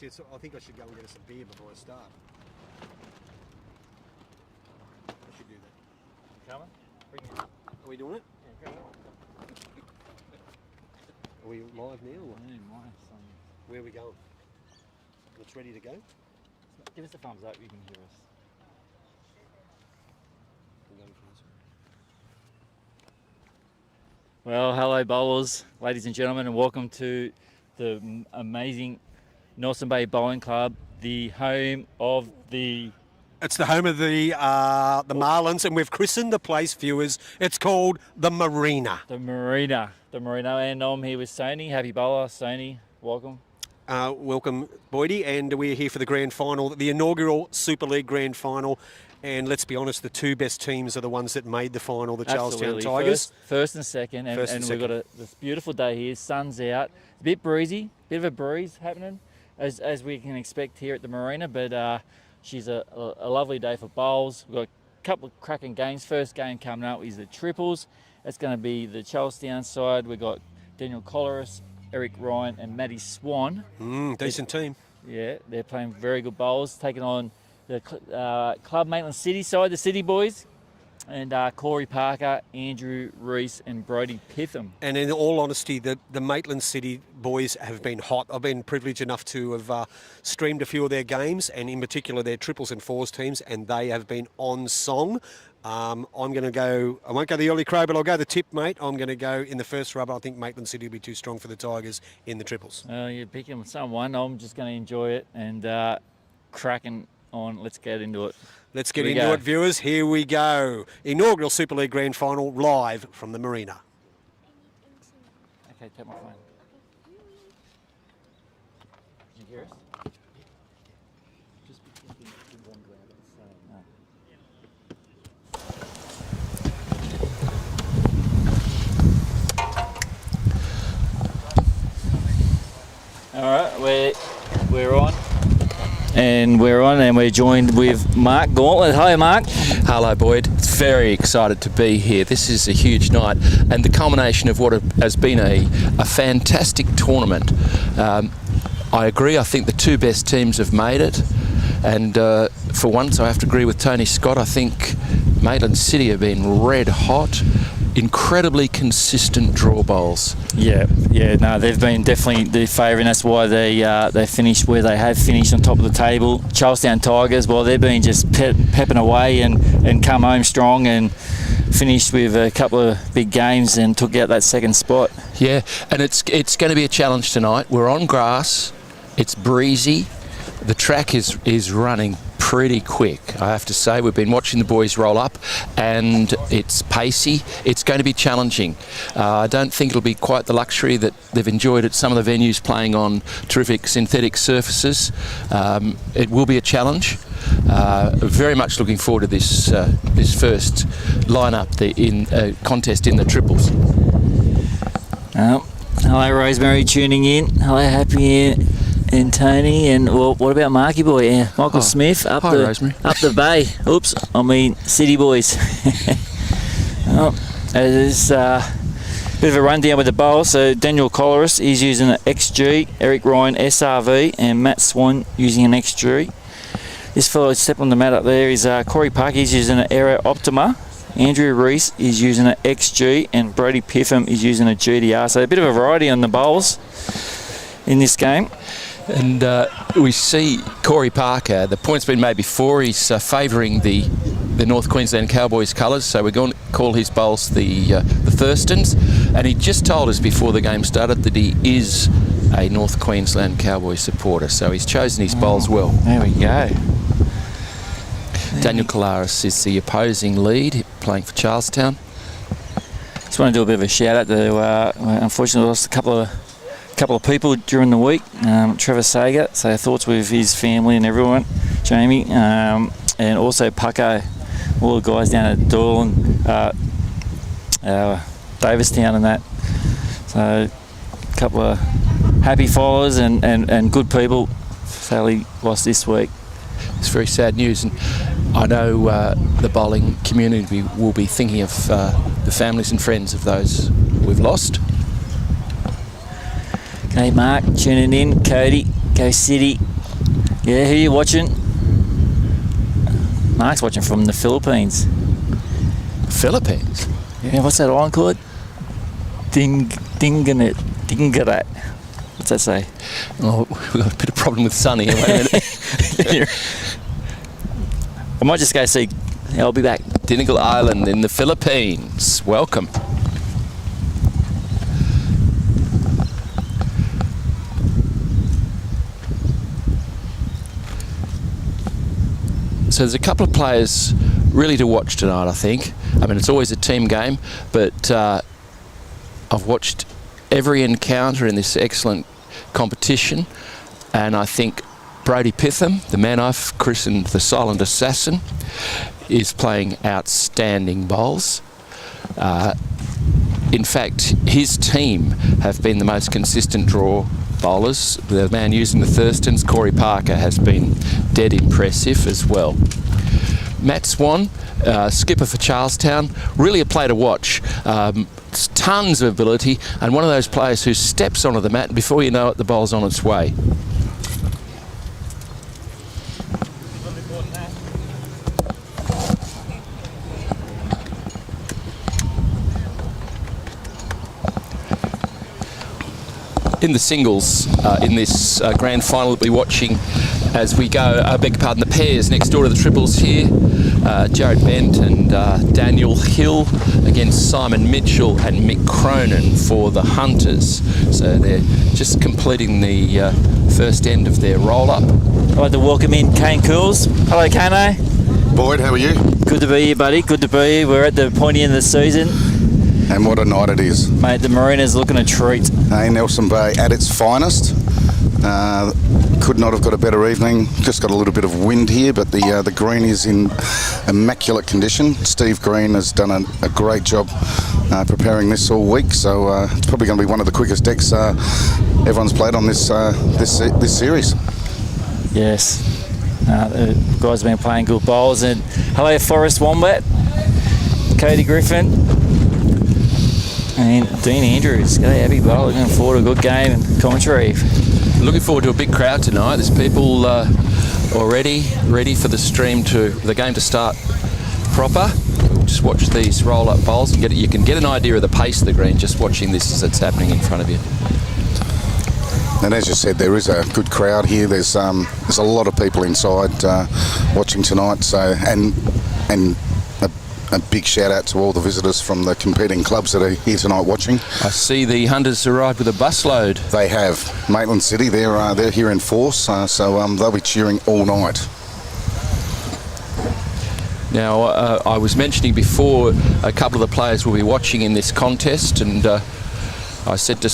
Actually, I think I should go and get us a beer before I start. I should do that. Coming? Bring it. Are we doing it? Yeah, go Are we live now? Or on. where are we going? It's ready to go? Give us a thumbs up, you can hear us. Well, hello bowlers, ladies and gentlemen, and welcome to the amazing Nelson Bay Bowling Club, the home of the... It's the home of the Marlins, and we've christened the place, viewers. It's called the Marina. The Marina, and I'm here with Sony. Happy bowler, Sony, welcome. Welcome, Boydie, and we're here for the grand final, the inaugural Super League grand final. And let's be honest, the two best teams are the ones that made the final, the Charlestown Tigers. First and second, and we've got this beautiful day here. Sun's out, a bit breezy, bit of a breeze happening, as we can expect here at the Marina. But she's a lovely day for bowls. We've got a couple of cracking games. First game coming up is the triples. That's going to be the Charlestown side. We've got Daniel Collaros, Eric Ryan, and Matty Swan. Decent team. Yeah, they're playing very good bowls, taking on the Club Maitland City side, the City Boys, and Corey Parker, Andrew Rees, and Brody Pitham. And in all honesty, the Maitland City Boys have been hot. I've been privileged enough to have streamed a few of their games, and in particular their triples and fours teams, and they have been on song. I'm going to go, I won't go the early crow, but I'll go the tip, mate. I'm going to go in the first rubber. I think Maitland City will be too strong for the Tigers in the triples. You're picking someone. I'm just going to enjoy it and cracking on. Let's get into it. Let's get into it, viewers. Here we go. Inaugural Super League Grand Final live from the Marina. Okay, take my phone. Can you hear us? Just because we wander out of the same. All right, we're on. And we're joined with Mark Gauntlet. Hi, Mark. Hello, Boyd. It's very excited to be here. This is a huge night and the culmination of what has been a fantastic tournament. I agree. I think the two best teams have made it. And for once, I have to agree with Tony Scott. I think Maitland City have been red hot. Incredibly consistent draw bowls. Yeah, no, they've been definitely the favourite, and that's why they finished where they have finished on top of the table. Charlestown Tigers, well, they've been just pepping away and come home strong and finished with a couple of big games and took out that second spot. Yeah, and it's going to be a challenge tonight. We're on grass, it's breezy, the track is running pretty quick, I have to say. We've been watching the boys roll up and it's pacey. It's going to be challenging. I don't think it'll be quite the luxury that they've enjoyed at some of the venues playing on terrific synthetic surfaces. It will be a challenge. Very much looking forward to this first lineup, contest in the triples. Hello Rosemary tuning in. Hello Happy and Tony, and well, what about Marky Boy? Michael Smith up the bay. Oops, I mean City Boys. There's a bit of a rundown with the bowl. So Daniel Collaros is using an XG, Eric Ryan SRV, and Matt Swan using an XG. This fellow step on the mat up there is Corey Parker. He's using an Aero Optima. Andrew Rees is using an XG, and Brody Pitham is using a GDR. So a bit of a variety on the bowls in this game. And we see Corey Parker, the point's been made before, he's favouring the North Queensland Cowboys colours, so we're going to call his bowls the Thurstons. And he just told us before the game started that he is a North Queensland Cowboys supporter, so he's chosen his bowls well. There we go. Daniel Collaros is the opposing lead, playing for Charlestown. Just want to do a bit of a shout out to, unfortunately lost a couple of people during the week. Trevor Sager, so thoughts with his family and everyone. Jamie, and also Pucko, all the guys down at Doyle and Davistown and that. So a couple of happy followers and good people sadly lost this week. It's very sad news, and I know the bowling community will be thinking of the families and friends of those we've lost. Okay, Mark tuning in. Cody, go City. Yeah, who you watching? Mark's watching from the Philippines. Philippines? Yeah, what's that island called? Dingarat. What's that say? Oh, we've got a bit of problem with Sonny. Wait a minute. I might just go see. Yeah, I'll be back. Dingle Island in the Philippines. Welcome. So there's a couple of players really to watch tonight, I think. I mean, it's always a team game, but I've watched every encounter in this excellent competition, and I think Brody Pitham, the man I've christened the Silent Assassin, is playing outstanding bowls. In fact, his team have been the most consistent draw bowlers. The man using the Thurstons, Corey Parker, has been dead impressive as well. Matt Swan, skipper for Charlestown, really a player to watch. Tons of ability, and one of those players who steps onto the mat and before you know it, the bowl's on its way. In the singles, in this grand final, we'll be watching as we go, I beg your pardon, the pairs next door to the triples here. Jared Bent and Daniel Hill against Simon Mitchell and Mick Cronin for the Hunters. So they're just completing the first end of their roll-up. I'd like to welcome in Kane Cools. Hello, Kano. Boyd, how are you? Good to be here, buddy. Good to be here. We're at the pointy end of the season. And what a night it is. Mate, the Marina's looking a treat. Hey, Nelson Bay at its finest. Could not have got a better evening. Just got a little bit of wind here, but the green is in immaculate condition. Steve Green has done a great job preparing this all week, so it's probably going to be one of the quickest decks everyone's played on this series. Yes. The guys have been playing good bowls. And hello, Forrest Wombat, Cody Griffin, and Dean Andrews. G'day, Abby Bowl. Looking forward to a good game and commentary. Looking forward to a big crowd tonight. There's people already ready for the game to start proper. Just watch these roll-up bowls and you can get an idea of the pace of the green just watching this as it's happening in front of you. And as you said, there is a good crowd here. There's a lot of people inside watching tonight. So and a big shout out to all the visitors from the competing clubs that are here tonight watching. I see the Hunters arrived with a busload. They have. Maitland City, they're here in force, so they'll be cheering all night. Now, I was mentioning before a couple of the players will be watching in this contest, and I said to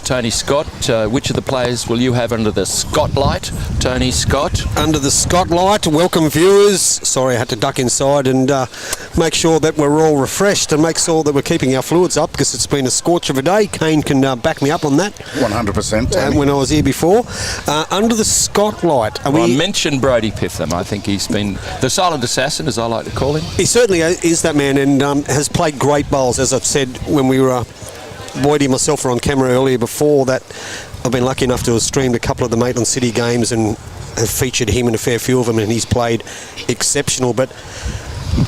Tony Scott, which of the players will you have under the Scotlight, Tony Scott? Under the Scotlight, welcome viewers. Sorry, I had to duck inside and make sure that we're all refreshed and make sure that we're keeping our fluids up because it's been a scorch of a day. Kane can back me up on that. 100%. When I was here before. Under the Scotlight. I mentioned Brody Pitham. I think he's been the silent assassin, as I like to call him. He certainly is that man and has played great bowls, as I've said when we were... Boydie and myself were on camera earlier before that. I've been lucky enough to have streamed a couple of the Maitland City games and have featured him in a fair few of them, and he's played exceptional. But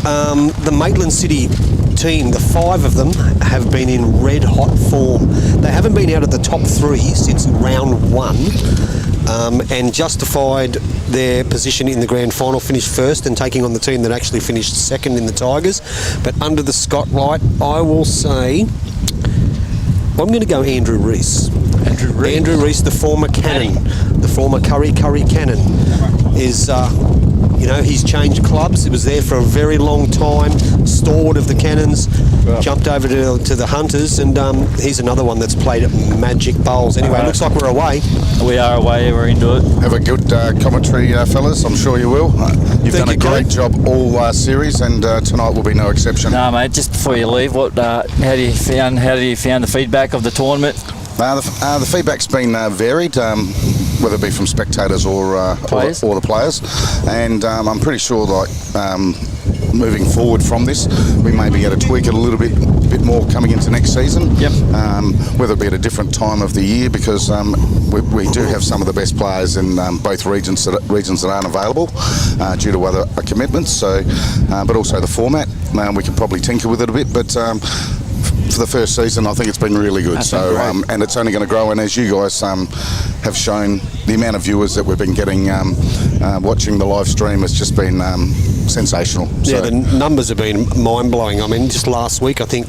the Maitland City team, the 5 of them, have been in red-hot form. They haven't been out of the top 3 since round 1 and justified their position in the grand final, finished first and taking on the team that actually finished second in the Tigers. But under the Scotlight, I will say... I'm going to go Andrew Rees. Andrew Rees, the former Cannon, the former Curry Cannon, is, he's changed clubs. He was there for a very long time, stalwart of the Cannons, jumped over to the Hunters, and he's another one that's played at magic bowls. Anyway, it looks like we're away. We are away, we're into it. Have a good commentary, fellas. I'm sure you will. You've done a great job all series, and tonight will be no exception. No, mate. Just before you leave, how do you found the feedback of the tournament? The feedback's been varied, whether it be from spectators or the players. And I'm pretty sure moving forward from this. We may be able to tweak it a little bit more coming into next season. Yep. Whether it be at a different time of the year, because we do have some of the best players in both regions that aren't available due to other commitments. So, but also the format, we can probably tinker with it a bit. But for the first season, I think it's been really good. So, and it's only going to grow. And as you guys have shown, the amount of viewers that we've been getting watching the live stream has just been sensational. Yeah, the numbers have been mind-blowing. I mean, just last week, I think,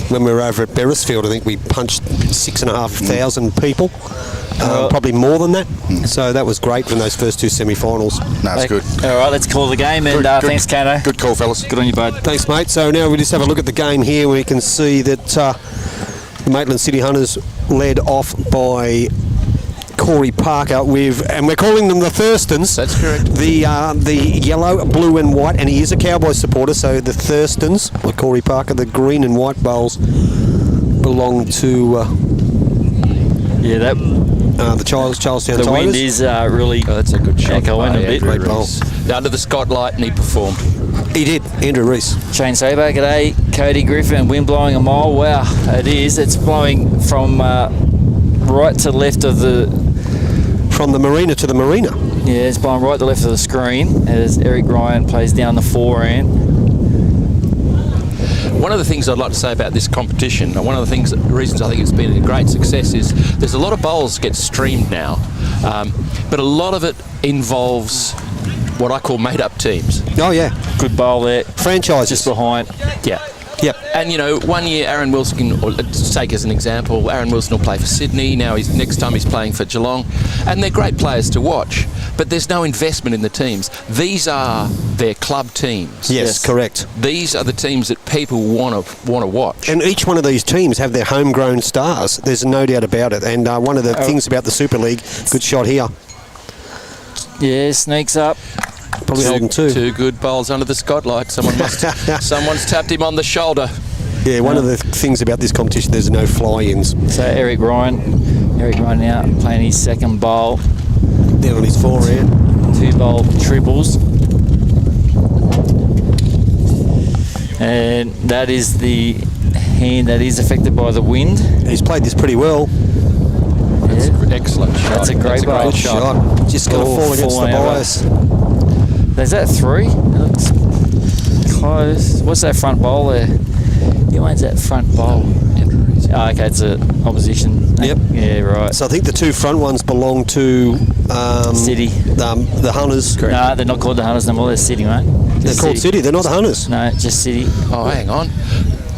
when we were over at Beresfield, I think we punched 6,500 people. Probably more than that. So that was great from those first two semi-finals. No, it's good. All right, let's call the game. And Good. thanks, Kano. Good call, fellas. Good on you, bud. Thanks, mate. So now we just have a look at the game here. We can see that the Maitland City Hunters led off by Corey Parker and we're calling them the Thurstons. That's correct. The yellow, blue and white, and he is a Cowboys supporter, so the Thurstons, like Corey Parker, the green and white bowls belong to the Charlestown The Tigers. wind is really That's a good shot. echoing a bit. Great bowl. Under the spotlight, and he performed. He did, Andrew Rees. Shane Saber, g'day. Cody Griffin, wind blowing a mile. Wow, it is. It's blowing from right to left of the... From the marina to the marina. Yeah, it's blowing right to left of the screen as Eric Ryan plays down the forehand. One of the things I'd like to say about this competition, and one of the reasons I think it's been a great success, is there's a lot of bowls get streamed now, but a lot of it involves what I call made-up teams. Oh, yeah. Good bowl there. Franchises. Just behind. Yeah. Yep. And, you know, one year Aaron Wilson, or let's take as an example, Aaron Wilson will play for Sydney. Now, next time he's playing for Geelong. And they're great players to watch, but there's no investment in the teams. These are their club teams. Yes, correct. These are the teams that people want to watch. And each one of these teams have their homegrown stars. There's no doubt about it. And one of the things about the Super League, good shot here. Yeah, sneaks up. Probably holding two. Two good bowls under the spotlight. Someone's tapped him on the shoulder. Yeah, one of the things about this competition, there's no fly-ins. So Eric Ryan now playing his second bowl. Down on his forehand. 2 bowl triples. And that is the hand that is affected by the wind. He's played this pretty well. Excellent shot. That's a great bowl. Good shot. Just going to fall against the bias. Is that 3? It looks close. What's that front bowl there? Who owns that front bowl? Oh, okay, it's an opposition. Yep. Yeah, right. So I think the two front ones belong to City. The Hunters. Correct. No, they're not called the Hunters no more. They're City, mate. They're called City. They're not the Hunters. No, just City. Oh, hang on.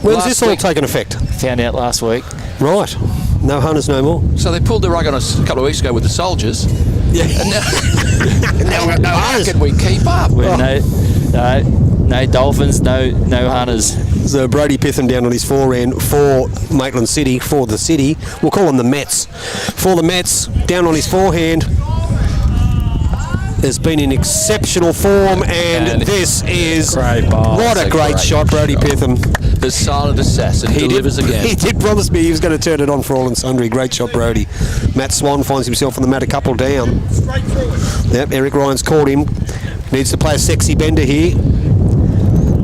When's this all taken effect? Found out last week. Right. No Hunters no more. So they pulled the rug on us a couple of weeks ago with the Soldiers. Yeah. And Now we've got no how Hunters. can we keep up? We're no Dolphins, no Hunters. So Brody Pitham down on his forehand for Maitland City, for the City. We'll call them the Mets. For the Mets, down on his forehand. Has been in exceptional form, and this is great ball. What a great shot, Brody Pitham. The silent assassin delivers again. He did promise me he was going to turn it on for all and sundry. Great shot, Brody. Matt Swan finds himself on the mat a couple down. Yep, Eric Ryan's caught him. Needs to play a sexy bender here.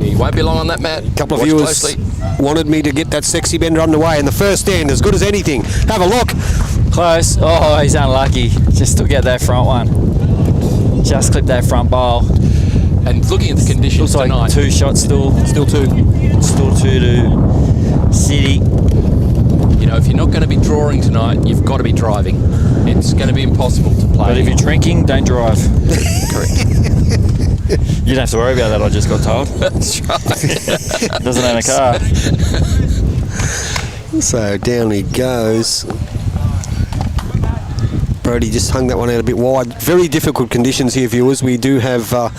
He won't be long on that mat. A couple of Watch viewers closely. wanted me to get that sexy bender underway, and the first stand as good as anything. Have a look. Close. Oh, he's unlucky. Just took out that front one. Just clipped that front bowl. And looking at the conditions Looks like tonight, 2 shots still. Still two. Still 2 to City. you know, if you're not going to be drawing tonight, you've got to be driving. It's going to be impossible to play. But if you're drinking, don't drive. Correct. You don't have to worry about that, I just got told. That's right. Doesn't own a car. So down he goes. Brody just hung that one out a bit wide. Very difficult conditions here, viewers. We do have a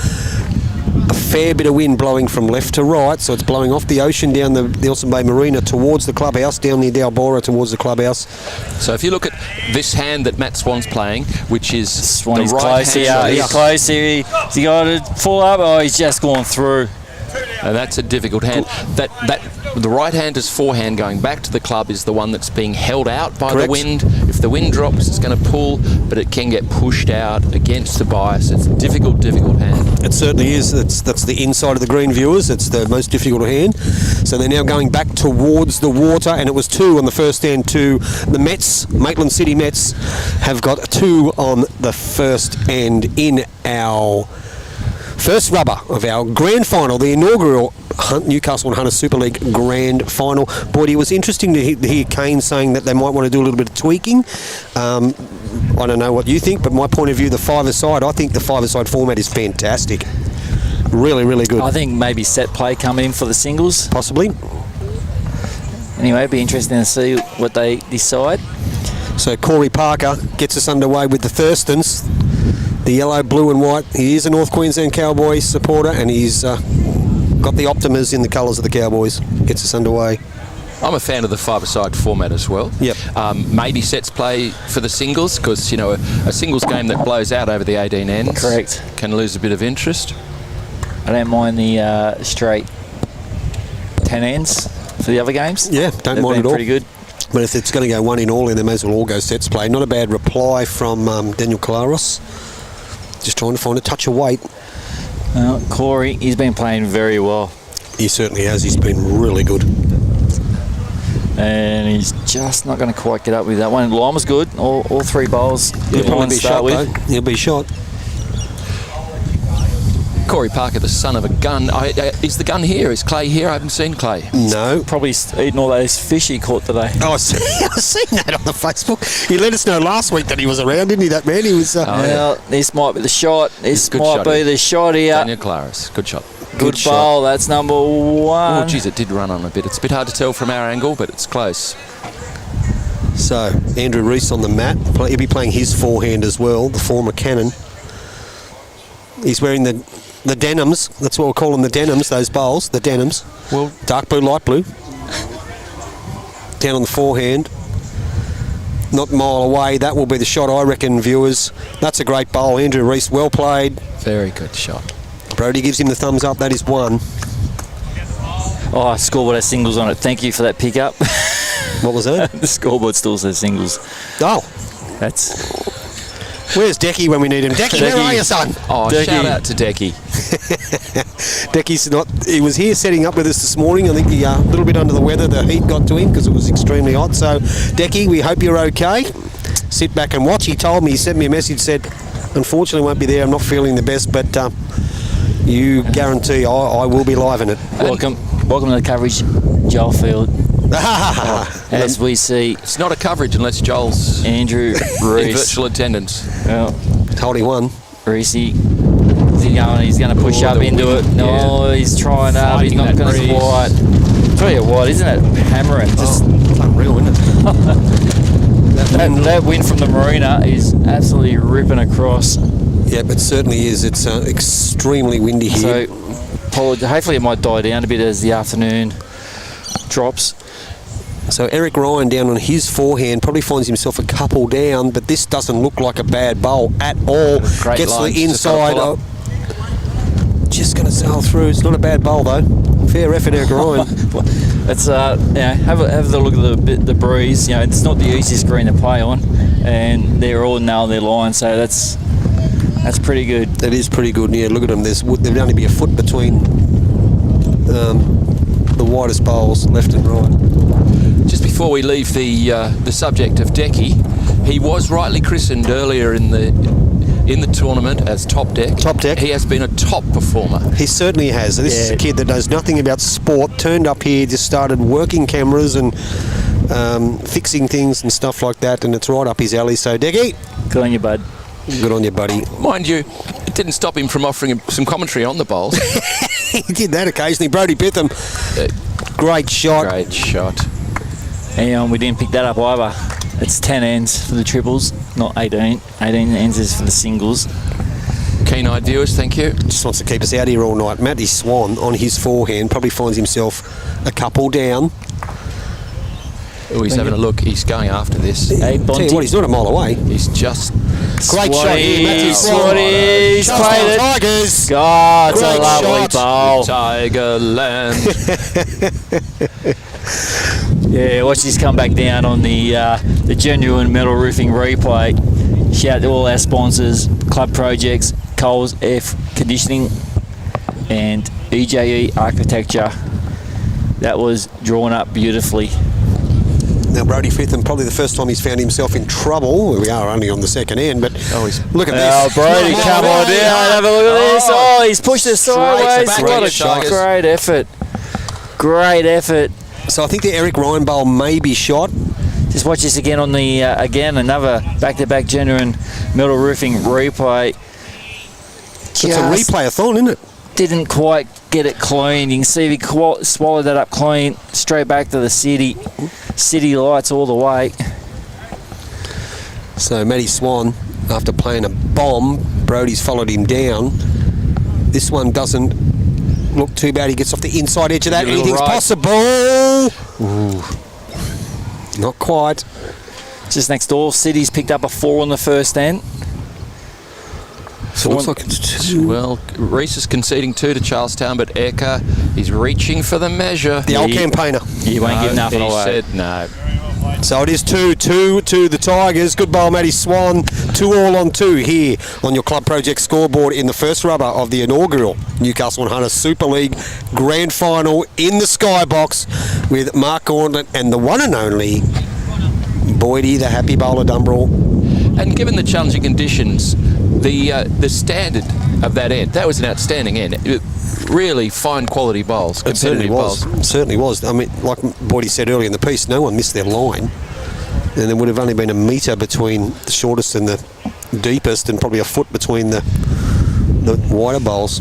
fair bit of wind blowing from left to right, so it's blowing off the ocean down the Nelson Bay Marina towards the clubhouse, down near Dalbora towards the clubhouse. So if you look at this hand that Matt Swan's playing, which is Swan the is right close hand here. side, He's close here. Has he got it full up? Oh, he's just gone through. And that's a difficult hand. That the right-hander's forehand going back to the club is the one that's being held out by Correct. the wind. If the wind drops, it's going to pull, but it can get pushed out against the bias. It's a difficult hand. It certainly is. That's the inside of the green, viewers. It's the most difficult hand. So they're now going back towards the water, and it was 2 on the first end to the Mets. Maitland City Mets have got 2 on the first end in our first rubber of our grand final, the inaugural Newcastle and Hunter Super League grand final. Boyd, it was interesting to hear Kane saying that they might want to do a little bit of tweaking. I don't know what you think, but my point of view, the five-a-side, I think the five-a-side format is fantastic. Really, really good. I think maybe set play coming in for the singles. Possibly. Anyway, it'd be interesting to see what they decide. So Corey Parker gets us underway with the Thurstons. The yellow, blue and white. He is a North Queensland Cowboys supporter, and he's got the Optimas in the colours of the Cowboys. Gets us underway. I'm a fan of the five-a-side format as well. Yep. Maybe sets play for the singles, because, you know, a singles game that blows out over the 18 ends Correct. can lose a bit of interest. I don't mind the straight 10 ends for the other games. Yeah, don't They've mind been at all. pretty good. But if it's going to go 1 in all in, they may as well all go sets play. Not a bad reply from Daniel Collaros. Just trying to find a touch of weight. Corey, he's been playing very well. He certainly has. He's been really good. And he's just not going to quite get up with that one. Line was good. All 3 bowls. He'll Good probably line be to start shot, with. though. He'll be shot. Corey Parker, the son of a gun. Is the gun here? Is Clay here? I haven't seen Clay. No. Probably eating all those fish he caught today. Oh, I've seen that on the Facebook. He let us know last week that he was around, didn't he, that man? He was... Well, this might be the shot. This Good might shot, be the shot here. Daniel Collaros. Good shot. Good shot. bowl. That's number 1. Oh, geez, it did run on a bit. It's a bit hard to tell from our angle, but it's close. So, Andrew Rees on the mat. He'll be playing his forehand as well, the former Cannon. He's wearing the denims. That's what we'll call them, the denims, those bowls, the denims. Well, Dark blue, light blue. Down on the forehand. Not a mile away. That will be the shot, I reckon, viewers. That's a great bowl. Andrew Rees, well played. very good shot. Brody gives him the thumbs up. That is 1. Oh, scoreboard has singles on it. Thank you for that pickup. What was that? The scoreboard still says singles. Oh, That's... where's Decky when we need him? Decky, where Decky. are you, son? Oh, Decky. shout out to Decky. Decky's not... He was here setting up with us this morning. I think he a little bit under the weather. The heat got to him because it was extremely hot. So, Decky, we hope you're okay. Sit back and watch. He told me, he sent me a message, said, unfortunately won't be there. I'm not feeling the best, but you guarantee I will be live in it. Welcome to the coverage, Joel Field. As we see It's not a coverage unless Joel's Andrew in Rees. virtual attendance. Well, Holding 1. Reesy, is he going? He's going to push Oh, up the into wind, it. No, he's trying up. He's Fighting not that going to breeze. quite. Tell you what, isn't it hammering? Just Unreal, isn't it? that wind from the marina is absolutely ripping across. Yeah, but certainly is. It's extremely windy here. So, hopefully it might die down a bit as the afternoon drops. So Eric Ryan down on his forehand probably finds himself a couple down, but this doesn't look like a bad bowl at all. Great Gets lines, the just gotta inside. pull up. Just going to sail through. It's not a bad bowl though. Fair effort, Eric Ryan. It's have a look at the breeze. You know, it's not the easiest green to play on, and they're all nailed their line. So that's pretty good. That is pretty good. Yeah, look at them. There'd only be a foot between the widest bowls, left and right. Just before we leave the subject of Decky, he was rightly christened earlier in the tournament as Top Deck. Top Deck. He has been a top performer. He certainly has. This is a kid that knows nothing about sport, turned up here, just started working cameras and fixing things and stuff like that, and it's right up his alley. So, Decky, Good on you, bud. good on you, buddy. Mind you, it didn't stop him from offering him some commentary on the bowls. He did that occasionally. Brody Pitham, great shot. Great shot. And we didn't pick that up either. It's 10 ends for the triples, not 18. 18 ends is for the singles. Keen-eyed viewers, thank you. Just wants to keep us out here all night. Matty Swan on his forehand probably finds himself a couple down. Oh, he's having a look. He's going after this. Hey, Tell you what, he's not a mile away. He's just... Great shot here, Matthew Swan. Swannies, Charlestown played it. Tigers. God, it's Great a lovely shot. bowl. Tiger Land. Yeah, watch this come back down on the genuine metal roofing replay. Shout out to all our sponsors, Club Projects, Coles F Conditioning, and EJE Architecture. That was drawn up beautifully. Now, Brody Pitham, probably the first time he's found himself in trouble. We are only on the second end, but look at this. Oh, Brody, come on down. Have a look at this. Oh, he's pushed it sideways. What a Tigers. great effort. Great effort. So I think the Eric Ryan bowl may be shot. Just watch this again on the, again, another back-to-back genuine metal roofing replay. It's a replay-a-thon, isn't it? Didn't quite get it clean. You can see he swallowed that up clean, straight back to the city. City lights all the way. So Matty Swan, after playing a bomb, Brody's followed him down. This one doesn't look too bad. He gets off the inside edge of that. Anything's possible. Ooh. Not quite. Just next door, City's picked up a 4 on the first end. So it looks like it's two. Well, Rees is conceding 2 to Charlestown, but Eka, he's reaching for the measure. The old campaigner. He won't give nothing he away. said no. So it is 2-2 to the Tigers. Good bowl, Matty Swan. 2-all-on-2 here on your Club Project scoreboard in the first rubber of the inaugural Newcastle and Hunter Super League Grand Final in the Skybox with Mark Gauntlet and the one and only Boydie, the happy bowler Dumbrell. And given the challenging conditions, the standard of that end, that was an outstanding end. Really fine quality bowls, It certainly competitive was. bowls. Certainly was. I mean, like Boydie said earlier in the piece, no one missed their line. And there would have only been a metre between the shortest and the deepest, and probably a foot between the wider bowls.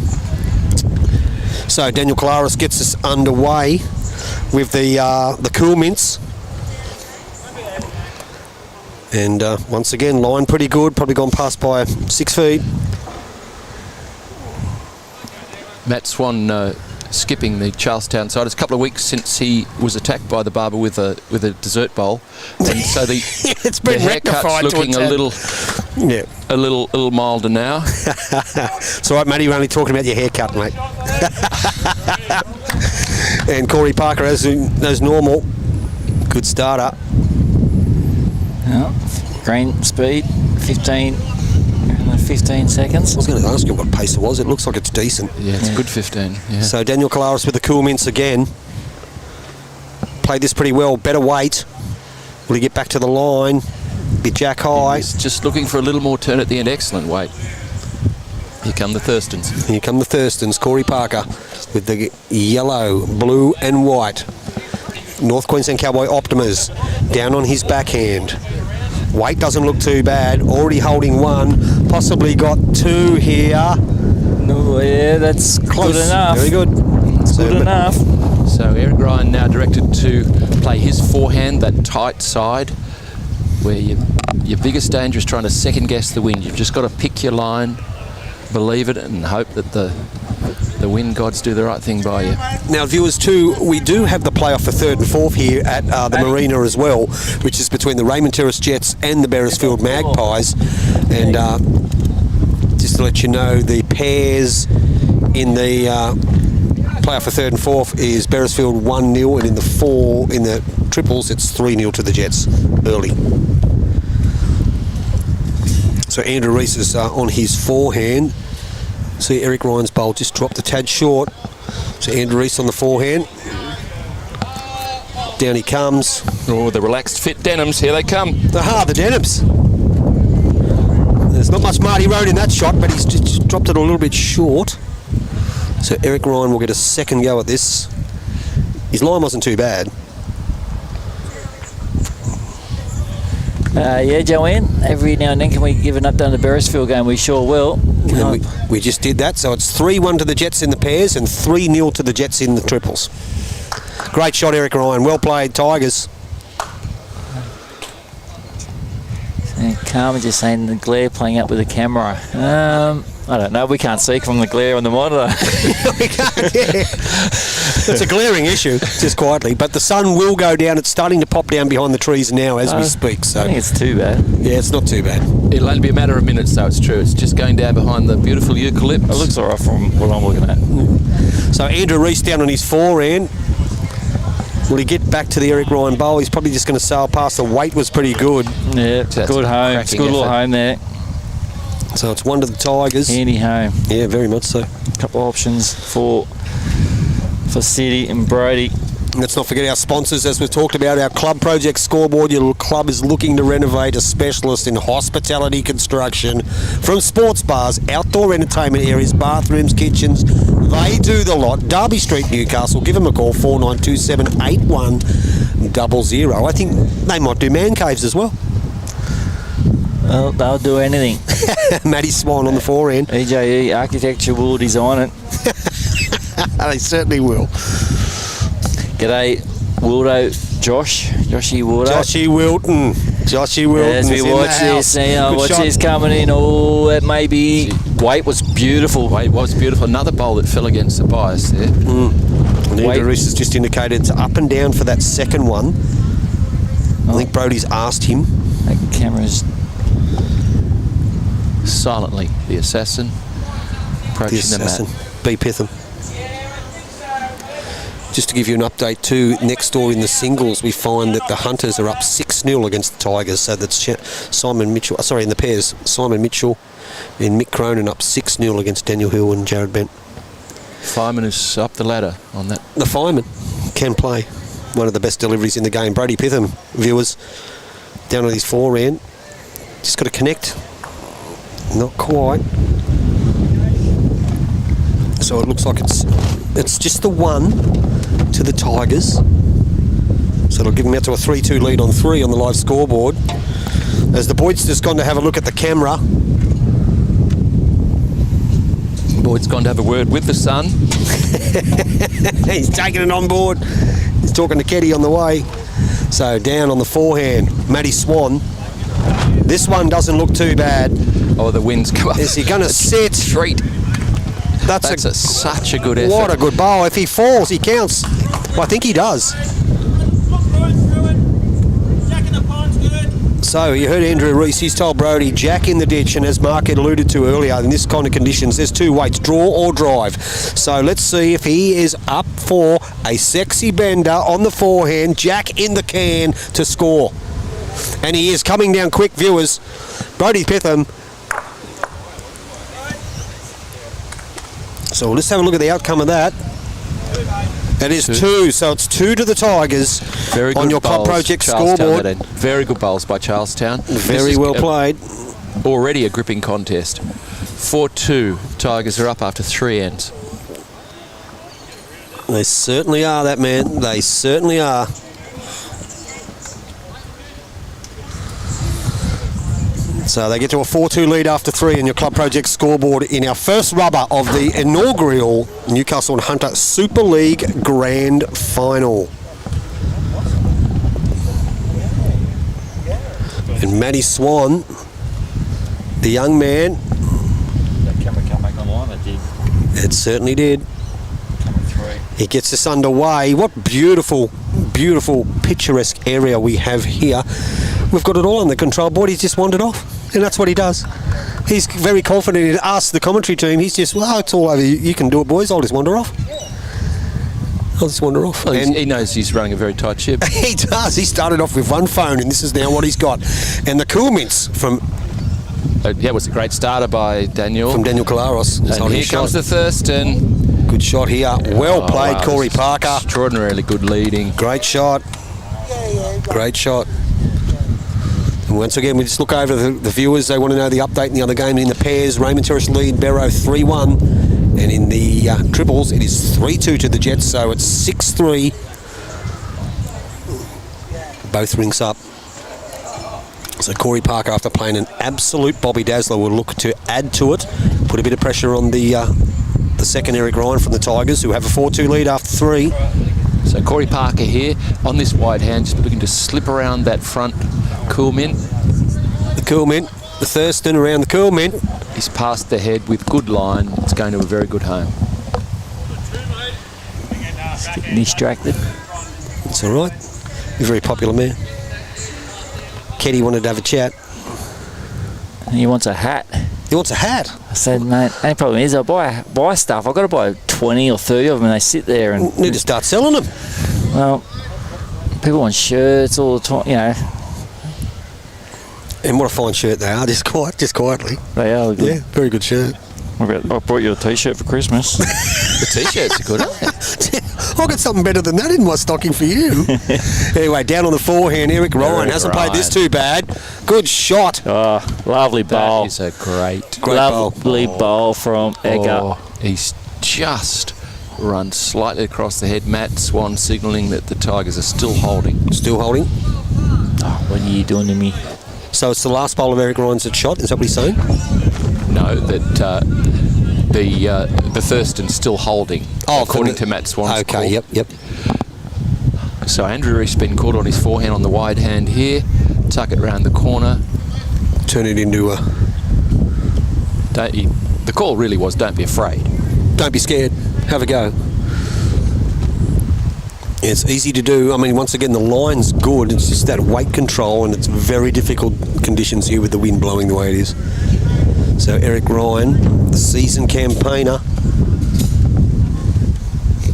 So Daniel Collaros gets us underway with the Cool Mints. And once again, line pretty good, probably gone past by 6 feet. Matt Swan skipping the Charlestown side. It's a couple of weeks since he was attacked by the barber with a dessert bowl, and so the It's been the rectified haircut's to looking a little milder now. It's all right, Matty, you're only talking about your haircut, mate. And Corey Parker, as normal, good starter. Yeah. Green speed, 15 seconds. I was going to ask you what pace it was. It looks like it's decent. Yeah, it's a good 15. Yeah. So Daniel Collaros with the Cool Mints again. Played this pretty well. Better weight. Will he get back to the line? Bit jack high. He's just looking for a little more turn at the end. Excellent weight. Here come the Thurstons. Here come the Thurstons. Corey Parker with the yellow, blue and white. North Queensland Cowboy Optimas down on his backhand. Weight doesn't look too bad. Already holding 1. Possibly got 2 here. No, yeah, that's Close. good enough. Very good. Good enough. So Eric Ryan now directed to play his forehand, that tight side, where your biggest danger is trying to second guess the wind. You've just got to pick your line, believe it, and hope that the wind gods do the right thing by you. Now, viewers, too, we do have the playoff for 3rd and 4th here at the Marina as well, which is between the Raymond Terrace Jets and the Beresfield Magpies. And just to let you know, the pairs in the playoff for 3rd and 4th is Beresfield 1-0, and in the triples, it's 3-0 to the Jets early. So Andrew Rees is on his forehand. See, Eric Ryan's bowl just dropped a tad short. So Andrew Rees on the forehand. Down he comes. Oh, the relaxed fit denims, here they come. Aha, the denims. There's not much Marty Road in that shot, but he's just dropped it a little bit short. So Eric Ryan will get a second go at this. His line wasn't too bad. Yeah, Joanne, every now and then can we give an update on the Beresfield game? We sure will. And we just did that, so it's 3-1 to the Jets in the pairs and 3-0 to the Jets in the triples. Great shot, Eric Ryan. Well played, Tigers. And Carmen just saying the glare playing up with the camera. I don't know. We can't see from the glare on the monitor. We can't, yeah. It's a glaring issue, just quietly. But the sun will go down. It's starting to pop down behind the trees now as we speak. So I think it's too bad. yeah, it's not too bad. It'll only be a matter of minutes, though. It's true. It's just going down behind the beautiful eucalypts. It looks all right from what I'm looking at. So Andrew Rees down on his forehand. Will he get back to the Eric Ryan bowl? He's probably just going to sail past. The weight was pretty good. Yeah, That's good a home. It's a good cracking little effort. home there. So it's one to the Tigers. Handy home. Yeah, very much so. Couple of options for City and Brody. Let's not forget our sponsors, as we've talked about, our club project scoreboard. Your club is looking to renovate, a specialist in hospitality construction. From sports bars, outdoor entertainment areas, bathrooms, kitchens, they do the lot. Derby Street, Newcastle. Give them a call, 4927 8100. I think they might do man caves as well. Well, they'll do anything. Matty Swan on the forehand. EJE Architecture will design it. They certainly will. G'day, Wildo, Joshy Wildo. Joshy Wilton. As we watch this, watch this coming in. Oh, that may be. Weight was beautiful. Wait, was beautiful. Another bowl that fell against the bias there. And Andrew Rees has just indicated it's up and down for that second one. I think Brody's asked him. That camera's Silently, the assassin approaching The assassin, the mat. B Pitham. Just to give you an update too, next door in the singles we find that the Hunters are up 6-0 against the Tigers. So that's Simon Mitchell, in the pairs, Simon Mitchell and Mick Cronin up 6-0 against Daniel Hill and Jared Bent. Fireman is up the ladder on that. The fireman can play. One of the best deliveries in the game. Brody Pitham, viewers, down on his forehand. Just got to connect. Not quite. So it looks like it's just the one to the Tigers. So it'll give them out to a 3-2 lead on 3 on the live scoreboard. As the Boyd's just gone to have a look at the camera. Boyd's gone to have a word with the sun. He's taking it on board. He's talking to Keddy on the way. So down on the forehand, Matty Swan. This one doesn't look too bad. Oh, the wind's come up. Is he going to sit? Treat. That's such a good effort. What a good bowl. If he falls, he counts. Well, I think he does. So you heard Andrew Rees. He's told Brody, jack in the ditch, and as Mark had alluded to earlier, in this kind of conditions, there's two weights, draw or drive. So let's see if he is up for a sexy bender on the forehand, jack in the can to score. And he is coming down quick, viewers. Brody Pitham. So let's have a look at the outcome of that. It is 2, so it's 2 to the Tigers. Very good on your club bowls, project Charlestown scoreboard. that end. Very good bowls by Charlestown. Very well played. Already a gripping contest. 4-2. Tigers are up after 3 ends. They certainly are, that man. They certainly are. So they get to a 4-2 lead after 3 in your club project scoreboard in our first rubber of the inaugural Newcastle and Hunter Super League Grand Final. And Matty Swan, the young man. That camera come back online, it did. It certainly did. Coming through. He gets us underway. What beautiful, beautiful, picturesque area we have here. We've got it all under control. Boyd, he's just wandered off. And that's what he does. He's very confident. He asks the commentary team. He's just, well, it's all over. You can do it, boys. I'll just wander off. I'll just wander off. Well, And he knows he's running a very tight ship. he does. He started off with one phone, and this is now what he's got. And the cool mints from It was a great starter by Daniel. Daniel Collaros. And here comes the Thurston. Good shot here. Well played, wow, Corey Parker. Extraordinarily good leading. Great shot. Great shot. And once again, we just look over the viewers. They want to know the update in the other game. In the pairs, Raymond Terrace lead Barrow 3-1. And in the triples, it is 3-2 to the Jets. So it's 6-3. Both rings up. So Corey Parker, after playing an absolute Bobby Dazzler, will look to add to it. Put a bit of pressure on the second Eric Ryan from the Tigers, who have a 4-2 lead after 3. So Corey Parker here on this wide hand, just looking to slip around that front cool mint. The Cool Mint, the Thurston around the Cool Mint. He's past the head with good line. It's going to a very good home. He's getting distracted. It's all right. He's a very popular man. Keddy wanted to have a chat. He wants a hat. He wants a hat. I said, mate, only problem is I buy stuff. I've got to buy 20 or 30 of them and they sit there and... Need to start selling them. Well, people want shirts all the time, you know. And what a fine shirt they are, just quietly. They are good. Yeah, very good shirt. I brought you a T-shirt for Christmas. The T-shirts are good, aren't they? I got something better than that in my stocking for you. Anyway, down on the forehand, Eric Ryan hasn't played this too bad. Good shot. Oh, lovely bowl. That is a great Lovely bowl from Egger. Oh, he's just run slightly across the head. Matt Swan signalling that the Tigers are still holding. Still holding. Oh, what are you doing to me? So it's the last bowl of Eric Ryan's that shot, is that what he's saying? No, that the Thurston's still holding, according to Matt Swan's call. Okay, yep. So Andrew Rees been caught on his forehand on the wide hand here. Tuck it round the corner. Turn it into a... The call really was, don't be afraid. Don't be scared. Have a go. It's easy to do. I mean, once again, the line's good. It's just that weight control, and it's very difficult conditions here with the wind blowing the way it is. So Eric Ryan, the season campaigner,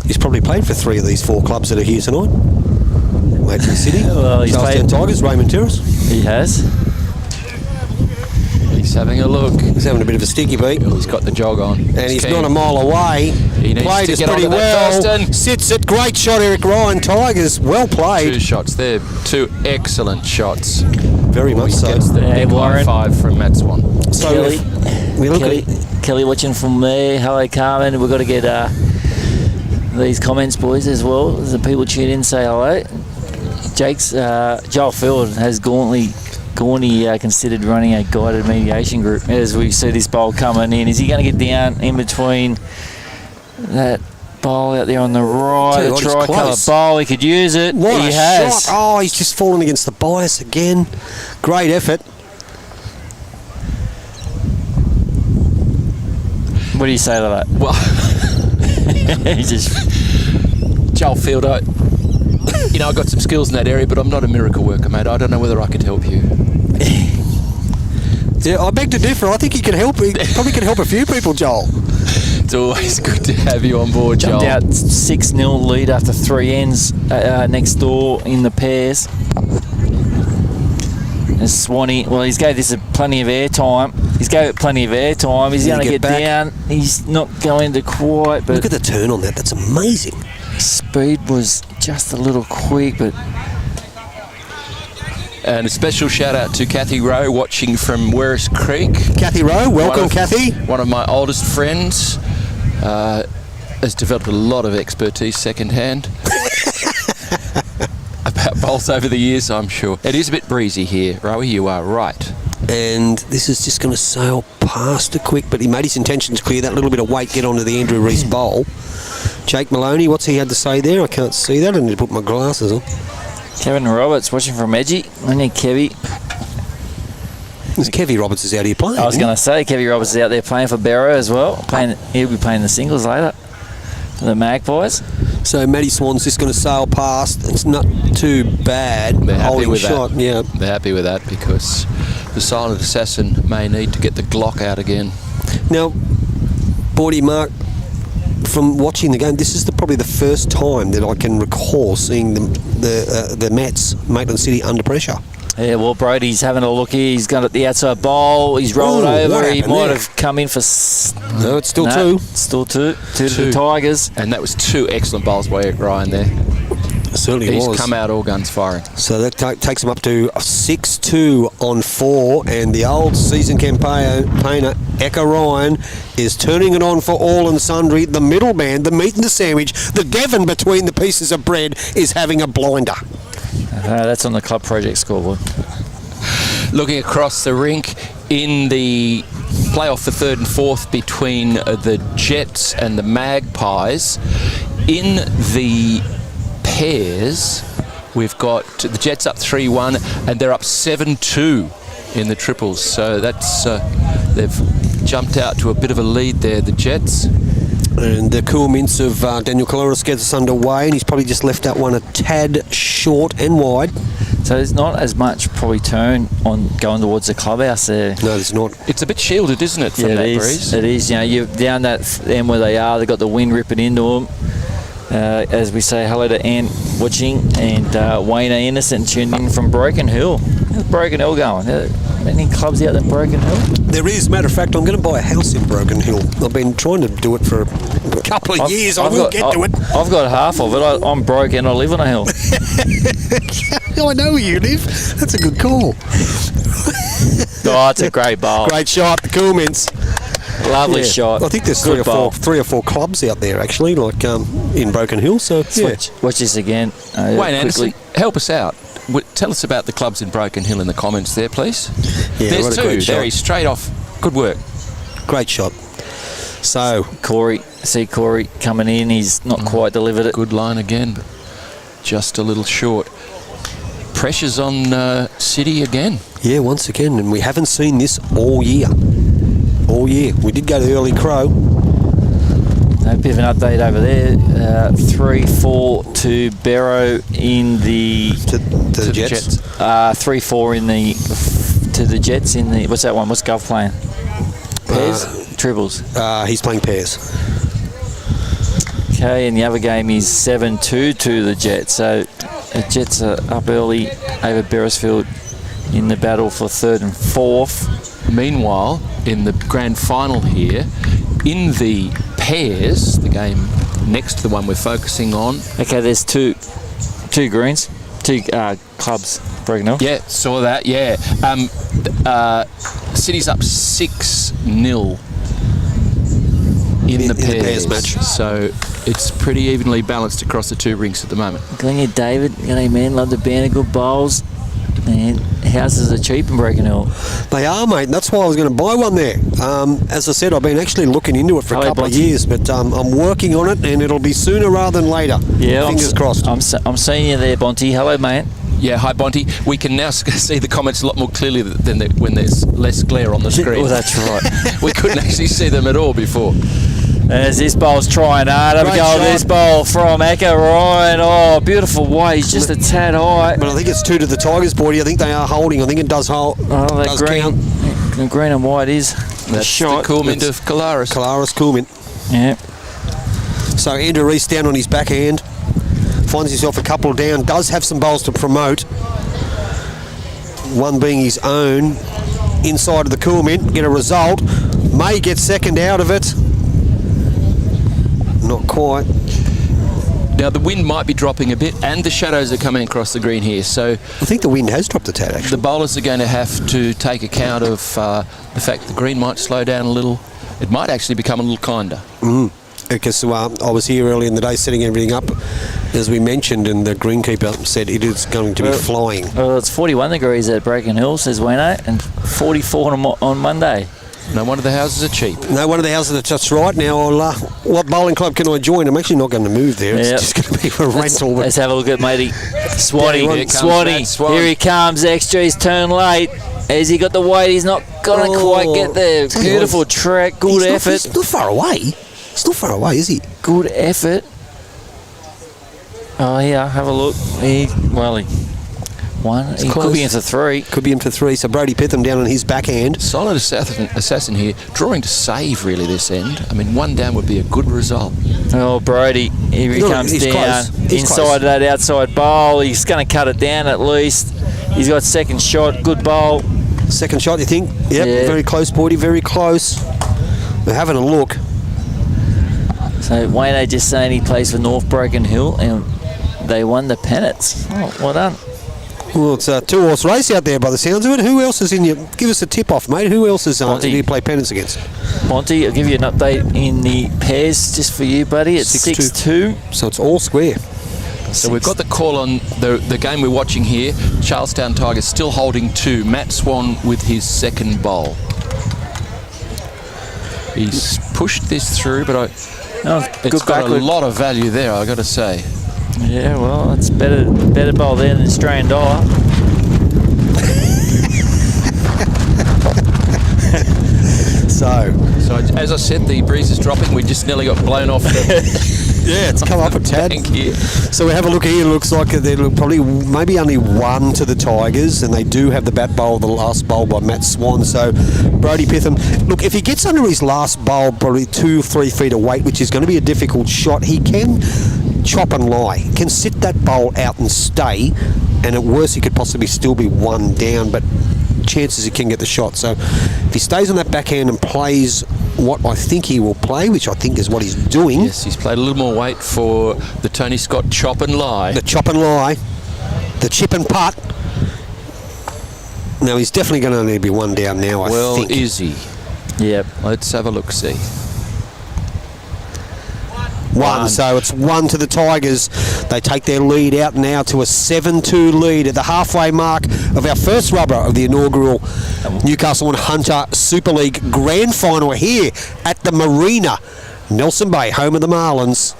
he's probably played for 3 of these 4 clubs that are here tonight. Maitland City, well, he's Charlestown Tigers, Raymond Terrace. He has. He's having a look. He's having a bit of a sticky beat. Well, he's got the jog on. And he's not a mile away. He needs played to us get pretty onto that well. Thurston. Sits it. Great shot, Eric Ryan. Tigers, well played. 2 shots there. 2 excellent shots. Very much so. Gets the big high five from Matt Swan. So Kelly, we look Kelly, Kelly watching from there. Hello, Carmen. We've got to get these comments, boys, as well. The people tune in, say hello. Jake's Joel Field has Gauntly considered running a guided mediation group as we see this bowl coming in. Is he going to get down in between that bowl out there on the right, the tricolour bowl? He could use it. What he a has. shot. Oh, he's just fallen against the bias again. Great effort. What do you say to that? Well, He just... Joel Field, I got some skills in that area, but I'm not a miracle worker, mate. I don't know whether I could help you. Yeah, I beg to differ. I think he can help. He probably can help a few people, Joel. It's always good to have you on board, Joel. Jumped out 6-0 lead after 3 ends next door in the pairs. And Swanee, well, he's gave this plenty of airtime. He's gave it plenty of airtime. He's going to get down. He's not going to quite, but... Look at the turn on that. That's amazing. Speed was just a little quick, but... And a special shout out to Kathy Rowe watching from Werris Creek. Kathy Rowe, welcome, Kathy. One of my oldest friends has developed a lot of expertise secondhand about bowls over the years, I'm sure. It is a bit breezy here, Rowe, you are right. And this is just going to sail past it quick, but he made his intentions clear. That little bit of weight get onto the Andrew Rees bowl. Jake Maloney, what's he had to say there? I can't see that. I need to put my glasses on. Kevin Roberts watching from Edgy. I need Kevy. Kevy Roberts is out here playing. I was going to say Kevy Roberts is out there playing for Barrow as well. He'll be playing the singles later for the Magpies. So Matty Swan's just going to sail past. It's not too bad. They're happy with shot. that. Yeah. They're happy with that because the silent assassin may need to get the Glock out again. Now, Bordy Mark, from watching the game, this is probably the first time that I can recall seeing the Mats, Maitland City, under pressure. Yeah, well, Brody's having a look here. He's got it the outside bowl. He's rolled over. He might have come in for... No, it's still 2. Still 2. 2 to the Tigers. And that was 2 excellent bowls by Eric Ryan there. Certainly He's was. come out all guns firing. So that takes him up to 6-2 on 4, and the old season campaigner, Eka Ryan, is turning it on for all and sundry. The middleman, the meat and the sandwich, the Devon between the pieces of bread is having a blinder. That's on the club project scoreboard. Looking across the rink in the playoff for 3rd and 4th between the Jets and the Magpies. In the pairs, we've got the Jets up 3-1 and they're up 7-2 in the triples. So that's they've jumped out to a bit of a lead there, the Jets. And the cool mints of Daniel Collaros gets us underway, and he's probably just left that one a tad short and wide. So there's not as much probably turn on going towards the clubhouse there. No, there's not. It's a bit shielded, isn't it, from that breeze? It is. You know, you're down that end where they are. They've got the wind ripping into them. As we say hello to Ann watching, and Wayne Innocent tuned in from Broken Hill. How's Broken Hill going? Any clubs out in Broken Hill? There is. Matter of fact, I'm going to buy a house in Broken Hill. I've been trying to do it for a couple of years. I will get to it. I've got half of it. I'm broke and I live on a hill. I know where you live. That's a good call. Oh, it's a great bowl. Great shot, the cool mints. Lovely shot. I think there's Good three or four clubs out there actually, like in Broken Hill. So yeah. Watch this again. Wayne Anderson, help us out. Tell us about the clubs in Broken Hill in the comments there, please. Yeah, there's what a two. great shot. There, he's straight off. Good work. Great shot. So Corey coming in. He's not quite delivered it. Good line again, but just a little short. Pressures on City again. yeah, once again, and we haven't seen this all year. All year. We did go to Early Crow. A bit of an update over there. 3-4 to Barrow in the To the Jets. 3-4 in the to the Jets in the what's that one? What's Gov playing? Pairs, triples. He's playing pairs. Okay, and the other game is 7-2 to the Jets. So the Jets are up early over Beresfield in the battle for 3rd and 4th. Meanwhile, in the grand final here, in the pairs, the game next to the one we're focusing on. Okay, there's two greens, two clubs broken up. Yeah, saw that. Yeah, City's up 6-0 in the pairs match. So it's pretty evenly balanced across the two rinks at the moment. Glenn, David, g'day man, love the band of good bowls. And houses are cheap in Broken Hill. They are, mate, and that's why I was going to buy one there. As I said, I've been actually looking into it for a couple of years, but I'm working on it, and it'll be sooner rather than later. Yeah, fingers crossed. I'm seeing you there, Bonty. Hello, mate. Yeah, hi Bonty. We can now see the comments a lot more clearly than when there's less glare on the screen. Oh, that's right. We couldn't actually see them at all before. As this bowl's trying hard. Have a go this bowl from Echo Ryan. Oh, beautiful way. He's just a tad high. But I think it's 2 to the Tigers, Boydie. I think they are holding. I think it does hold. Oh, that does green. count. The green and white is That's shot. the cool mint of Collaros. Collaros Coolmint. Yeah. So Andrew Rees down on his backhand. Finds himself a couple down. Does have some bowls to promote. One being his own. Inside of the Coolmint. Get a result. May get second out of it. Not quite. Now the wind might be dropping a bit, and the shadows are coming across the green here. So I think the wind has dropped a tad, actually. the bowlers are going to have to take account of the fact the green might slow down a little. It might actually become a little kinder. Because I was here early in the day setting everything up, as we mentioned, and the greenkeeper said it is going to be flying. Well, it's 41 degrees at Broken Hill, says Wayne, and 44 on Monday. No wonder the houses are cheap. No, one of the houses that's right. Now, what bowling club can I join? I'm actually not going to move there. It's just going to be a rental. Let's have a look at matey. Swanee. Swan. Here he comes. XG's turn late. Has he got the weight? He's not going to quite get there. Beautiful track. Good effort. He's not far away. He's not far away, is he? Good effort. Oh, yeah. Have a look. He could be in for 3. Could be in for 3. So Brody Pitham down on his backhand. Solid assassin here, drawing to save really this end. I mean, 1 down would be a good result. Oh, Brody. Here he comes he's down. Close. He's Inside close. that outside bowl. He's going to cut it down at least. He's got second shot. Good bowl. Second shot, you think? Yep, Yeah. very close, Boydie, very close. We're having a look. So Wayne just saying he plays for North Broken Hill, and they won the pennants. Oh, well done. Well, it's a 2-horse race out there by the sounds of it. Who else is in your... Give us a tip-off, mate. Who else is do you play pennants against? Monty, I'll give you an update in the pairs just for you, buddy. It's 6-2. So it's all square. So we've got the call on the game we're watching here. Charlestown Tigers still holding 2. Matt Swan with his second bowl. He's pushed this through, but it's got a lot of value there, I've got to say. Yeah, well, it's better bowl there than Australian dollar. So as I said, the breeze is dropping. We just nearly got blown off the yeah, it's come up a tad. bank here. So we have a look here. It looks like they're probably maybe only one to the Tigers, and they do have the bat bowl, the last bowl by Matt Swan. So Brodie Pitham, look, if he gets under his last bowl, probably 2 or 3 feet of weight, which is going to be a difficult shot, he can chop and lie. He can sit that bowl out and stay, and at worst he could possibly still be one down, but chances he can get the shot. So if he stays on that backhand and plays what I think he will play, which I think is what he's doing. Yes, he's played a little more weight for the Tony Scott chop and lie. The chop and lie, the chip and putt. Now he's definitely going to only be one down now, I think. Well, is he? Yep. Let's have a look-see. One, so it's 1 to the Tigers. They take their lead out now to a 7-2 lead at the halfway mark of our first rubber of the inaugural Newcastle and Hunter Super League Grand Final here at the Marina, Nelson Bay, home of the Marlins.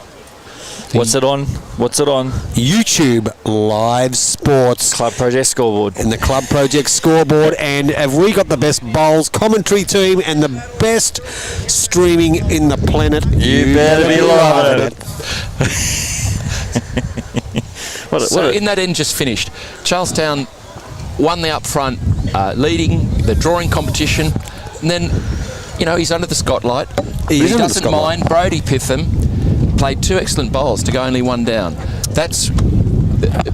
What's it on? What's it on? YouTube Live Sports. Club Project Scoreboard. And the Club Project Scoreboard. And have we got the best bowls commentary team and the best streaming in the planet? You better be loving it. So in that end just finished, Charlestown won the up front, leading the drawing competition, and then, you know, he's under the spotlight. He doesn't mind. Brodie Pitham played 2 excellent bowls to go only 1 down. That's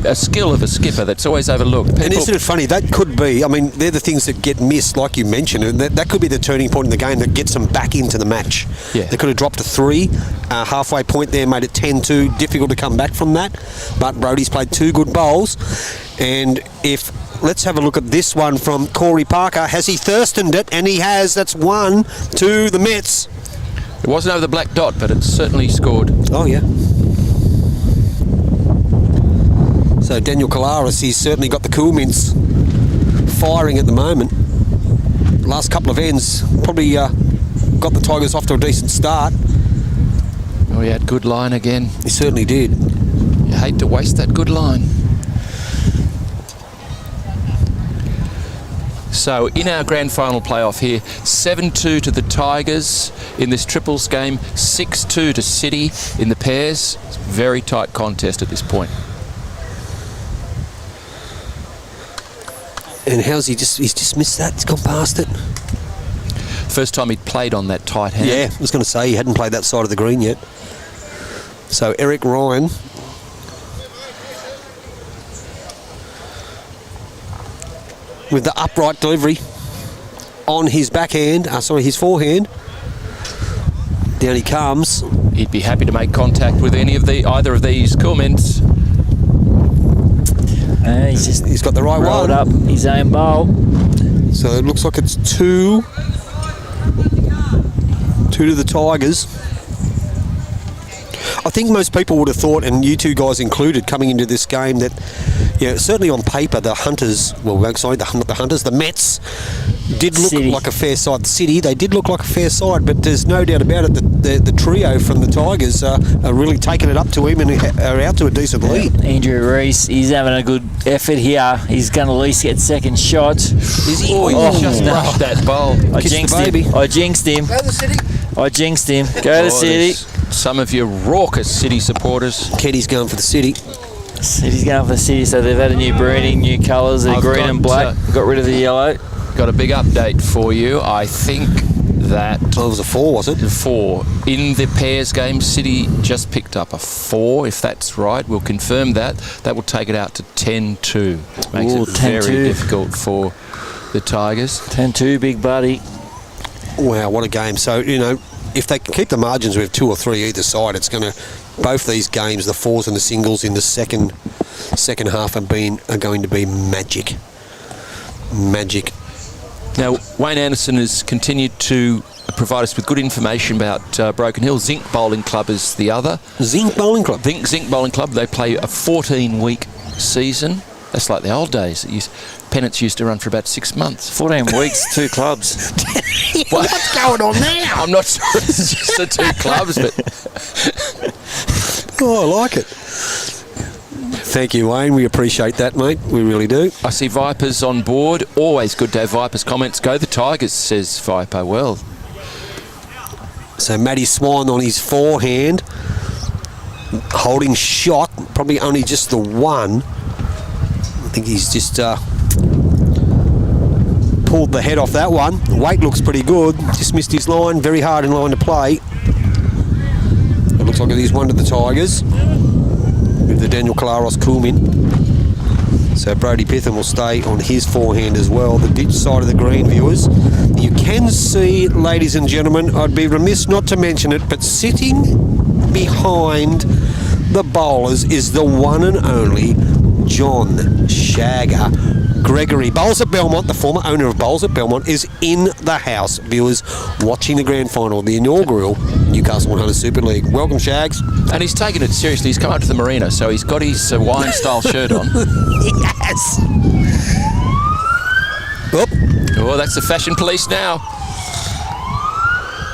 a skill of a skipper that's always overlooked. And isn't it funny? That could be, I mean, they're the things that get missed, like you mentioned, and that could be the turning point in the game that gets them back into the match. Yeah. They could have dropped to 3, halfway point there, made it 10-2, difficult to come back from that, but Brodie's played 2 good bowls, and let's have a look at this one from Corey Parker. Has he thirsted it? And he has. That's 1 to the Mets. It wasn't over the black dot, but it certainly scored. Oh, yeah. So Daniel Collaros, he's certainly got the cool mints firing at the moment. Last couple of ends probably got the Tigers off to a decent start. Oh, he had good line again. He certainly did. You hate to waste that good line. So in our grand final playoff here, 7-2 to the Tigers in this triples game, 6-2 to City in the pairs. It's a very tight contest at this point. And how's he's just missed that? He's gone past it. First time he'd played on that tight hand. Yeah, I was going to say he hadn't played that side of the green yet. So Eric Ryan with the upright delivery on his backhand, his forehand. Down he comes. He'd be happy to make contact with either of these comments. He's got the right rolled one. Up his own bowl. So it looks like it's 2 to the Tigers. I think most people would have thought, and you two guys included, coming into this game, that, certainly on paper, the Hunters, the Mets did look like a fair side. City, they did look like a fair side, but there's no doubt about it that the trio from the Tigers are really taking it up to him and are out to a decent lead. Andrew Rees, he's having a good effort here. He's going to at least get second shot. Is he? He just brushed that bowl. I jinxed him. I jinxed him. Go to the City. I jinxed him. Go to the City. Some of your raucous City supporters. Kenny's going for the City. City's going for the City, so they've had a new branding, new colours, they're green and black. Got rid of the yellow. Got a big update for you. I think that... Oh, it was a 4, was it? 4. In the pairs game, City just picked up a 4, if that's right. We'll confirm that. That will take it out to 10-2. Makes it very difficult for the Tigers. 10-2, big buddy. Wow, what a game. So, if they can keep the margins with 2 or 3 either side, it's going to... Both these games, the 4s and the singles in the second half are going to be magic. Magic. Now, Wayne Anderson has continued to provide us with good information about Broken Hill. Zinc Bowling Club is the other. Zinc Bowling Club? Zinc Bowling Club. They play a 14-week season. That's like the old days. Pennants used to run for about 6 months. 14 weeks, 2 clubs. What's going on now? I'm not sure it's just the 2 clubs, but... Oh, I like it. Thank you, Wayne. We appreciate that, mate. We really do. I see Vipers on board. Always good to have Vipers comments. Go the Tigers, says Viper. Well, So Matty Swan on his forehand, holding shot, probably only just the one. I think he's just pulled the head off that one. Weight looks pretty good. Just missed his line. Very hard in line to play. It looks like it is one to the Tigers with the Daniel Collaros Coolmin. So Brody Pitham will stay on his forehand as well. The ditch side of the green, viewers. You can see, ladies and gentlemen, I'd be remiss not to mention it, but sitting behind the bowlers is the one and only John Shagger Gregory. Bowls at Belmont, the former owner of Bowls at Belmont, is in the house, viewers, watching the grand final, the inaugural Newcastle 100 Super League. Welcome, Shags. And he's taken it seriously. He's come up to the marina, so he's got his Hawaiian-style shirt on. Yes! Oh, that's the fashion police now.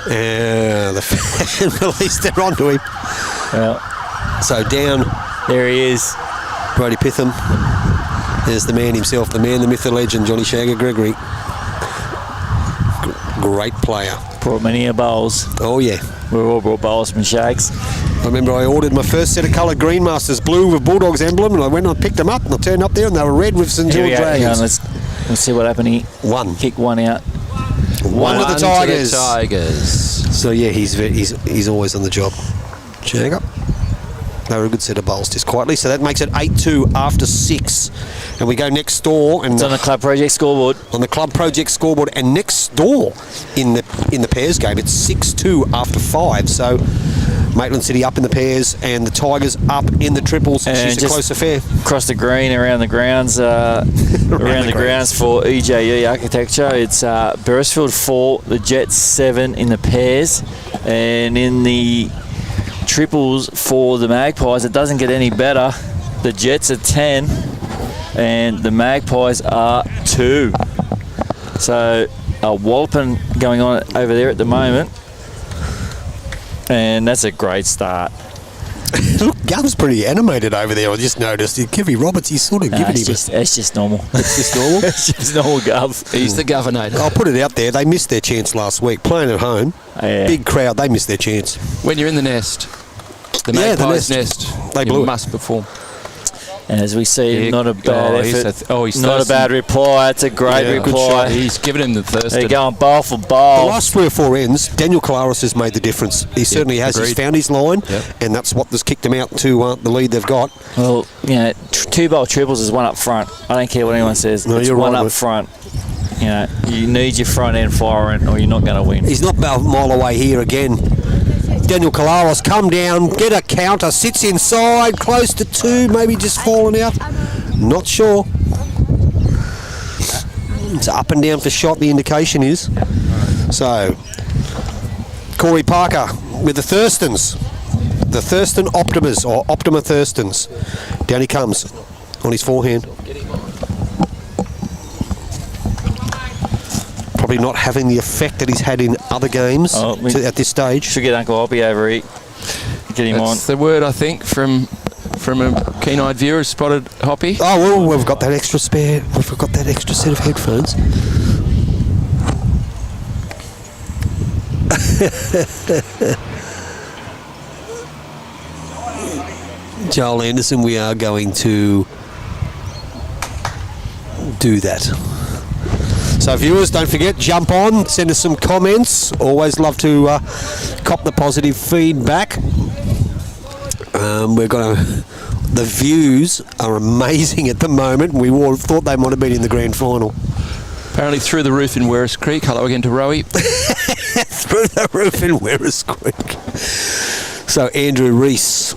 The fashion police, they're onto him. Well, So down, there he is. Brody Pitham. There's the man himself, the man, the myth, the legend, Johnny Shagger Gregory. Great player. Brought many a bowls. Oh, yeah. We've all brought bowls from Shags. I remember I ordered my first set of coloured Green Masters, blue with Bulldogs emblem, and I went and I picked them up, and I turned up there, and they were red with St Here we George go. Hang on, Dragons. let's see what happened here. One. Kick one out. One to the Tigers. Tigers. So, yeah, he's always on the job. Shagger. They were a good set of bowls, just quietly. So that makes it 8-2 after 6. And we go next door. And It's on the Club Project scoreboard. on the Club Project scoreboard, and next door in the pairs game, it's 6-2 after 5. So Maitland City up in the pairs and the Tigers up in the triples. And She's a just close affair. Across the green, around the grounds, grounds for EJE Architecture. It's Beresfield 4, the Jets 7 in the pairs, and in the triples for the Magpies, it doesn't get any better. The Jets are 10 and the Magpies are 2. So a walloping going on over there at the moment, and that's a great start. Look, Gov's pretty animated over there. I just noticed. Kevy Roberts, he's sort of giving him It's just normal. It's just normal. It's just normal, Gov. He's the governor. I'll put it out there. They missed their chance last week. Playing at home, Yeah. big crowd, they missed their chance. When you're in the nest, the Yeah, the Magpies nest. nest, They you blew it. must perform. And as we see, Yeah. not a bad he's effort. he's not a thirsty. bad reply. It's a great Yeah, good reply. shot. He's given him the thirst. They're going bowl for The bowl. last 3 or 4 ends, Daniel Collaros has made the difference. He certainly has. He's agreed. found his line, Yep. and that's what has kicked him out to the lead they've got. Well, you know, 2 bowl triples is one up front. I don't care what anyone says. No, it's you're one right, up mate. front. You know, you need your front end firing, or you're not going to win. He's not about a mile away here again. Daniel Collaros, come down, get a counter, sits inside, close to 2, maybe just fallen out. Not sure. It's up and down for shot, the indication is. So, Corey Parker with the Thurstons. The Thurston Optimas, or Optima Thurstons. Down he comes on his forehand. Probably not having the effect that he's had in other games at this stage. Should get Uncle Hoppy over here. Get him That's the word, I think, from a keen-eyed viewer. Spotted Hoppy. Oh, well, we've got that extra spare. We've got that extra set of headphones. Joel Anderson, we are going to do that. So viewers, don't forget, jump on, send us some comments. Always love to cop the positive feedback. We're going to... The views are amazing at the moment. We all thought they might have been in the grand final. Apparently through the roof in Werris Creek. Hello again to Rowie. Through the roof in Werris Creek. So Andrew Rees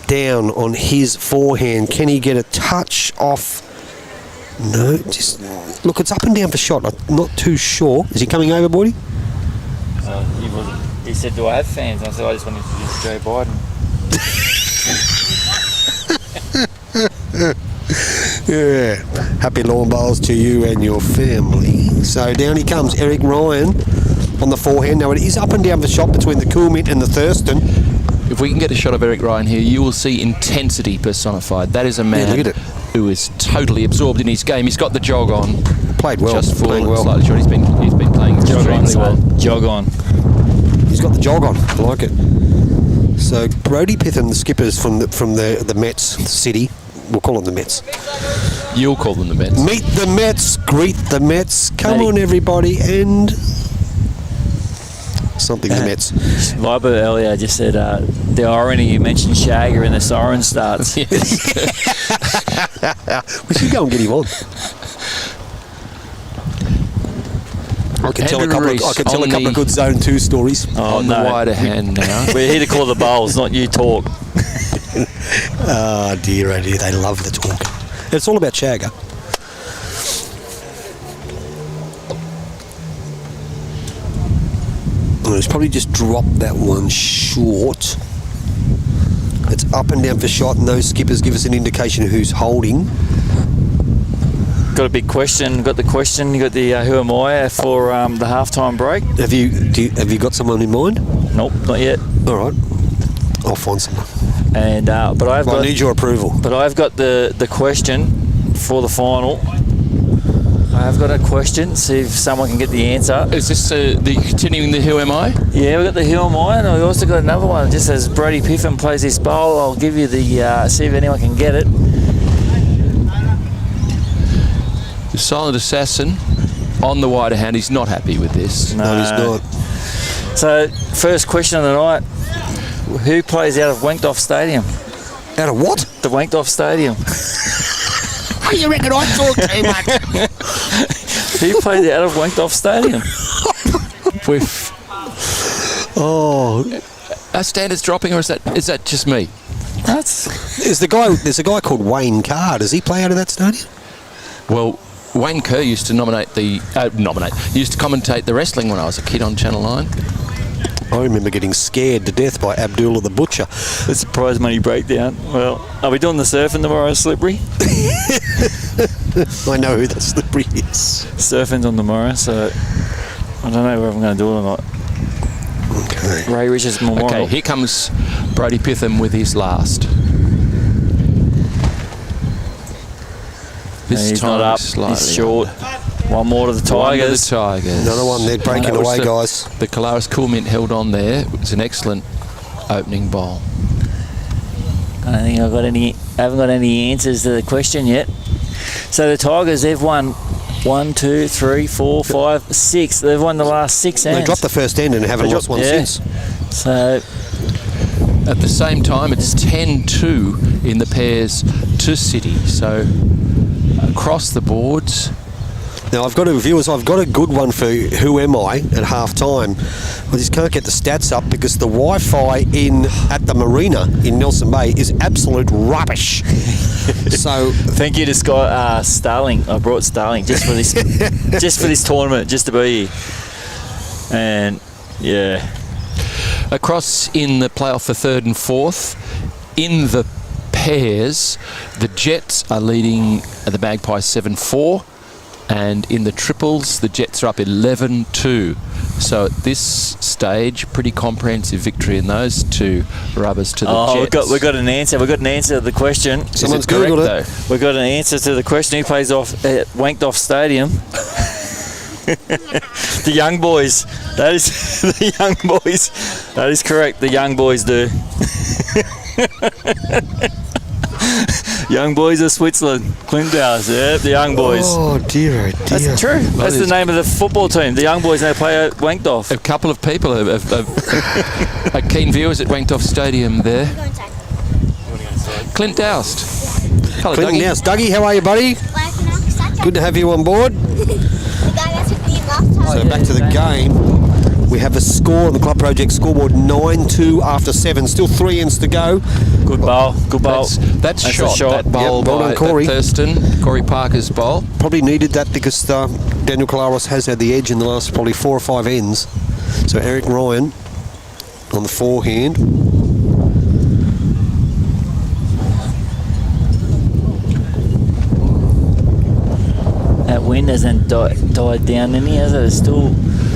down on his forehand. Can he get a touch off? No, just look, it's up and down for shot. I'm not too sure. Is he coming over, Boydie? He said, do I have fans? I said, I just wanted to introduce Joe Biden. Yeah. Happy lawn bowls to you and your family. So down he comes, Eric Ryan on the forehand. Now it is up and down for shot between the Cool Mint and the Thurston. If we can get a shot of Eric Ryan here, you will see intensity personified. That is a man look at it. who is totally absorbed in his game. He's got the jog on. Played well. Just full, playing well. slightly short. He's been playing Jog on, extremely well. Jog on. He's got the jog on. I like it. So Brody Pitham, the skippers from the Mets city. We'll call them the Mets. You'll call them the Mets. Meet the Mets, greet the Mets. Come Matty. on, everybody, and something the Mets. Viber earlier just said the irony you mentioned Shagger and the siren starts. We should go and get him on. I can tell a couple of good Zone 2 stories. Oh, On the wider hand now. We're here to call the bowls, not you talk. Oh dear, they love the talk. It's all about Shagger. Oh, he's probably just dropped that one short. It's up and down for shot, and those skippers give us an indication of who's holding. Got a big question. Got the question. You got the who am I for the halftime break? Have you got someone in mind? Nope, not yet. All right, I'll find someone. And but I need your approval. But I've got the question for the final. I've got a question. See if someone can get the answer. Is this the continuing the Who Am I? Yeah, we've got the Who Am I, and I've also got another one. It just says Brody Pitham plays this bowl. I'll give you the see if anyone can get it. The silent assassin on the wider hand. He's not happy with this. No, he's not. So first question of the night: who plays out of Wanked-Off Stadium? Out of what? The Wanked-Off Stadium. You reckon I talk too much? Who plays out of Wanked-Off Stadium? Our standards dropping, or is that just me? There's a guy called Wayne Carr. Does he play out of that stadium? Well, Wayne Kerr used to used to commentate the wrestling when I was a kid on Channel 9. I remember getting scared to death by Abdullah the Butcher. The surprise money breakdown. Well, are we doing the surfing tomorrow, Slippery? I know who that Slippery is. Surfing's on tomorrow, so I don't know whether I'm going to do it or not. Okay. Ray Richards Memorial. Okay, here comes Brody Pitham with his last. This He's time not up. slightly He's short. One more to the One to Tigers. the Tigers. Another one. They're breaking That was away, guys. The Collaros Cool Mint held on there. It was an excellent opening bowl. I don't think I haven't got any answers to the question yet. So the Tigers, they've won 1, 2, 3, 4, 5, 6. They've won the last 6 hands. They dropped the first end and haven't lost one since. So At the same time, it's 10-2 in the pairs to City. So across the boards. Now, I've got a good one for Who Am I at half time. I just can't get the stats up because the Wi-Fi at the marina in Nelson Bay is absolute rubbish. So thank you to Starling. I brought Starling just for this tournament, just to be here. And yeah. Across in the playoff for third and fourth, in the pairs, the Jets are leading the Magpies 7-4. And in the triples, the Jets are up 11-2. So at this stage, pretty comprehensive victory in those two rubbers to the Jets. We've got an answer. We've got an answer to the question. Someone's Googled it. We've got an answer to the question. Who plays off at Wanked-Off Stadium? The Young Boys. That is the Young Boys. That is correct. The Young Boys do. Young Boys of Switzerland. Climax. Yep, the Young Boys. Oh dear, oh dear. That's true. That's the name of the football team. The Young Boys, they play at Wanked-Off. A couple of people are keen viewers at Wanked-Off Stadium there. Clint Doust. Hello, Clinton Dougie. Doust. Dougie, how are you, buddy? Good to have you on board. So back to the game. We have a score on the Club Project scoreboard, 9-2 after 7. Still 3 ends to go. Good bowl. Good bowl. That's a shot. That bowl Yep, well by done, Corey. Corey Parker's bowl. Probably needed that because Daniel Collaros has had the edge in the last probably 4 or 5 ends. So Eric Ryan on the forehand. That wind hasn't died down any, has it? It's still...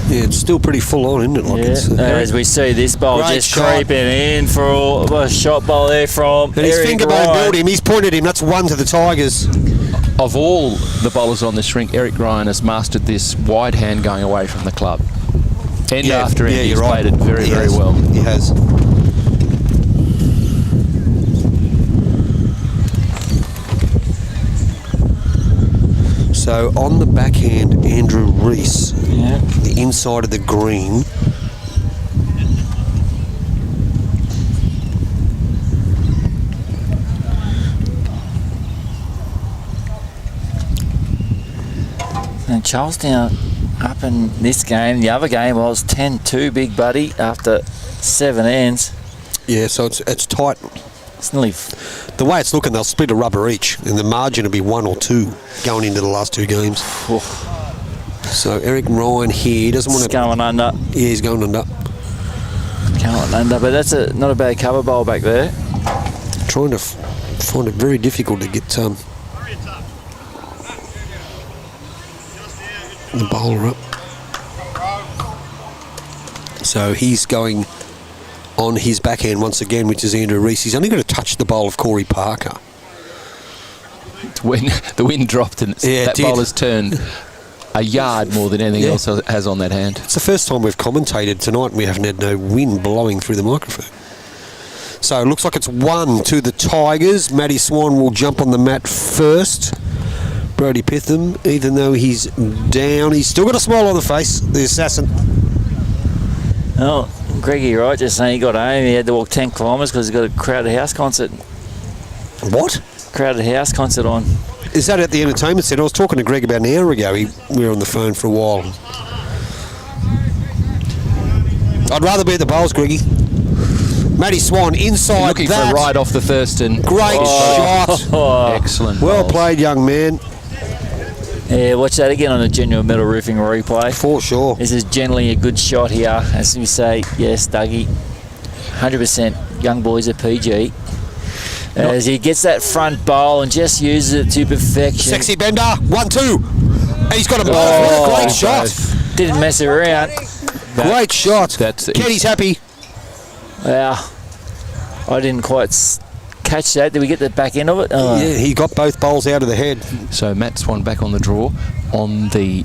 Yeah, it's still pretty full on, isn't it? Like as we see this bowl Great just shot. creeping in for a shot bowl there from And his Eric finger Ryan. bone built him. He's pointed him. That's 1 to the Tigers. Of all the bowlers on this rink, Eric Ryan has mastered this wide hand going away from the club. End Yeah, after end, yeah, he's you're right. played it very, He very has. well. He has. So on the backhand, Andrew Rees, Yeah. the inside of the green. And Charlestown up in this game. The other game was 10-2, big buddy, after 7 ends. Yeah, so it's tight. It's nearly The way it's looking, they'll split a rubber each, and the margin will be 1 or 2 going into the last 2 games. So Eric Ryan here doesn't want to. going under. Yeah, he's going under. Going under, but that's not a bad cover bowl back there. Trying to find it very difficult to get the bowler up. So he's going on his backhand once again, which is Andrew Rees. He's only going to touch the bowl of Corey Parker. When the wind dropped and Yeah, it that did. bowler's turned a yard more than anything else has on that hand. It's the first time we've commentated tonight and we haven't had no wind blowing through the microphone. So it looks like it's 1 to the Tigers. Matty Swan will jump on the mat first. Brodie Pitham, even though he's down, he's still got a smile on the face, the assassin. Oh, Greggy Wright just saying he got home. He had to walk 10 kilometres because he got a crowded house concert. What? Crowded house concert on. Is that at the entertainment centre? I was talking to Greg about an hour ago. We were on the phone for a while. I'd rather be at the bowls, Greggy. Matty Swan inside Looking that. for a ride off the Thurston. Great shot. Excellent. Well bowls. played, young man. Yeah, watch that again on a genuine metal roofing replay. For sure. This is generally a good shot here. As we say, yes, Dougie, 100% young boys at PG. As he gets that front bowl and just uses it to perfection. Sexy bender. 1-2. And he's got them both. What a great shot. Didn't mess around. Great shot. That's Kenny's happy. Wow. I didn't quite catch that. Did we get the back end of it? Oh. Yeah, he got both bowls out of the head. So Matt Swan back on the draw on the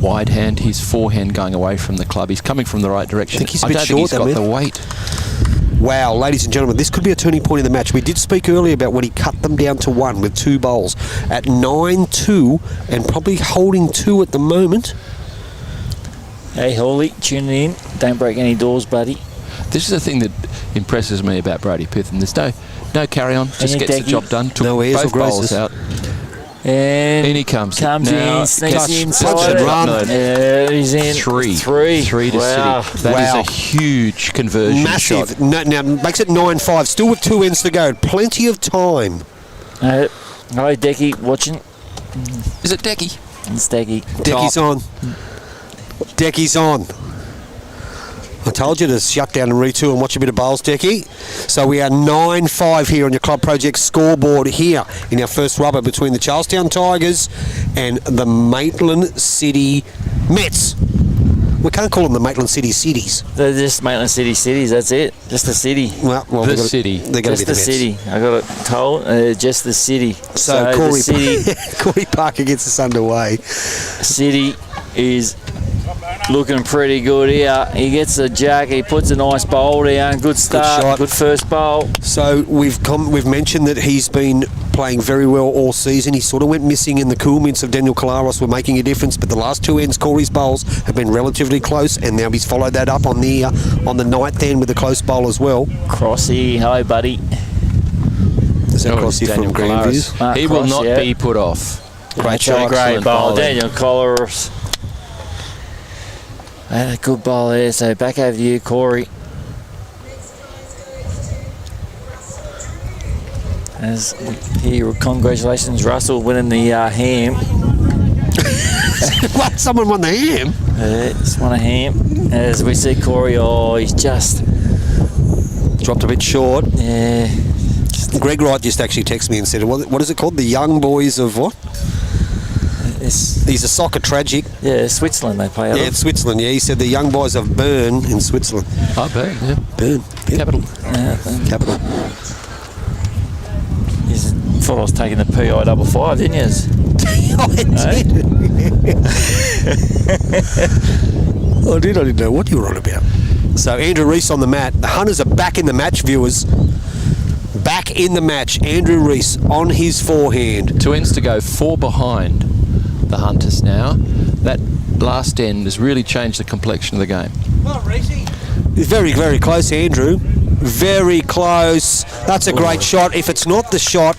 wide hand, his forehand going away from the club. He's coming from the right direction. I think he's a bit don't short, think that he's got man. the weight. Wow, ladies and gentlemen, this could be a turning point in the match. We did speak earlier about when he cut them down to 1 with 2 bowls at 9-2 and probably holding 2 at the moment. Hey, Hawley, tune in. Don't break any doors, buddy. This is the thing that impresses me about Brodie Pitham. There's no carry on, just Any gets the decky. job done. Took No airs or both bowls graces. out. And In he comes. Comes Now, in, sneaks touch- inside. touch and run. Yeah, he's in. Three to Wow. City. That Wow. is a huge conversion Massive. shot. No, now makes it 9-5. Still with 2 ends to go. Plenty of time. Hi, Decky, watching. Is it Decky? It's Decky. Decky's on. Decky's on. I told you to shut down and retool and watch a bit of bowls, Decky. So we are 9-5 here on your Club Project scoreboard here in our first rubber between the Charlestown Tigers and the Maitland City Mets. We can't call them the Maitland City Cities. They're just Maitland City cities, that's it. Just the city. Well, The they've got to- city. They're going to Just be the the Mets. city. I got it told. Just the city. So the Corey, city, Corey Parker gets us underway. city is looking pretty good here. He gets a jack. He puts a nice bowl down. Good start. shot. Good first bowl. So we've mentioned that he's been playing very well all season. He sort of went missing in the cool mints of Daniel Collaros were making a difference, but the last 2 ends, Corey's bowls have been relatively close, and now he's followed that up on the ninth end with a close bowl as well. Crossy. Hello, buddy. Is that Oh, Crossy Daniel from Grandviews? Mark he will Cross, not yeah. be put off. Great That's a shot. great Excellent bowl. bowling. Daniel Collaros. And a good bowl there. So back over to you, Corey. As here, congratulations, Russell, winning the ham. What? Someone won the ham? Just won a ham. As we see Corey, oh, he's just, Dropped a bit short. yeah. Greg Wright just actually texted me and said, what is it called? The Young Boys of what? It's, He's a soccer tragic. yeah, Switzerland they play out Yeah, of. it's Switzerland. Yeah, he said the Young Boys of Bern in Switzerland. Oh, Bern, yeah. Bern. Yeah. Capital. Capital. You thought I was taking the PI 55, didn't you? I did. I didn't know what you were on about. So Andrew Rees on the mat. The Hunters are back in the match, viewers. Back in the match. Andrew Rees on his forehand. 2 ends to go, 4 behind the Hunters now. That last end has really changed the complexion of the game. He's very, very close, Andrew. Very close. That's a great shot. If it's not the shot...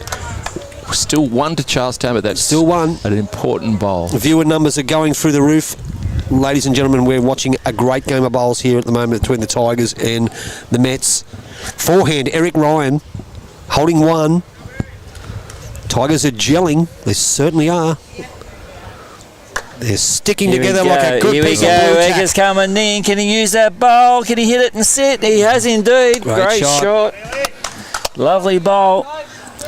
Still 1 to Charlestown, but that's still 1. An important bowl. Viewer numbers are going through the roof. Ladies and gentlemen, we're watching a great game of bowls here at the moment between the Tigers and the Mets. Forehand, Eric Ryan holding 1. Tigers are gelling. They certainly are. They're sticking together like a good piece of blue tack. Egger's coming in. Can he use that bowl? Can he hit it and sit? He has indeed. Great shot. Lovely bowl.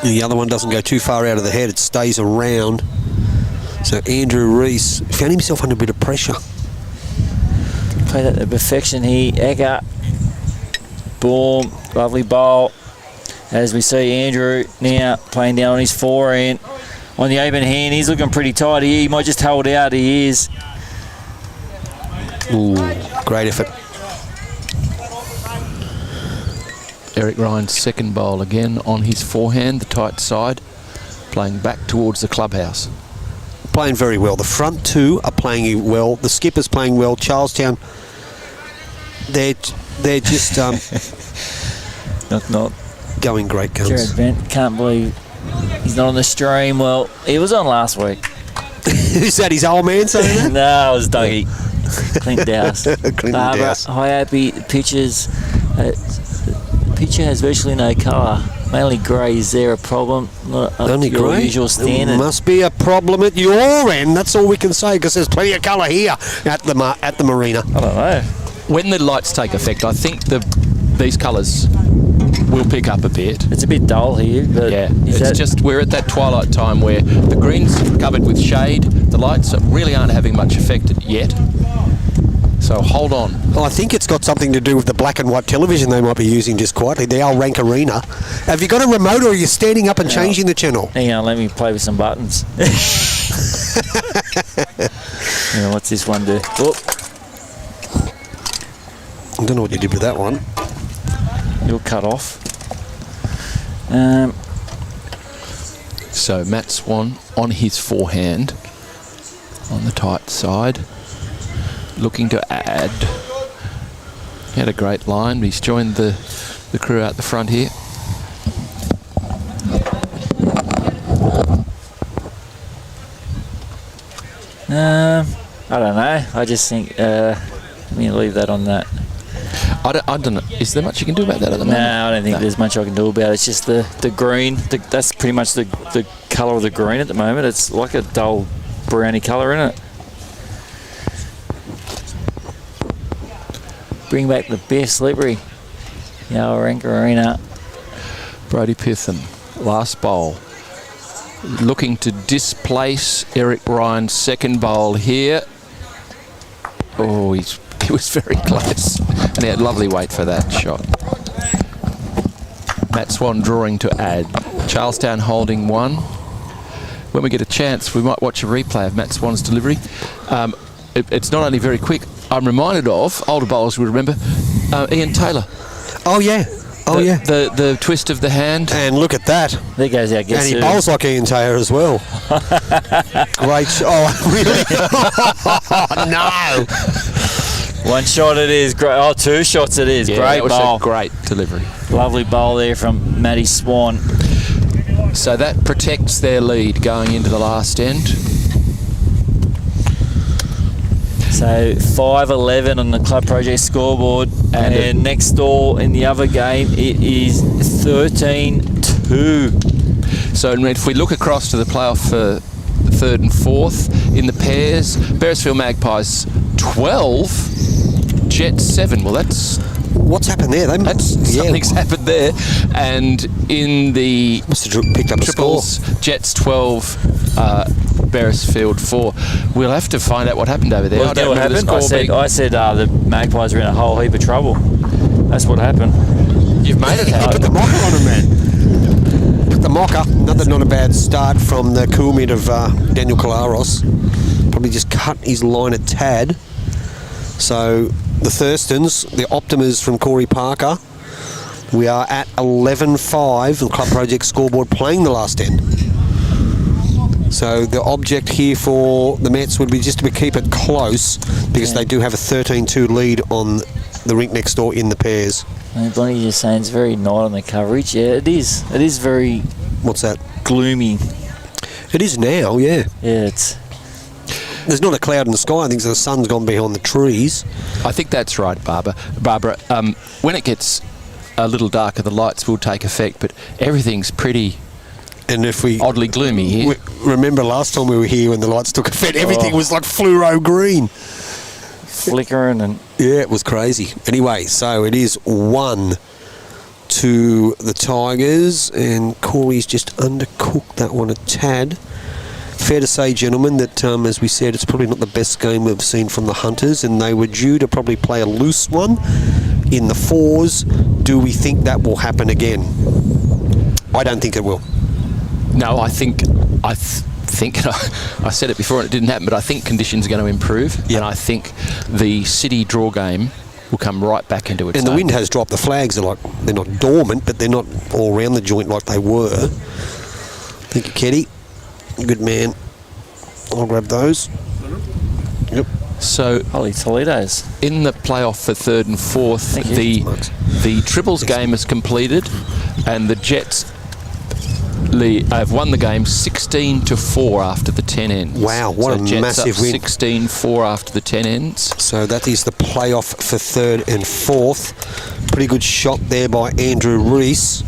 The other one doesn't go too far out of the head. It stays around. So Andrew Rees found himself under a bit of pressure. Played that to perfection here. Egger. Boom. Lovely bowl. As we see Andrew now playing down on his forehand. On the open hand, he's looking pretty tight here. He might just hold out. He is. Ooh, great effort. Eric Ryan's second bowl again on his forehand, the tight side, playing back towards the clubhouse. Playing very well. The front 2 are playing well. The skipper's playing well. Charlestown, they're just not going great guns. Jared Bent, can't believe he's not on the stream. Well, he was on last week. Is that his old man saying that? No, it was Dougie. Clint Dowse. Clinton Dowse. Hi, Happy. The picture has virtually no colour. Mainly grey. Is there a problem? Not up Only to your grey? usual standard. There must be a problem at your end. That's all we can say, because there's plenty of colour here at the marina. I don't know. When the lights take effect, I think these colours will pick up a bit. It's a bit dull here, but yeah, it's just we're at that twilight time where the green's covered with shade. The lights really aren't having much effect yet. So hold on. Well, I think it's got something to do with the black and white television they might be using just quietly, the old Rank Arena. Have you got a remote, or are you standing up and changing the channel? Hang on, let me play with some buttons. Yeah, what's this one do? Oh. I don't know what you did with that one. You're cut off. So Matt Swan on his forehand, on the tight side, looking to add. He had a great line, but he's joined the crew out the front here. I don't know. I just think let me leave that on that. I don't know. Is there much you can do about that at the moment? No, I don't think there's much I can do about it. It's just the green. That's pretty much the colour of the green at the moment. It's like a dull browny colour in it. Bring back the best slippery. Yeah, Rank Arena. Brody Pitham, last bowl. Looking to displace Eric Ryan's second bowl here. Oh, he was very close. And he had lovely weight for that shot. Matt Swan drawing to add. Charlestown holding 1. When we get a chance, we might watch a replay of Matt Swan's delivery. It's not only very quick. I'm reminded of, older bowlers will remember, Ian Taylor. Oh, yeah. Oh, yeah. The twist of the hand. And look at that. There goes our guest. And he bowls like Ian Taylor as well. Great. Oh, really? Oh, no. One shot it is. Great. Oh, 2 shots it is. Yeah, great that was bowl. a great delivery. Lovely bowl there from Matty Swan. So that protects their lead going into the last end. So 5-11 on the Club Project scoreboard, and next door in the other game it is 13-2. So if we look across to the playoff for third and fourth in the pairs, Beresfield Magpies 12, Jets 7. Well, that's what's happened there? Something's happened there. And in the must have picked up triples, a score. Jets 12, Beresfield 4. We'll have to find out what happened over there. Well, I don't remember the score. I said the Magpies are in a whole heap of trouble. That's what happened. You've made it happen. Put the mocker on him, man. Put the mocker. Not a bad start from the cool mid of Daniel Collaros. Probably just cut his line a tad. So the Thurstons, the Optimas from Corey Parker, we are at 11-5, the Club Project scoreboard, playing the last 10. So the object here for the Mets would be just to keep it close, because they do have a 13-2 lead on the rink next door in the pairs. Bonnie's just saying it's very night on the coverage. Yeah, it is. It is very... What's that? Gloomy. It is now, yeah. Yeah, it's... There's not a cloud in the sky. I think the sun's gone behind the trees. I think that's right, Barbara. When it gets a little darker, the lights will take effect, but everything's pretty And if we oddly gloomy here. Remember last time we were here when the lights took effect, everything was like fluoro green. Flickering and... Yeah, it was crazy. Anyway, so it is 1 to the Tigers, and Corey's just undercooked that one a tad. Fair to say, gentlemen, that as we said, it's probably not the best game we've seen from the Hunters, and they were due to probably play a loose one in the fours. Do we think that will happen again? I don't think it will. No, I think I said it before and it didn't happen, but I think conditions are going to improve, and I think the City draw game will come right back into its And the own. wind has dropped. The flags are they're not dormant, but they're not all around the joint like they were. Thank you, Keddy. Good man. I'll grab those. Yep. So Holy Toledo's. in the playoff for third and fourth, Thank you. the triples game is completed, and the Jets have won the game 16-4 after the 10 ends. Wow, what so a Jets massive up win. 16-4 after the 10 ends. So that is the playoff for third and fourth. Pretty good shot there by Andrew Rees.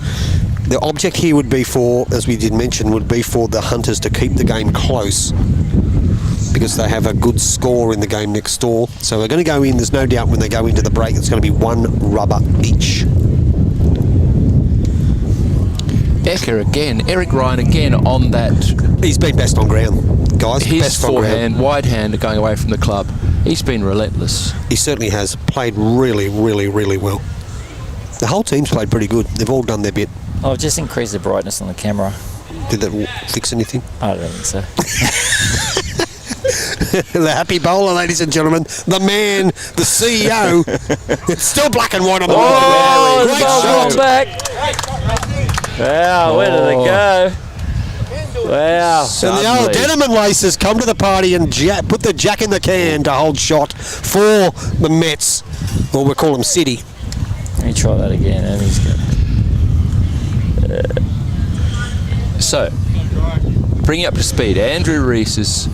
The object here would be for, as we did mention, would be for the Hunters to keep the game close, because they have a good score in the game next door. So they're going to go in, there's no doubt when they go into the break, it's going to be 1 rubber each. Ecker again, Eric Ryan again on that. He's been best on ground, guys. His best on forehand, ground. wide hand going away from the club. He's been relentless. He certainly has played really, really, really well. The whole team's played pretty good. They've all done their bit. Oh, just increase the brightness on the camera. Did that fix anything? I don't think so. The happy bowler, ladies and gentlemen. The man, the CEO. It's still black and white on the wall. Oh, the Great ball's shot. gone back. Wow, where did it go? Wow. And the old Suddenly. Denman Laces come to the party and put the jack in the can to hold shot for the Mets. Or we'll call them City. Let me try that again. And he's good. So, bring you up to speed. Andrew Rees has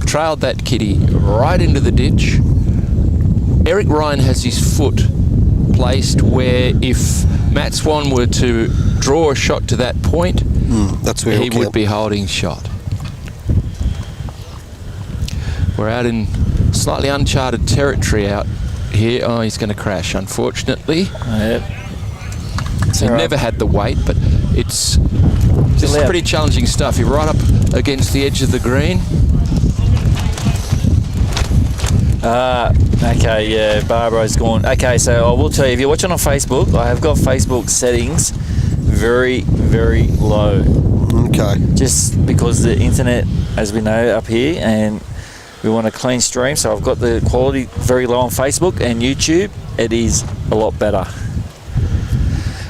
trailed that kitty right into the ditch. Eric Ryan has his foot placed where if Matt Swan were to draw a shot to that point, That's where he it'll would count. be holding shot. We're out in slightly uncharted territory out here. Oh, he's going to crash, unfortunately. Yep. He all right. never had the weight, but it's just allowed. pretty challenging stuff. You're right up against the edge of the green. Okay, yeah, Barbara's gone. Okay, so I will tell you, if you're watching on Facebook, I have got Facebook settings very, very low. Okay. Just because the internet, as we know, up here, and we want a clean stream, so I've got the quality very low on Facebook and YouTube. It is a lot better.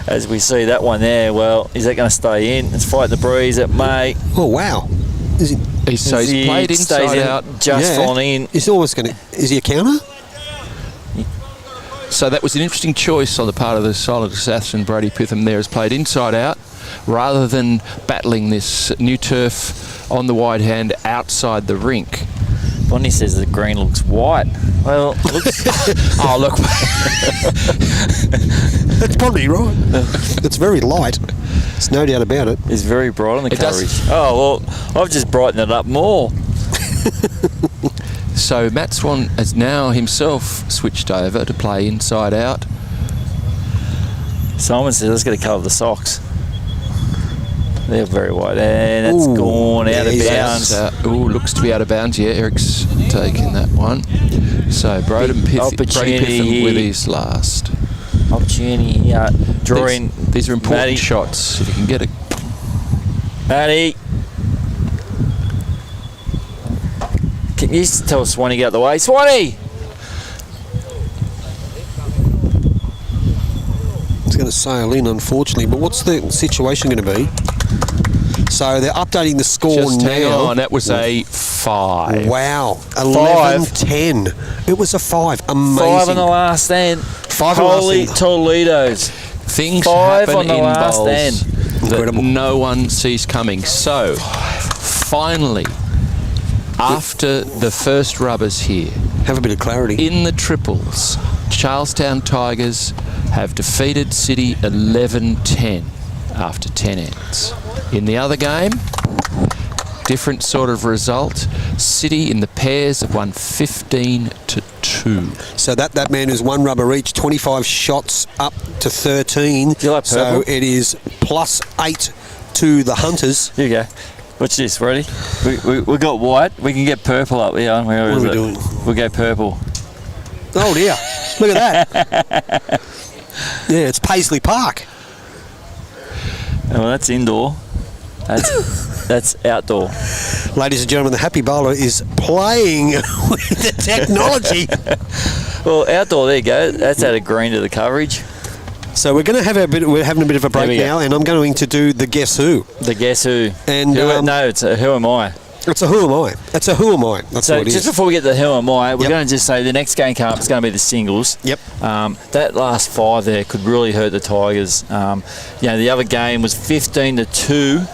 As we see that one there, well, is that going to stay in? It's fighting the breeze. It may. Oh, wow. Is he? He's played It stays inside in, out. just falling in. He's always going to. Is he a counter? So that was an interesting choice on the part of the solid assassin Brody Pitham there, has played inside out rather than battling this new turf on the wide hand outside the rink. Bonnie says the green looks white. Well, it looks... Oh, look. That's probably right. It's very light. There's no doubt about it. It's very bright on the It does. coverage. Oh, well, I've just brightened it up more. So Matt Swan has now himself switched over to play inside out. Simon says, let's get a colour of the socks. They're very white. And that's Ooh, gone out of he's bounds. Looks to be out of bounds. Yeah, Eric's taking that one. So Brody Big Pitham opportunity with here. his last. Opportunity here. Drawing. These are important Matty. shots. If you can get it. Matty. Can you tell Swanee to get out the way? Swanee! It's going to sail in, unfortunately. But what's the situation going to be? So they're updating the score Just now. hang on, that was a 5. Wow. 11-10. It was a 5. Amazing. 5 on the last end. 5 on the last Holy end. Toledos. Things 5 happen on the in last bowls end. that Incredible. no one sees coming. So, finally, after the first rubbers here, Have a bit of clarity. in the triples, Charlestown Tigers have defeated City 11-10 after 10 ends. In the other game, different sort of result. City in the pairs have won 15-2. So that man who's 1 rubber each, 25 shots up to 13. Do you like so purple? it is +8 to the Hunters. Here you go. Watch this, ready? We got white. We can get purple up here. Where What is are we it? doing? We'll go purple. Oh dear. Look at that. Yeah, it's Paisley Park. Well, that's indoor. That's outdoor. Ladies and gentlemen, the happy bowler is playing with the technology. Well, outdoor, there you go. That's out of green to the coverage. So we're going to have we're having a bit of a There break we go. now, and I'm going to do the guess who. The guess who. And No, it's a who am I. it's a who am I. That's a who am I. That's So what it just is. before we get to who am I, we're Yep. going to just say the next game coming up is going to be the singles. Yep. That last 5 there could really hurt the Tigers. The other game was 15-2.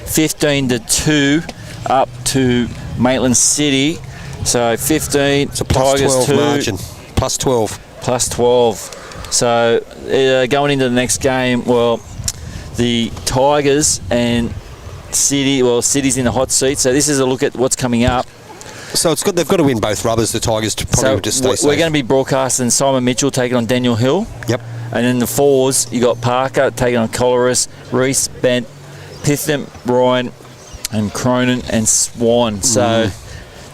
15-2 up to Maitland City. So 15. It's a Tigers +12 2 margin. +12. +12. So going into the next game, well, the Tigers and City. Well, City's in the hot seat. So this is a look at what's coming up. So they've got to win both rubbers, the Tigers, to probably just stay safe. We're going to be broadcasting Simon Mitchell taking on Daniel Hill. Yep. And then the 4s, you got Parker taking on Collaros, Rees, Bent, Pitham, Ryan, and Cronin and Swan. So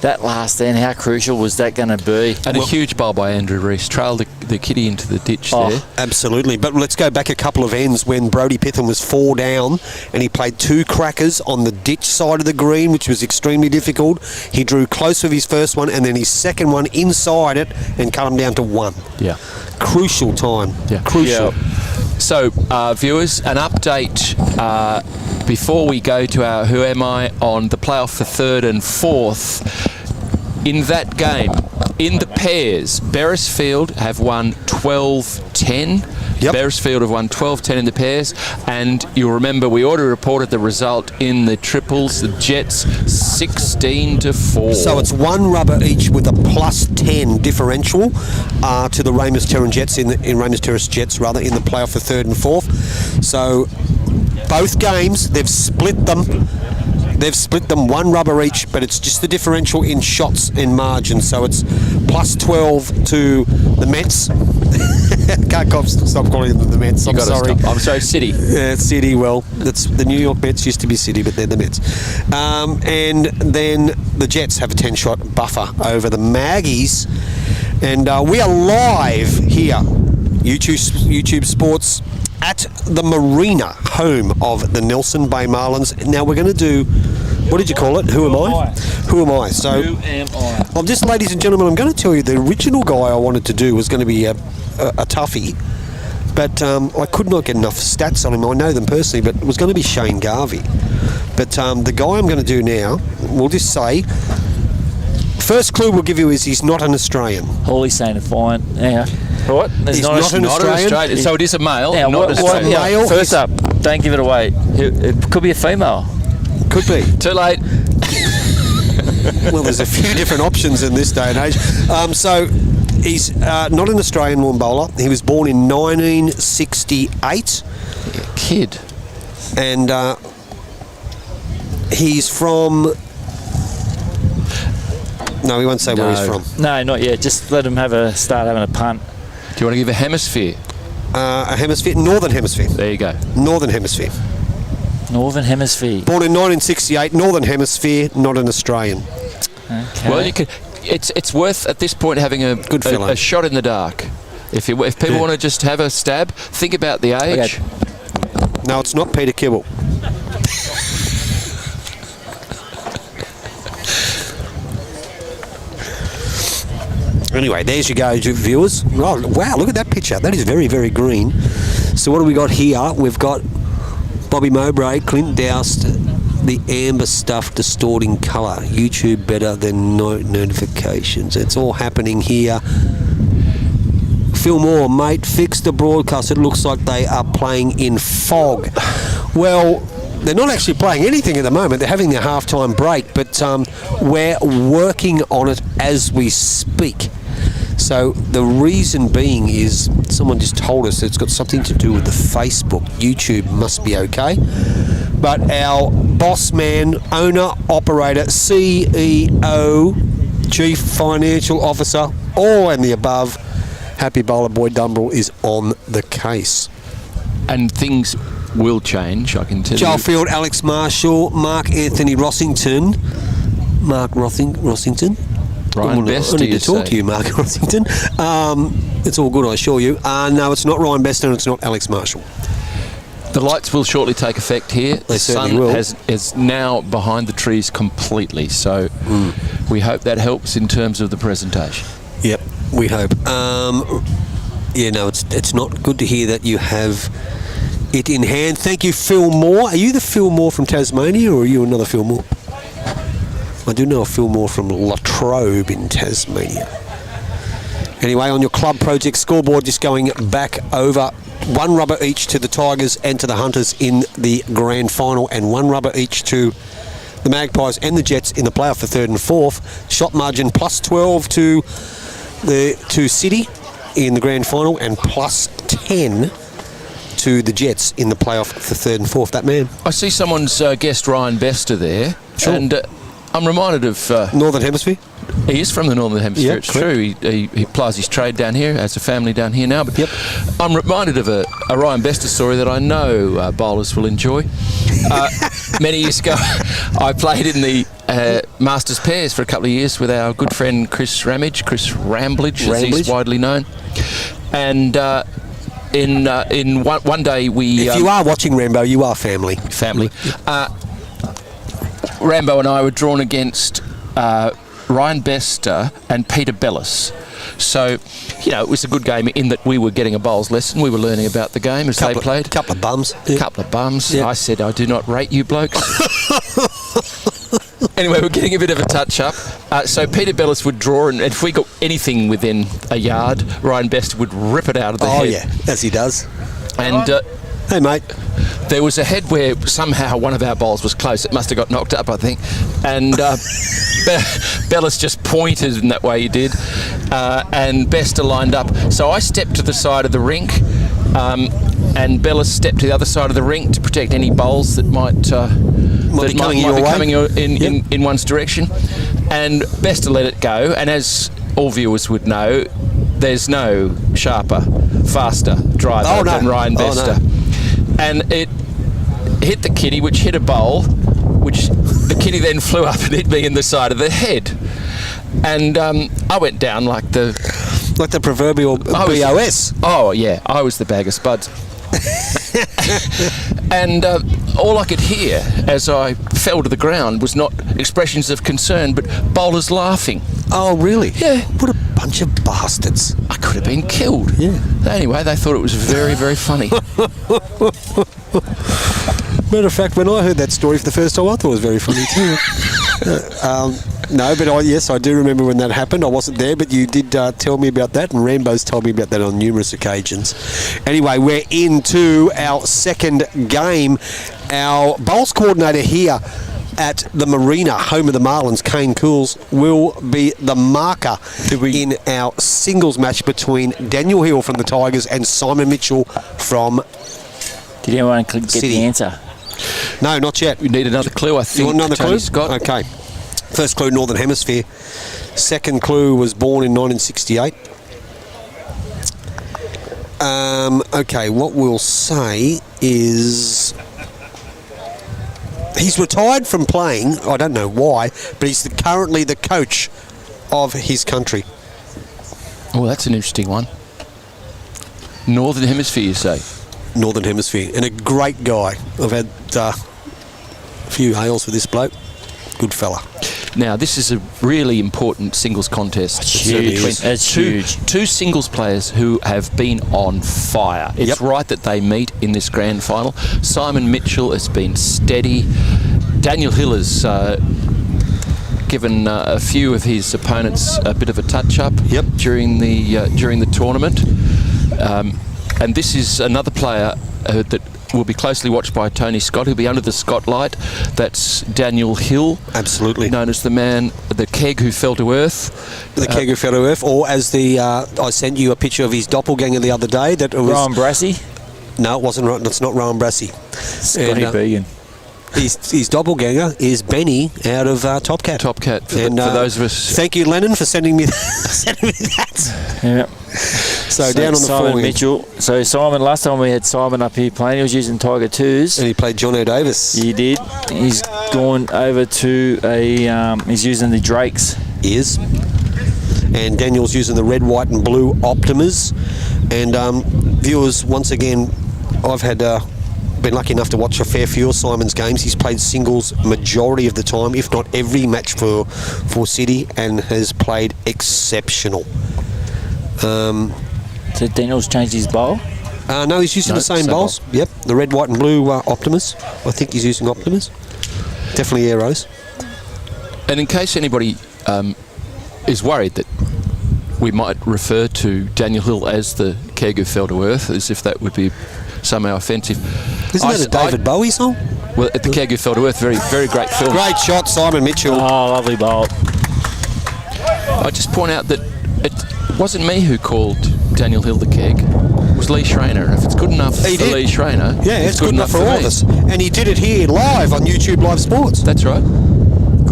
that last end, how crucial was that going to be? And a huge bowl by Andrew Rees. Trailed the kitty into the ditch there. Absolutely. But let's go back a couple of ends when Brodie Pitham was 4 down and he played 2 crackers on the ditch side of the green, which was extremely difficult. He drew close with his first one and then his second one inside it and cut him down to 1. Yeah. Crucial time. Yeah. Crucial. So, viewers, an update before we go to our Who Am I on the playoff for 3rd and 4th. In that game, in the pairs, Beresfield have won 12-10. Yep. Beresfield have won 12-10 in the pairs, and you'll remember we already reported the result in the triples. The Jets 16-4. So it's 1 rubber each with a +10 differential to the Ramus Terran Jets in Ramus Terrace Jets rather in the playoff for 3rd and 4th. So both games they've split them. They've split them 1 rubber each, but it's just the differential in shots and margin. So it's +12 to the Mets. Can't stop calling them the Mets. I'm sorry. Stop. I'm sorry, City. City, well, that's the New York Mets used to be City, but they're the Mets. And then the Jets have a 10-shot buffer over the Maggies. And we are live here, YouTube Sports, at the Marina, home of the Nelson Bay Marlins. Now we're going to do, what did you call it? Who am I? Who am I? So, Who am I? well, just ladies and gentlemen, I'm going to tell you the original guy I wanted to do was going to be a toughie, but I could not get enough stats on him. I know them personally, but it was going to be Shane Garvey. But the guy I'm going to do now, we'll just say, first clue we'll give you is he's not an Australian. Holy Saint of Fine. Yeah. What? There's He's not an Australian. So it is a male, Now, not Australian. yeah, Male, first up, don't give it away. It could be a female. Could be. Too late. Well, there's a few different options in this day and age. So he's not an Australian warm bowler. He was born in 1968. Kid. And he's from... No, we won't say where he's from. No, not yet. Just let him start having a punt. Do you want to give a hemisphere? A hemisphere, Northern Hemisphere. There you go. Northern Hemisphere. Northern Hemisphere. Born in 1968, Northern Hemisphere, not an Australian. Okay. Well, you could. It's worth at this point having a shot in the dark. If people want to just have a stab, think about the age. Okay. No, it's not Peter Kibble. Anyway, there's your go, viewers. Oh, wow, look at that picture. That is very, very green. So what do we got here? We've got Bobby Mowbray, Clint doused the amber stuff distorting colour. YouTube better than notifications. It's all happening here. Phil Moore, mate, fix the broadcast. It looks like they are playing in fog. Well, they're not actually playing anything at the moment. They're having their halftime break, but we're working on it as we speak. So the reason being is someone just told us that it's got something to do with the Facebook. YouTube must be okay. But our boss man, owner, operator, CEO, chief financial officer, all and the above, Happy Bowler Boy Dumbrell is on the case. And things will change, I can tell you. Joel Field, Alex Marshall, Mark Anthony Rossington. Mark Rossington. Ryan Best, I need to talk to you, Mark Rossington. It's all good, I assure you. No, it's not Ryan Best and it's not Alex Marshall. The lights will shortly take effect here. They the sun certainly will. is now behind the trees completely, so we hope that helps in terms of the presentation. Yep, we hope. Yeah, no, it's not good to hear that you have it in hand. Thank you, Phil Moore. Are you the Phil Moore from Tasmania, or are you another Phil Moore? I do know a Phil Moore from La Trobe in Tasmania. Anyway, on your club project scoreboard, just going back over, 1 rubber each to the Tigers and to the Hunters in the grand final, and 1 rubber each to the Magpies and the Jets in the playoff for 3rd and 4th. Shot margin plus 12 to City in the grand final, and plus 10 to the Jets in the playoff for 3rd and 4th. That man. I see someone's guessed Ryan Bester there, Sure. and I'm reminded of... Northern Hemisphere? He is from the Northern Hemisphere, Yeah, it's correct. true. He plies his trade down here, has a family down here now. But Yep. I'm reminded of a Ryan Bester story that I know bowlers will enjoy. Many years ago, I played in the Masters Pairs for a couple of years with our good friend Chris Ramblage, as he's widely known. And in one day we... If you are watching Rambo, you are family. Rambo and I were drawn against Ryan Bester and Peter Bellis. So, you know, it was a good game in that we were getting a bowls lesson. We were learning about the game as they played. Couple of bums. Couple of bums. Yeah. I said, I do not rate you blokes. Anyway, we're getting a bit of a touch-up. So Peter Bellis would draw, and if we got anything within a yard, Ryan Bester would rip it out of the head. Oh, yeah, as he does. And... hey, mate. There was a head where somehow one of our bowls was close. It must have got knocked up, I think. And Bellis just pointed in that way he did. And Bester lined up. So I stepped to the side of the rink, and Bellis stepped to the other side of the rink to protect any bowls that might be coming in one's direction. And Bester let it go. And as all viewers would know, there's no sharper, faster driver than Ryan Bester. Oh, no. And it hit the kitty, which hit a bowl, which the kitty then flew up and hit me in the side of the head. And I went down like the proverbial BOS. Oh, yeah. I was the bag of spuds. And all I could hear as I fell to the ground was not expressions of concern, but bowlers laughing. Oh, really? Yeah. What a bunch of bastards. I could have been killed. Yeah. Anyway, they thought it was very, very funny. Matter of fact, when I heard that story for the first time, I thought it was very funny too. No, but yes, I do remember when that happened. I wasn't there, but you did tell me about that, and Rambo's told me about that on numerous occasions. Anyway, we're into our second game. Our bowls coordinator here at the Marina, home of the Marlins, Kane Cools, will be the marker in our singles match between Daniel Hill from the Tigers and Simon Mitchell from Did anyone get City. the answer? No, not yet. We need another clue, I think. You want another Tony clue? Scott. Okay. First clue, Northern Hemisphere. Second clue, was born in 1968. Okay, what we'll say is he's retired from playing. I don't know why, but he's currently the coach of his country. Oh, that's an interesting one. Northern Hemisphere, you say? Northern Hemisphere. And a great guy. I've had a few hails with this bloke. Good fella. Now, this is a really important singles contest. Huge. It's huge. Two singles players who have been on fire. It's right that they meet in this grand final. Simon Mitchell has been steady. Daniel Hill has given a few of his opponents a bit of a touch-up during the tournament. And this is another player that will be closely watched by Tony Scott, who'll be under the spotlight. That's Daniel Hill. Absolutely. Known as the keg who fell to earth. The keg who fell to earth, or as I sent you a picture of his doppelganger the other day. That was Ryan Brassey? No, it wasn't. It's not Ryan Brassey. Scotty Began. His doppelganger is Benny out of Top Cat. Top Cat, for those of us. Thank you, Lennon, for sending me that. Yep. So down on the Simon forehand. Mitchell. So Simon, last time we had Simon up here playing, he was using Tiger 2s. And he played John O'Davis. He did. He's gone over to he's using the Drakes. He is. And Daniel's using the red, white and blue Optimas. And viewers, once again, I've had been lucky enough to watch a fair few of Simon's games. He's played singles majority of the time, if not every match for City, and has played exceptional. So Daniel's changed his bowl? No, he's using the same bowls. Yep, the red, white and blue Optimas. I think he's using Optimas. Definitely Aeros. And in case anybody is worried that we might refer to Daniel Hill as the keg who fell to earth, as if that would be somehow offensive. Isn't that a David Bowie song? Well, at the keg who fell to earth, very, very great film. Great shot, Simon Mitchell. Oh, lovely bowl. I just point out that it wasn't me who called Daniel Hill the keg. It was Lee Schreiner. If it's good enough for Lee Schreiner, yeah, it's good enough for all of us. And he did it here live on Youtubelivesports. That's right.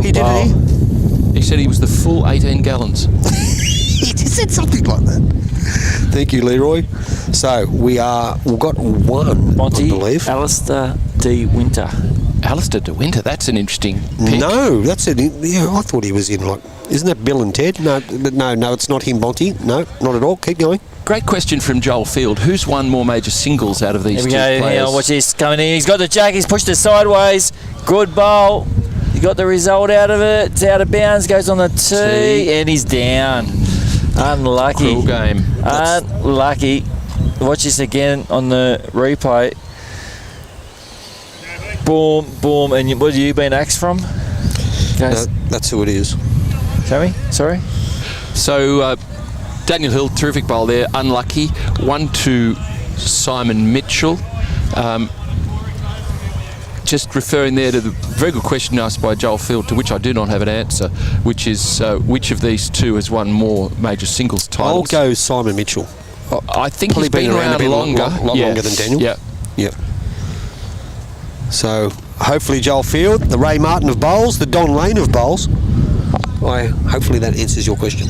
He did it here. He said he was the full 18 gallons. He just said something like that. Thank you, Leroy. So we've got one, Monty, I believe. Alistair De Winter. Alistair De Winter, that's an interesting pick. No, that's it. Yeah, I thought he was in isn't that Bill and Ted? No, but no, it's not him, Monty. No, not at all. Keep going. Great question from Joel Field. Who's won more major singles out of these two players? Here, watch this coming in. He's got the jack. He's pushed it sideways. Good bowl. He got the result out of it. It's out of bounds. Goes on the tee, and he's down. Unlucky. Cool game. Unlucky. Watch this again on the replay. Boom, boom. And what have you been axed from? No, that's who it is. Show me. Sorry. So Daniel Hill, terrific bowl there. Unlucky. 1 to Simon Mitchell. Just referring there to the very good question asked by Joel Field, to which I do not have an answer, which is which of these two has won more major singles titles? I'll go Simon Mitchell. I think Probably he's been around a bit longer. longer than Daniel. Yeah. Yep. So hopefully Joel Field, the Ray Martin of bowls, the Don Lane of bowls. Hopefully that answers your question.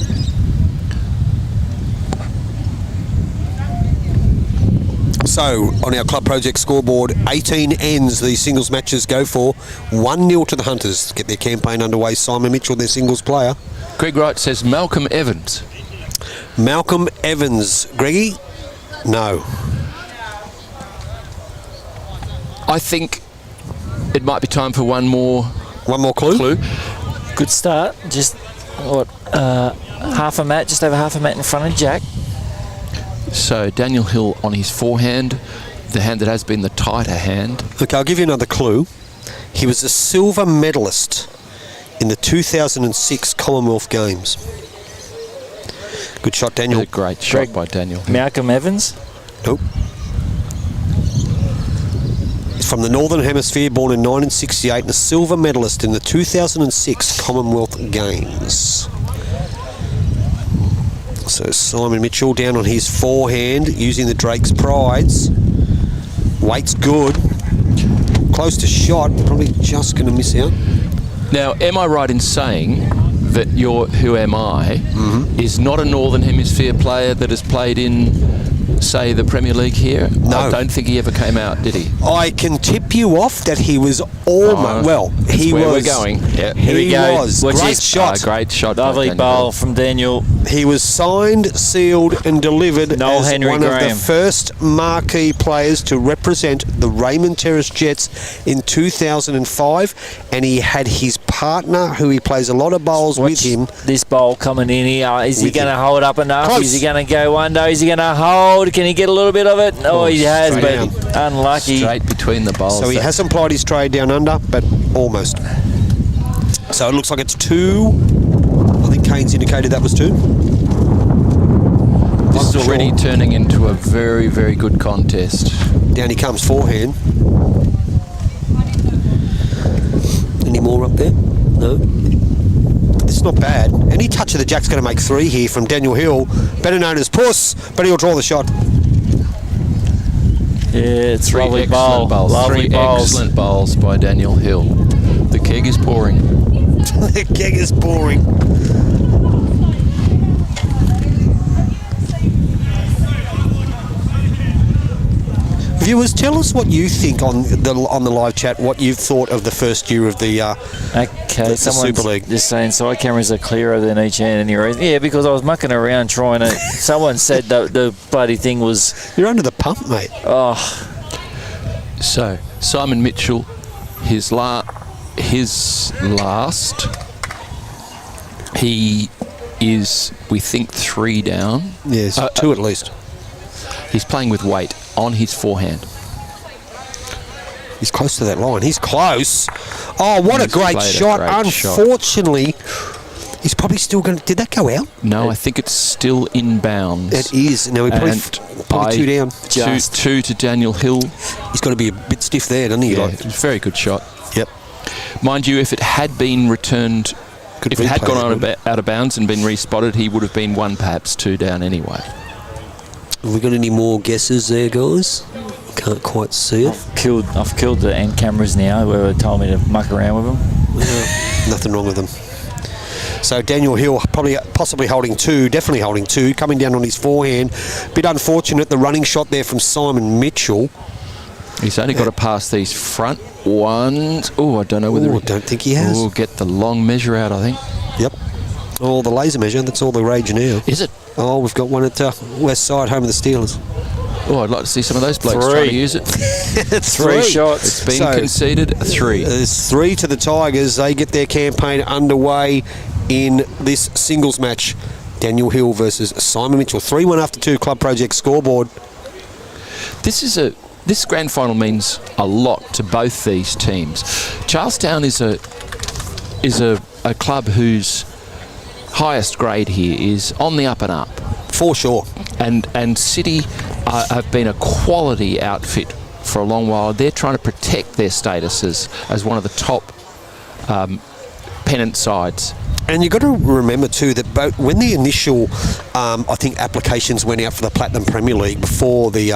So, on our Club Project scoreboard, 18 ends these singles matches go for. 1-0 to the Hunters to get their campaign underway. Simon Mitchell, their singles player. Greg Wright says Malcolm Evans. Malcolm Evans. Greggy? No. I think it might be time for one more clue. Good start. Just, half a mat, just over half a mat in front of Jack. So Daniel Hill on his forehand, the hand that has been the tighter hand. Okay, I'll give you another clue. He was a silver medalist in the 2006 Commonwealth Games. Good shot, Daniel. A great shot by Daniel. Malcolm Evans? Nope. He's from the Northern Hemisphere, born in 1968, and a silver medalist in the 2006 Commonwealth Games. So Simon Mitchell down on his forehand, using the Drake's Prides. Weight's good. Close to shot, probably just going to miss out. Now, am I right in saying that your Who Am I is not a Northern Hemisphere player that has played in say, the Premier League here? No. I don't think he ever came out, did he? I can tip you off that he was almost. He where was. we're going. Yeah. Here we go. Was. Watch Great this. shot. Great shot. Lovely by Daniel bowl Hill. from Daniel. He was signed, sealed and delivered Noel as Henry one of the Graham. first marquee players to represent the Raymond Terrace Jets in 2005, and he had his partner who he plays a lot of bowls with him. This bowl coming in here. Is he With going to him. hold up enough? Close. Is he going to go under? Is he going to hold? Can he get a little bit of it? Oh, he has, straight but unlucky. Straight between the bowls. So he hasn't plied his trade down under, but almost. So it looks like it's 2. I think Kane's indicated that was 2. This is already turning into a very, very good contest. Down he comes, forehand. Any more up there? No. It's not bad. Any touch of the jack's going to make 3 here from Daniel Hill, better known as Puss, but he'll draw the shot. Yeah, it's Three lovely excellent bowl. bowls. Lovely Three bowls. excellent bowls by Daniel Hill. The keg is pouring. The keg is boring. Viewers, tell us what you think on the live chat. What you've thought of the first year of the Okay, the someone's Super League. just saying side cameras are clearer than each hand any reason. Yeah, because I was mucking around trying to. Someone said that the bloody thing was. You're under the pump, mate. Oh, So, Simon Mitchell, his last, he is, we think, 3 down. Yes, 2 at least. He's playing with weight on his forehand. He's close to that line. He's close. Oh, what a He's great played a shot. great shot. Unfortunately, he's probably still going to... Did that go out? No, I think it's still in bounds. It is. Now, we probably 2 down. Two to Daniel Hill. He's got to be a bit stiff there, doesn't he? Yeah, Like, it was a very good shot. yep. Mind you, if it had been returned, Could if it had replay gone that, out wouldn't out of bounds and been respotted, he would have been 1, perhaps 2 down anyway. Have we got any more guesses there, guys? Can't quite see it. I've killed the end cameras now. Whoever told me to muck around with them. Nothing wrong with them. So Daniel Hill possibly holding 2, definitely holding 2, coming down on his forehand. Bit unfortunate, the running shot there from Simon Mitchell. He's only got to pass these front ones. Oh, I don't know whether... I don't think he has. We'll get the long measure out, I think. Yep. Oh, the laser measure, that's all the rage now. Is it? Oh, we've got one at West Side, home of the Steelers. Oh, I'd like to see some of those blokes 3. trying to use it. It's 3 shots. It's been So, conceded 3. There's 3 to the Tigers. They get their campaign underway in this singles match. Daniel Hill versus Simon Mitchell. 3-1 after 2 Club Project scoreboard. This grand final means a lot to both these teams. Charlestown is a club whose highest grade here is on the up and up. For sure. And City have been a quality outfit for a long while. They're trying to protect their status as one of the top pennant sides. And you've got to remember too that when the initial, I think, applications went out for the Platinum Premier League before the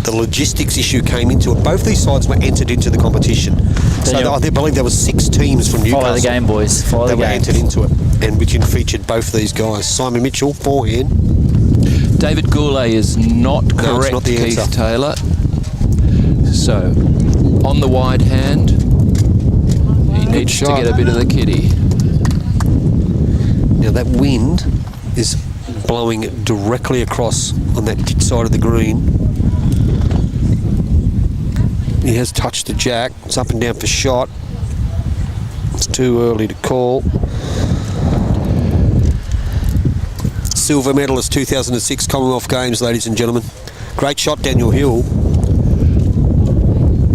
logistics issue came into it, both these sides were entered into the competition. So I believe there were 6 teams from Newcastle. Follow the game, boys. Follow the that were game. entered into it, and which featured both these guys. Simon Mitchell, forehand. David Goulet is not No, it's correct, not the Keith answer. Taylor. So, on the wide hand, he needs to shot. get a bit of the kitty. Now that wind is blowing directly across on that side of the green. He has touched the jack. It's up and down for shot. It's too early to call. Silver medalist 2006 Commonwealth Games, ladies and gentlemen. Great shot, Daniel Hill.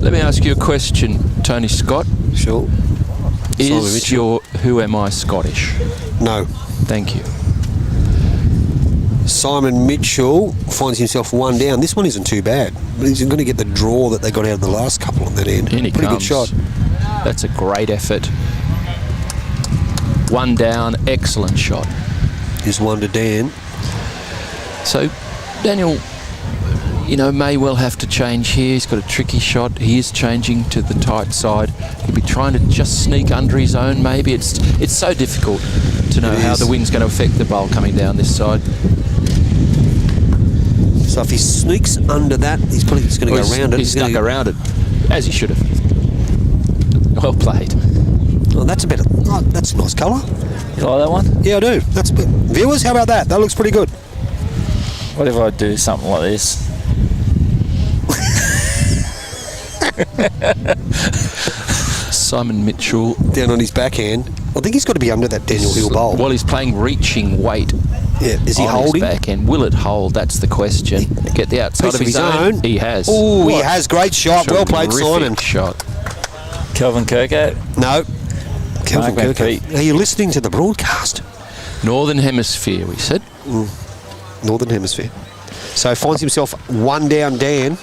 Let me ask you a question, Tony Scott. Sure. Simon Is Mitchell. your Who Am I Scottish? No. Thank you. Simon Mitchell finds himself 1 down. This one isn't too bad. He's going to get the draw that they got out of the last couple on that end. In he Pretty comes. good shot. That's a great effort. 1 down, excellent shot. Here's 1 to Dan. So, Daniel, may well have to change here. He's got a tricky shot. He is changing to the tight side. He'll be trying to just sneak under his own, maybe. It's so difficult to know how the wind's going to affect the bowl coming down this side. So if he sneaks under that, he's probably just going to go around it. He's stuck around it, as he should have. Well played. Oh, that's a bit. Oh, that's a nice colour. You like that one? Yeah, I do. That's a bit. Viewers, how about that? That looks pretty good. What if I do something like this? Simon Mitchell. Down on his backhand. I think he's got to be under that Daniel Hill bowl. Well, he's playing reaching weight. Yeah, is he on holding? His backhand. Will it hold? That's the question. Get the outside Piece of his own. He has. Oh, he has. Great shot. Well played, Simon. Shot. Kelvin Kirko? No. Kelvin Mark Kirko. Are you listening to the broadcast? Northern Hemisphere, we said. Northern Hemisphere. So finds himself one down. Dan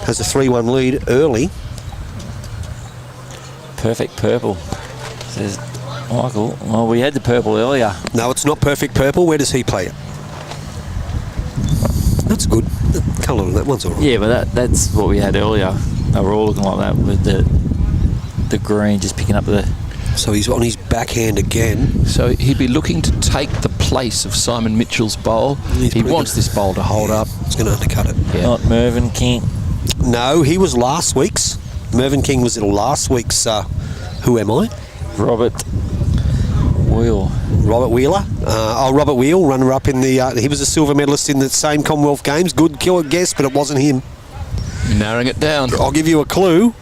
has a 3-1 lead early. Perfect purple, says Michael. Well, we had the purple earlier. No, it's not perfect purple. Where does he play it? That's good. The colour on that one's all right. Yeah, but that's what we had earlier. They were all looking like that with the green just picking up the... So he's on his backhand again. So he'd be looking to take the place of Simon Mitchell's bowl. He wants this bowl to hold up. He's going to undercut it. Yeah. Not Mervyn King. No, he was last week's. Mervyn King was last week's Who Am I? Robert Wheel. Robert Wheeler. Robert Wheel, runner-up in the... he was a silver medalist in the same Commonwealth Games. Good guess, but it wasn't him. Narrowing it down. I'll give you a clue.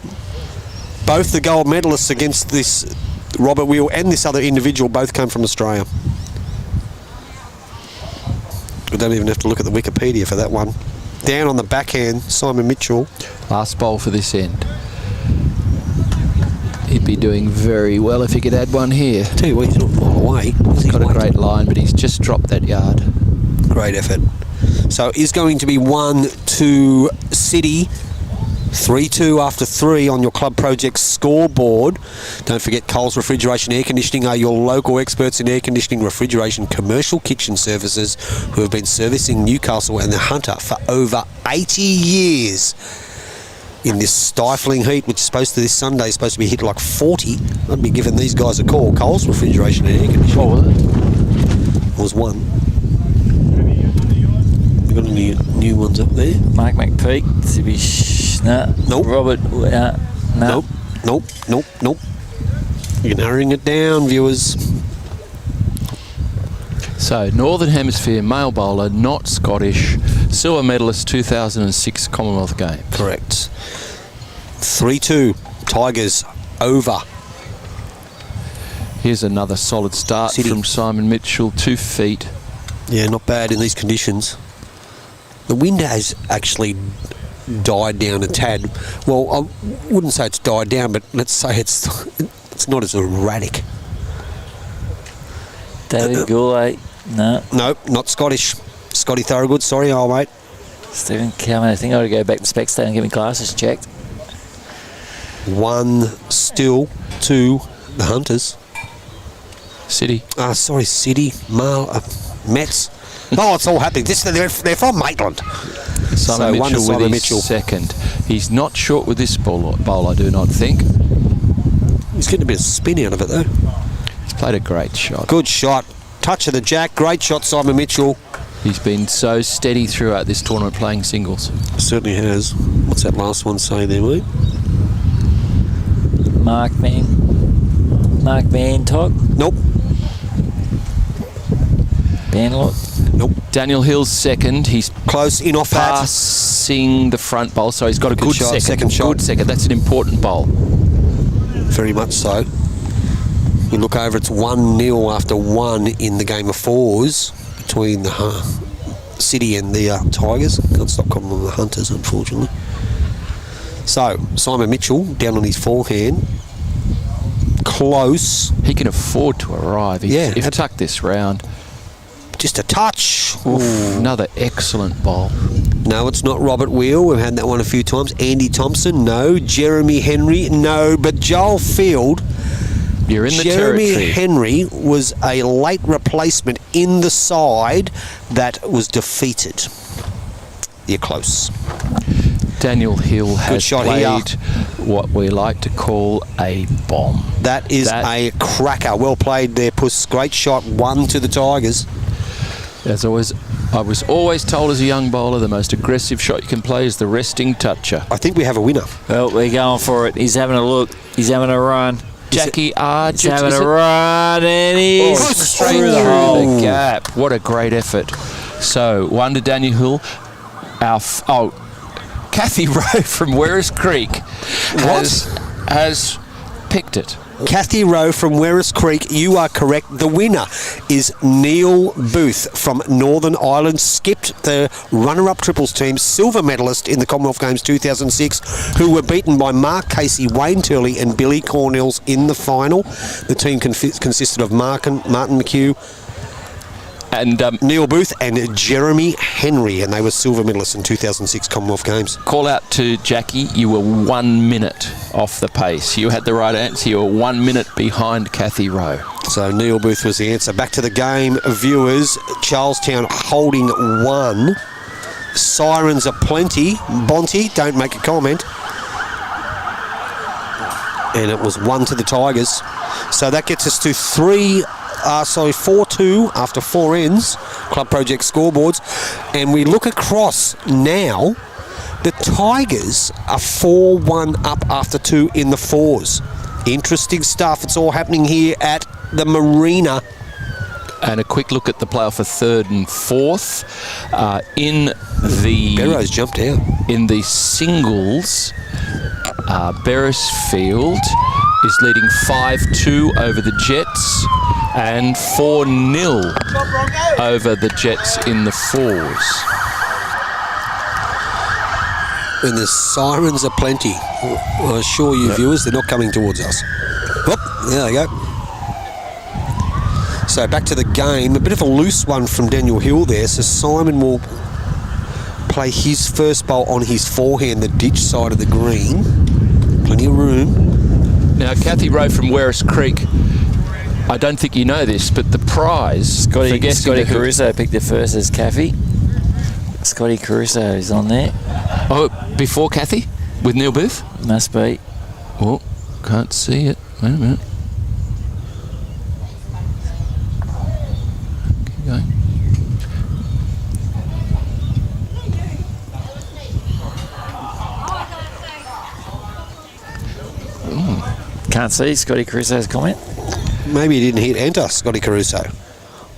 Both the gold medalists against this Robert Wheel and this other individual both came from Australia. We don't even have to look at the Wikipedia for that one. Down on the backhand, Simon Mitchell. Last bowl for this end. He'd be doing very well if he could add one here. Tell you what, he's not far away. He's got a great line, but he's just dropped that yard. Great effort. So is going to be 1-2 City. 3-2 after 3 on your Club Project scoreboard. Don't forget Coles Refrigeration Air Conditioning are your local experts in air conditioning, refrigeration, commercial kitchen services who have been servicing Newcastle and the Hunter for over 80 years. In this stifling heat, which is this Sunday is supposed to be hit like 40, I'd be giving these guys a call. Coles Refrigeration and Air Conditioning. What was it? Was one. You got any new ones up there? Mark McPeak. No. Nope. Robert. No. Nope. You're narrowing it down, viewers. So, Northern Hemisphere male bowler, not Scottish, silver medalist 2006 Commonwealth Games. Correct. 3-2. Tigers over. Here's another solid start City. from Simon Mitchell, 2 feet. Yeah, not bad in these conditions. The wind has actually died down a tad. Well, I wouldn't say it's died down, but let's say it's not as erratic. David Goulet. No. Nope, not Scottish. Scotty Thorogood, sorry, old mate. Stephen Cowman. I think I ought to go back to Specstate and get my glasses checked. 1 still to the Hunters. City. Sorry, City, Mets. Oh, it's all happening. They're from Maitland. Simon So, 1 to Mitchell with Simon his Mitchell. second. He's not short with this bowl, I do not think. He's getting a bit of spin out of it, though. He's played a great shot. Good shot. Touch of the jack. Great shot, Simon Mitchell. He's been so steady throughout this tournament playing singles. Certainly has. What's that last one say there, mate? Mark Bantock. Nope. Banlock. Nope. Daniel Hill's second. He's Close in off that. passing the front bowl, so he's got a good shot, second. second shot. Good second. That's an important bowl. Very much so. You look over, it's 1-0 after 1 in the game of fours between the City and the Tigers. Can't stop calling them the Hunters, unfortunately. So, Simon Mitchell down on his forehand. Close. He can afford to arrive. Yeah. If tucked this round. Just a touch. Another excellent bowl. No, it's not Robert Wheel. We've had that one a few times. Andy Thompson, no. Jeremy Henry, no. But Joel Field... You're in the Jeremy territory. Henry was a late replacement in the side that was defeated. You're close. Daniel Hill has shot played here. what we like to call a bomb. That is a cracker. Well played there, Puss. Great shot. 1 to the Tigers. As always, I was always told as a young bowler, the most aggressive shot you can play is the resting toucher. I think we have a winner. Well, we're going for it. He's having a look. He's having a run. Jackie He's having a run, and he's straight through the gap. What a great effort. So, one to Daniel Hill. Kathy Rowe from Werris Creek has picked it. Kathy Rowe from Werris Creek, you are correct. The winner is Neil Booth from Northern Ireland. Skipped the runner-up triples team, silver medalist in the Commonwealth Games 2006, who were beaten by Mark Casey, Wayne Turley and Billy Cornells in the final. The team consisted of Martin McHugh, and Neil Booth and Jeremy Henry, and they were silver medalists in 2006 Commonwealth Games. Call out to Jackie, you were 1 minute off the pace. You had the right answer. You were 1 minute behind Kathy Rowe. So Neil Booth was the answer. Back to the game, viewers. Charlestown holding 1. Sirens are plenty. Bonte, don't make a comment. And it was 1 to the Tigers. So that gets us to 4-2 after 4 ends, Club Project scoreboards. And we look across now, the Tigers are 4-1 up after 2 in the 4s. Interesting stuff. It's all happening here at the Marina. And a quick look at the playoff for 3rd and 4th. Barrow's jumped out. In the singles, Beresfield is leading 5-2 over the Jets and 4-0 over the Jets in the 4s. And the sirens are plenty. I assure you, viewers, they're not coming towards us. Whoop, there they go. So back to the game. A bit of a loose one from Daniel Hill there. So Simon will play his first bowl on his forehand, the ditch side of the green. Plenty of room. Now, Kathy Rowe from Werris Creek, I don't think you know this, but the prize... Scotty Caruso picked it first as Kathy. Scotty Caruso is on there. Oh, before Kathy? With Neil Booth? Must be. Oh, can't see it. Wait a minute. Keep going. Can't see Scotty Caruso's comment. Maybe he didn't hit enter, Scotty Caruso.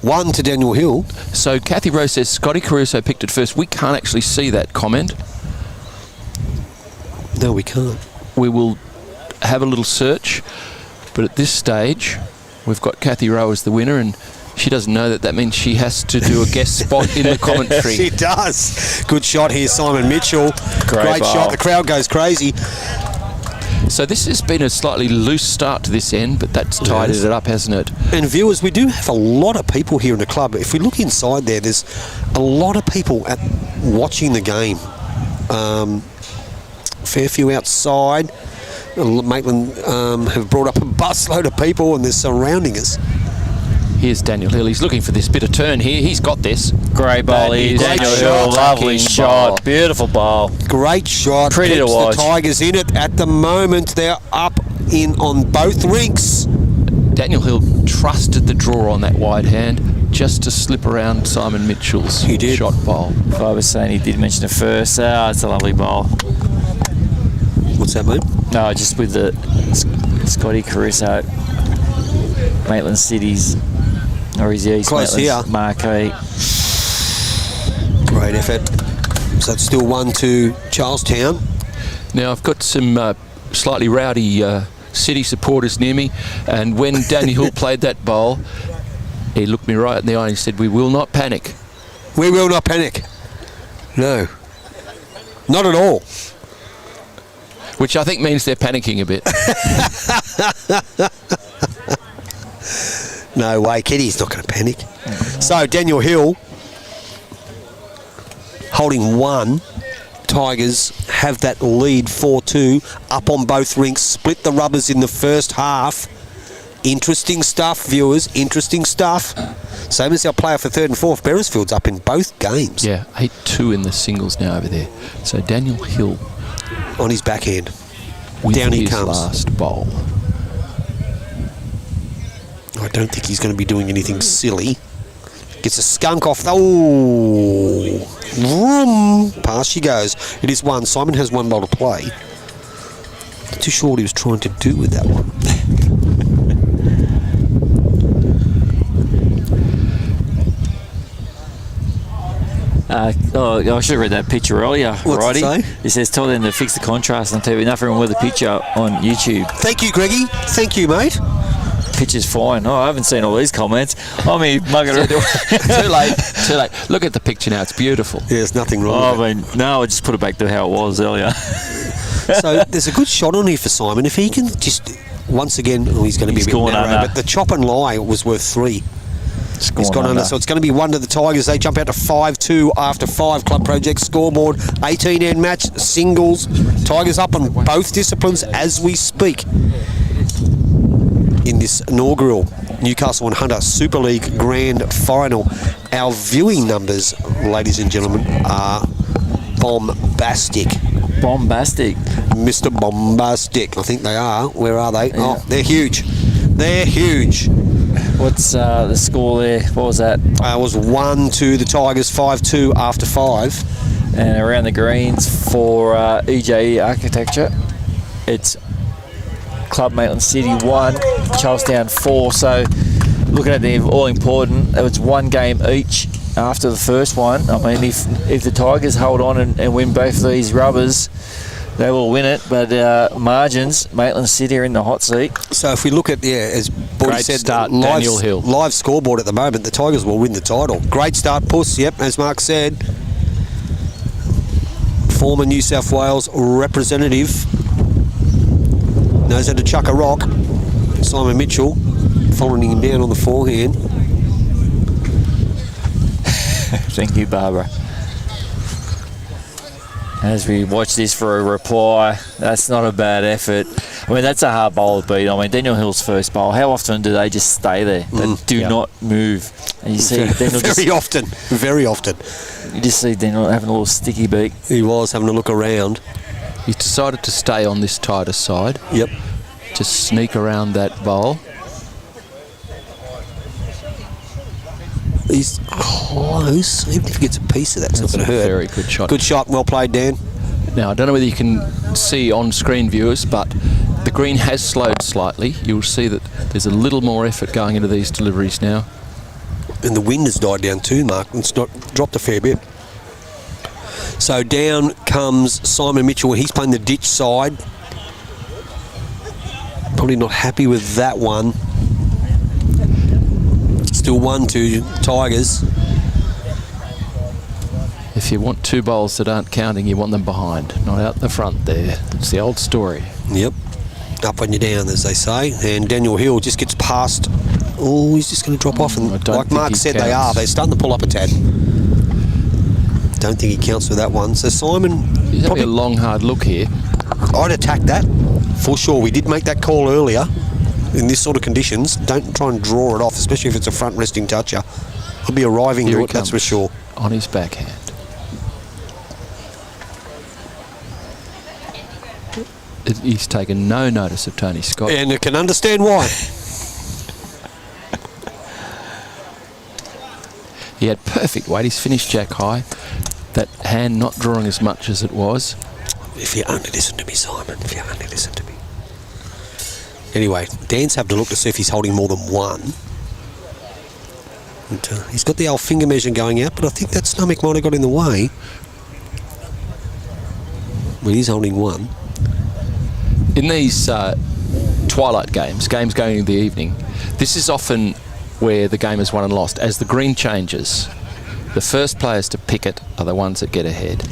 1 to Daniel Hill. So Kathy Rowe says Scotty Caruso picked it first. We can't actually see that comment. No, we can't. We will have a little search, but at this stage, we've got Kathy Rowe as the winner, and she doesn't know that means she has to do a guest spot in the commentary. She does. Good shot here, Simon Mitchell. Great ball. shot. The crowd goes crazy. So this has been a slightly loose start to this end, but that's tidied it up, hasn't it? And viewers, we do have a lot of people here in the club. If we look inside there's a lot of people watching the game. Fair few outside. Maitland have brought up a busload of people and they're surrounding us. Here's Daniel Hill. He's looking for this bit of turn here. He's got this. Great ball here, Daniel Hill. Lovely shot. Beautiful ball. Great shot. Pretty to watch. The Tigers in it at the moment. They're up in on both rinks. Daniel Hill trusted the draw on that wide hand just to slip around Simon Mitchell's shot bowl. If I was saying he did mention it first, it's a lovely bowl. What's that mean? No, just with the Scotty Caruso, Maitland Cities, or his East Close Maitland's here. marquee. Great effort. So it's still 1 to Charlestown. Now I've got some slightly rowdy City supporters near me, and when Daniel Hill played that bowl, he looked me right in the eye and he said, "We will not panic." We will not panic. No. Not at all. Which I think means they're panicking a bit. No way, Kitty's not going to panic. So Daniel Hill holding 1. Tigers have that lead 4-2 up on both rinks. Split the rubbers in the first half. Interesting stuff, viewers. Interesting stuff. Same as our player for 3rd and 4th. Beresfield's up in both games. Yeah, 8-2 in the singles now over there. So Daniel Hill on his backhand. With Down he his comes. last bowl. I don't think he's going to be doing anything silly. Gets a skunk off. Oh, vroom, past she goes. It is one. Simon has one ball to play. Not too sure what he was trying to do with that one. I should have read that picture earlier. What's it say? It says, tell them to fix the contrast on TV. Nothing wrong with the picture on YouTube. Thank you, Greggy. Thank you, mate. Picture's fine. Oh, I haven't seen all these comments. I mean, mugging around. Too late. Too late. Look at the picture now. It's beautiful. Yeah, there's nothing wrong with it. No, I just put it back to how it was earlier. So there's a good shot on here for Simon. If he can just, once again, he's going to be a bit gone narrow, under. but the chop and lie was worth 3. He's gone under. So it's going to be 1 to the Tigers. They jump out to 5-2 after 5. Club Project scoreboard, 18-end match, singles. Tigers up on both disciplines as we speak in this inaugural Newcastle and Hunter Super League Grand Final. Our viewing numbers, ladies and gentlemen, are bombastic. Bombastic. Mr. Bombastic, I think they are. Where are they? Yeah. Oh, they're huge. They're huge. What's the score there? What was that? It was 1 to the Tigers, 5-2 after 5. And around the greens for EJE Architecture, it's Club Maitland City 1, Charlestown 4. So looking at the all important, it was 1 game each after the first one. I mean, if the Tigers hold on and win both of these rubbers, they will win it, but margins, Maitland City are in the hot seat. So if we look at, as Buddy Great said, start, Daniel Hill. Live scoreboard at the moment, the Tigers will win the title. Great start, Puss, yep, as Mark said. Former New South Wales representative. Knows how to chuck a rock. Simon Mitchell following him down on the forehand. Thank you, Barbara. As we watch this for a reply, that's not a bad effort. I mean, that's a hard bowl to beat. I mean, Daniel Hill's first bowl, how often do they just stay there? They do not move. And you see Daniel very often. You just see Daniel having a little sticky beak. He was having a look around. He's decided to stay on this tighter side. Yep. Just sneak around that bowl. He's close. Even if he gets a piece of that, it's not going to hurt. Very good shot. Good shot. Well played, Dan. Now, I don't know whether you can see on screen, viewers, but the green has slowed slightly. You'll see that there's a little more effort going into these deliveries now. And the wind has died down too, Mark. It's not dropped a fair bit. So down comes Simon Mitchell. He's playing the ditch side. Probably not happy with that one. Still 1-2 Tigers. If you want 2 bowls that aren't counting, you want them behind, not out the front there. It's the old story. Yep. Up when you're down, as they say. And Daniel Hill just gets past. Oh, he's just going to drop off. And like Mark said, counts. they're starting to pull up a tad. Don't think he counts with that one. So Simon... He's having a long, hard look here. I'd attack that, for sure. We did make that call earlier. In this sort of conditions, don't try and draw it off, especially if it's a front resting toucher. He'll be arriving to it, that's for sure. On his backhand. He's taken no notice of Tony Scott. And I can understand why. He had perfect weight. He's finished jack high. That hand not drawing as much as it was. If you only listen to me, Simon. If you only listen to me. Anyway, Dan's having to look to see if he's holding more than one. And, he's got the old finger measure going out, but I think that stomach might have got in the way. Well, he's holding one. In these twilight games going in the evening, this is often where the game is won and lost. As the green changes, the first players to pick it are the ones that get ahead.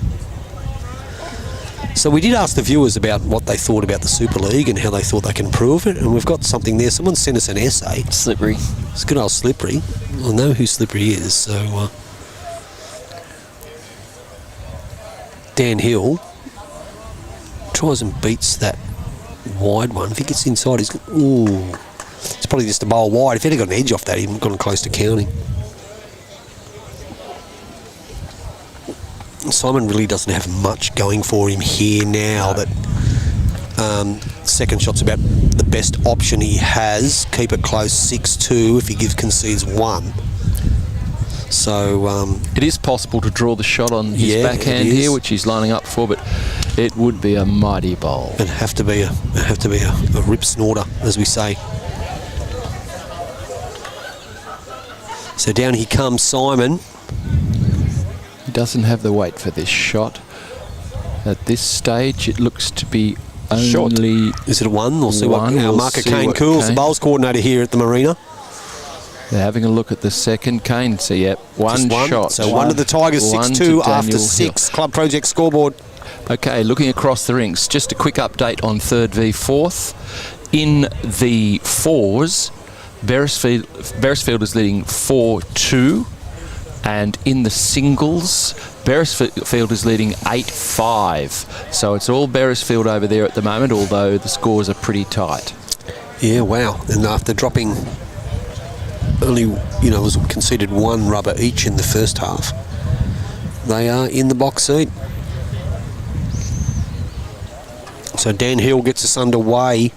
So we did ask the viewers about what they thought about the Super League and how they thought they can improve it, and we've got something there. Someone sent us an essay. Slippery. It's good old Slippery. I know who Slippery is, so... Dan Hill tries and beats that wide one. If he gets inside, he's... Ooh. It's probably just a bowl wide. If he'd have got an edge off that, he'd have gotten close to counting. Simon really doesn't have much going for him here now. That second shot's about the best option he has. Keep it close, 6-2 if he concedes one. So it is possible to draw the shot on his Yeah, backhand it is. here, which he's lining up for, but it would be a mighty bowl. it'd have to be a rip snorter, as we say. So down he comes, Simon. He doesn't have the weight for this shot. At this stage, it looks to be only... Is it a one? We'll see what One. our We'll marker see Kane what Cools, the Kane- bowls coordinator here at the Marina. They're having a look at the second. Kane, so yep, one Just shot. So one to the Tigers, One 6-2 to after Daniel 6. Hill. Club Project scoreboard. Okay, looking across the rinks, just a quick update on third v fourth. In the fours, Beresfield is leading 4-2, and in the singles, Beresfield is leading 8-5. So it's all Beresfield over there at the moment, although the scores are pretty tight. Yeah, wow. And after dropping only, was conceded one rubber each in the first half, they are in the box seat. So Dan Hill gets us underway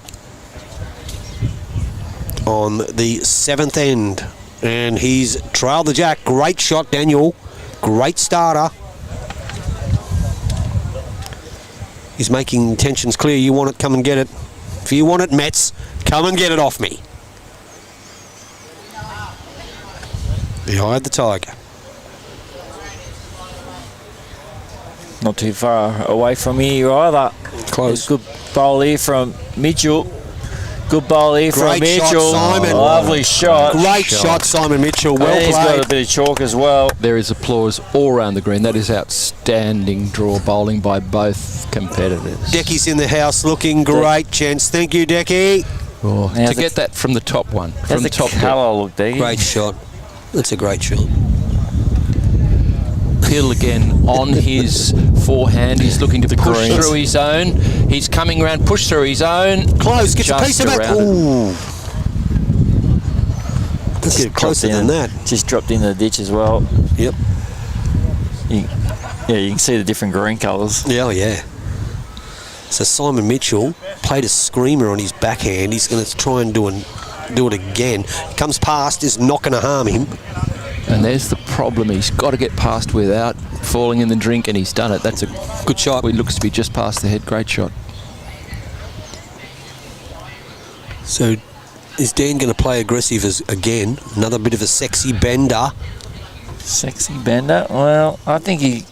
on the 7th end. And he's trailed the jack. Great shot, Daniel. Great starter. He's making intentions clear. You want it, come and get it. If you want it, Mets, come and get it off me. Behind the Tiger. Not too far away from here either. Close. Good bowl here from Mitchell. Good bowl here from Great shot, Mitchell. Simon. Lovely shot. Great shot, Simon Mitchell. Well And he's got played. a bit of chalk as well. There is applause all around the green. That is outstanding draw bowling by both competitors. Decky's in the house looking great, gents. Thank you, Decky. Oh, How's to the- get that from the top one, How's from the the top colour look, Deggy? Great shot. That's a great shot. Hill again on his forehand. He's looking to push greens. through his own. He's coming around, push through his own. Close, gets a Just piece of it. around it. Ooh. Let's get closer Dropped than in- that. Just dropped in the ditch as well. Yep. You can see the different green colours. Yeah, oh, yeah. So Simon Mitchell played a screamer on his backhand. He's going to try and do it again. He comes past, is not going to harm him. And there's the problem. He's got to get past without falling in the drink, and he's done it. That's a Good shot. It looks to be just past the head. Great shot. So is Dan going to play aggressive again? Another bit of a sexy bender. Sexy bender. Well, I think he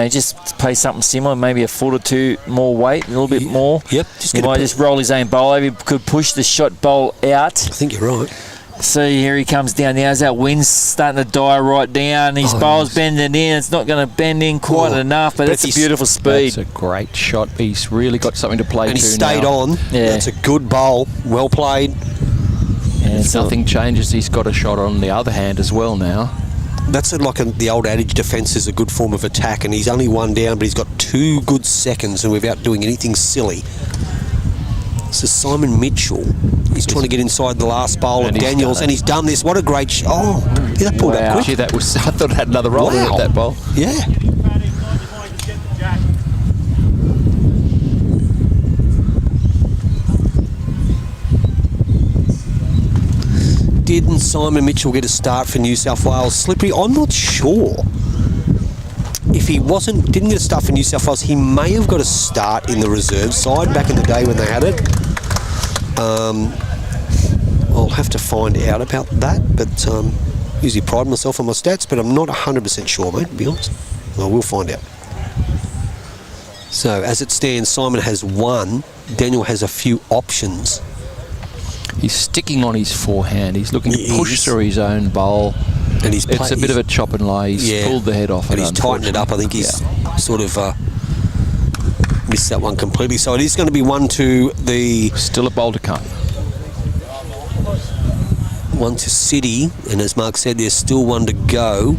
just play something similar, maybe a foot or two more weight, a little bit more. Yep. Just He get a might bit- just roll his own bowl over. He could push the shot bowl out. I think you're right. See, here he comes down now. As that wind's starting to die right down. His bowl's bending in. It's not going to bend in quite enough, but it's a beautiful speed. That's a great shot. He's really got something to play And to he stayed now. on. Yeah. That's a good bowl. Well played. And If nothing changes, he's got a shot on the other hand as well now. That's the old adage, defence is a good form of attack, and he's only one down, but he's got 2 good seconds and without doing anything silly. So Simon Mitchell, he's trying to get inside the last bowl of And he's Daniels, done it. and he's done this. What a great shot. Oh, yeah, that pulled Wow. up quick. Gee, that was. I thought it had another roll in Wow. it, that bowl. Yeah. Didn't Simon Mitchell get a start for New South Wales? Slippery? I'm not sure. If he didn't get a start for New South Wales, he may have got a start in the reserve side back in the day when they had it. I'll have to find out about that, but usually pride myself on my stats, but I'm not 100% sure, mate, to be honest. I will find out. So, as it stands, Simon has 1. Daniel has a few options. He's sticking on his forehand. He's looking to He push is. through his own bowl. And he's It's a bit of a chop and lay. He's pulled the head off and it, he's tightened it up. I think he's sort of missed that one completely. So it is going to be 1 to the Still a bowl to come. 1 to City, and as Mark said, there's still 1 to go.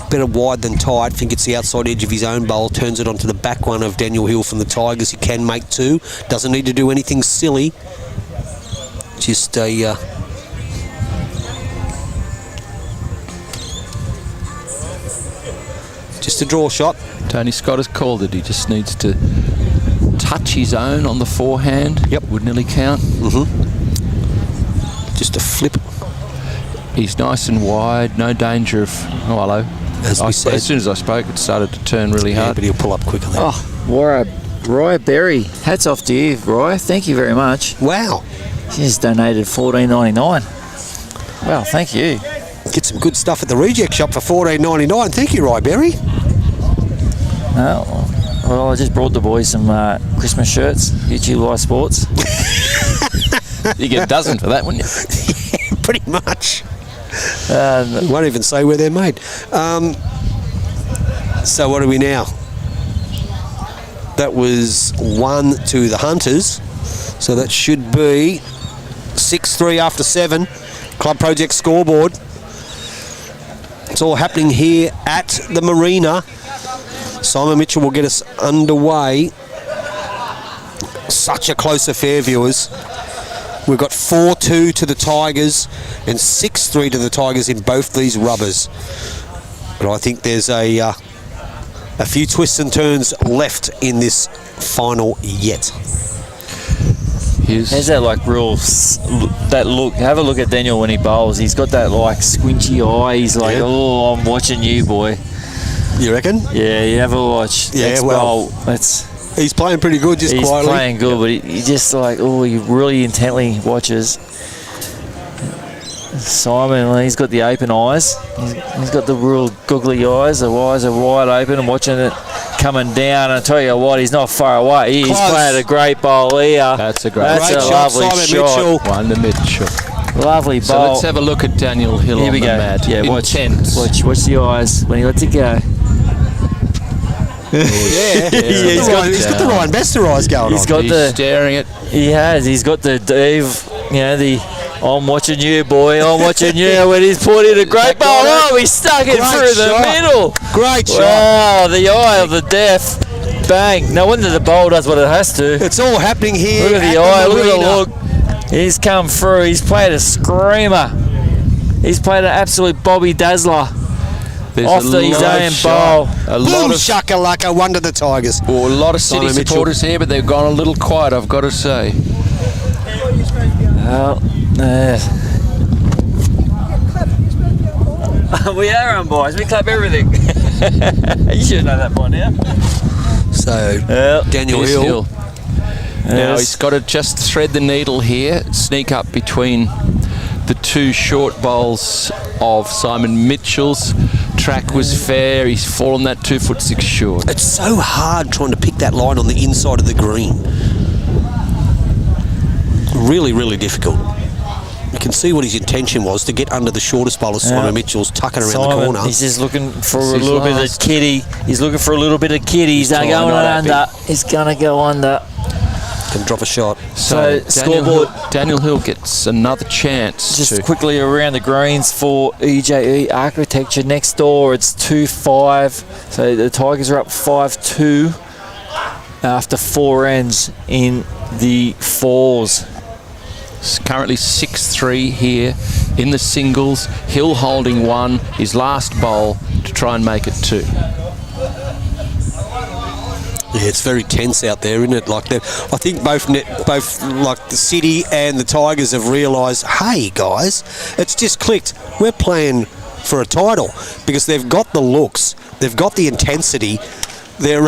Better wide than tight. I think it's the outside edge of his own bowl. Turns it onto the back one of Daniel Hill from the Tigers. He can make 2. Doesn't need to do anything silly. Just a draw shot. Tony Scott has called it. He just needs to touch his own on the forehand. Yep. Would nearly count. Just a flip. He's nice and wide, no danger of... Oh, hello. As we said. As soon as I spoke, it started to turn really Yeah, hard. but he'll pull up quicker then. Oh, Rye Berry. Hats off to you, Rye. Thank you very much. Wow. She's donated $14.99. Well, thank you. Get some good stuff at the reject shop for $14.99. Thank you, Ryberry. Well, I just brought the boys some Christmas shirts, Youtubelivesports. You get a dozen for that, wouldn't you? Yeah, pretty much. Won't even say where they're made. So what are we now? That was 1 to the Hunters. So that should be 6-3 after 7. Club Project scoreboard. It's all happening here at the Marina. Simon Mitchell will get us underway. Such a close affair, viewers. We've got 4-2 to the Tigers and 6-3 to the Tigers in both these rubbers. But I think there's a few twists and turns left in this final yet. There's that like real, that look. Have a look at Daniel when he bowls. He's got that like squinchy eye. He's like, oh, I'm watching you, boy. You reckon? Yeah, you have a watch. Yeah, well, he's playing pretty good, just quietly. He's playing good, but he just like, he really intently watches. Simon, he's got the open eyes. He's got the real googly eyes. The eyes are wide open and watching it coming down. I tell you what, he's not far away. He's playing a great bowl here. That's a lovely Simon shot. Mitchell. One to Mitchell. Lovely bowl. So let's have a look at Daniel Hill Here on we the go. mat. Yeah, watch the eyes when he lets it go. He's got the Ryan Bester eyes going on. He's staring at... He has. He's got the Dave, the I'm watching you, boy. I'm watching you. When he's put in a great ball. Oh, he stuck it through the middle. Great shot. Wow, the eye of the deaf. Bang. No wonder the bowl does what it has to. It's all happening here. Look at the eye. Look at the look. He's come through. He's played a screamer. He's played an absolute Bobby Dazzler. Off his own bowl. A lot of shakalaka, one to the Tigers. A lot of City supporters here, but they've gone a little quiet, I've got to say. Well, we are on, boys. We clap everything. You should know that by now. So, Daniel Hill. Now he's got to just thread the needle here, sneak up between the two short bowls of Simon Mitchell's. Track was fair. He's fallen that 2'6" short. It's so hard trying to pick that line on the inside of the green. Really, really difficult. You can see what his intention was, to get under the shortest bowler, Simon Mitchell's, tucking around the corner. He's just looking for a little bit of kitty. He's looking for a little bit of kitty. He's going under. He's going to go under. Can drop a shot. So scoreboard. Daniel Hill gets another chance. Just quickly around the greens for EJE Architecture. Next door, it's 2-5. So the Tigers are up 5-2 after 4 ends in the fours. It's currently 6-3 here in the singles. Hill holding 1, his last bowl to try and make it 2. Yeah, it's very tense out there, isn't it? Like that. I think both like the City and the Tigers have realised, hey guys, it's just clicked. We're playing for a title, because they've got the looks, they've got the intensity. They're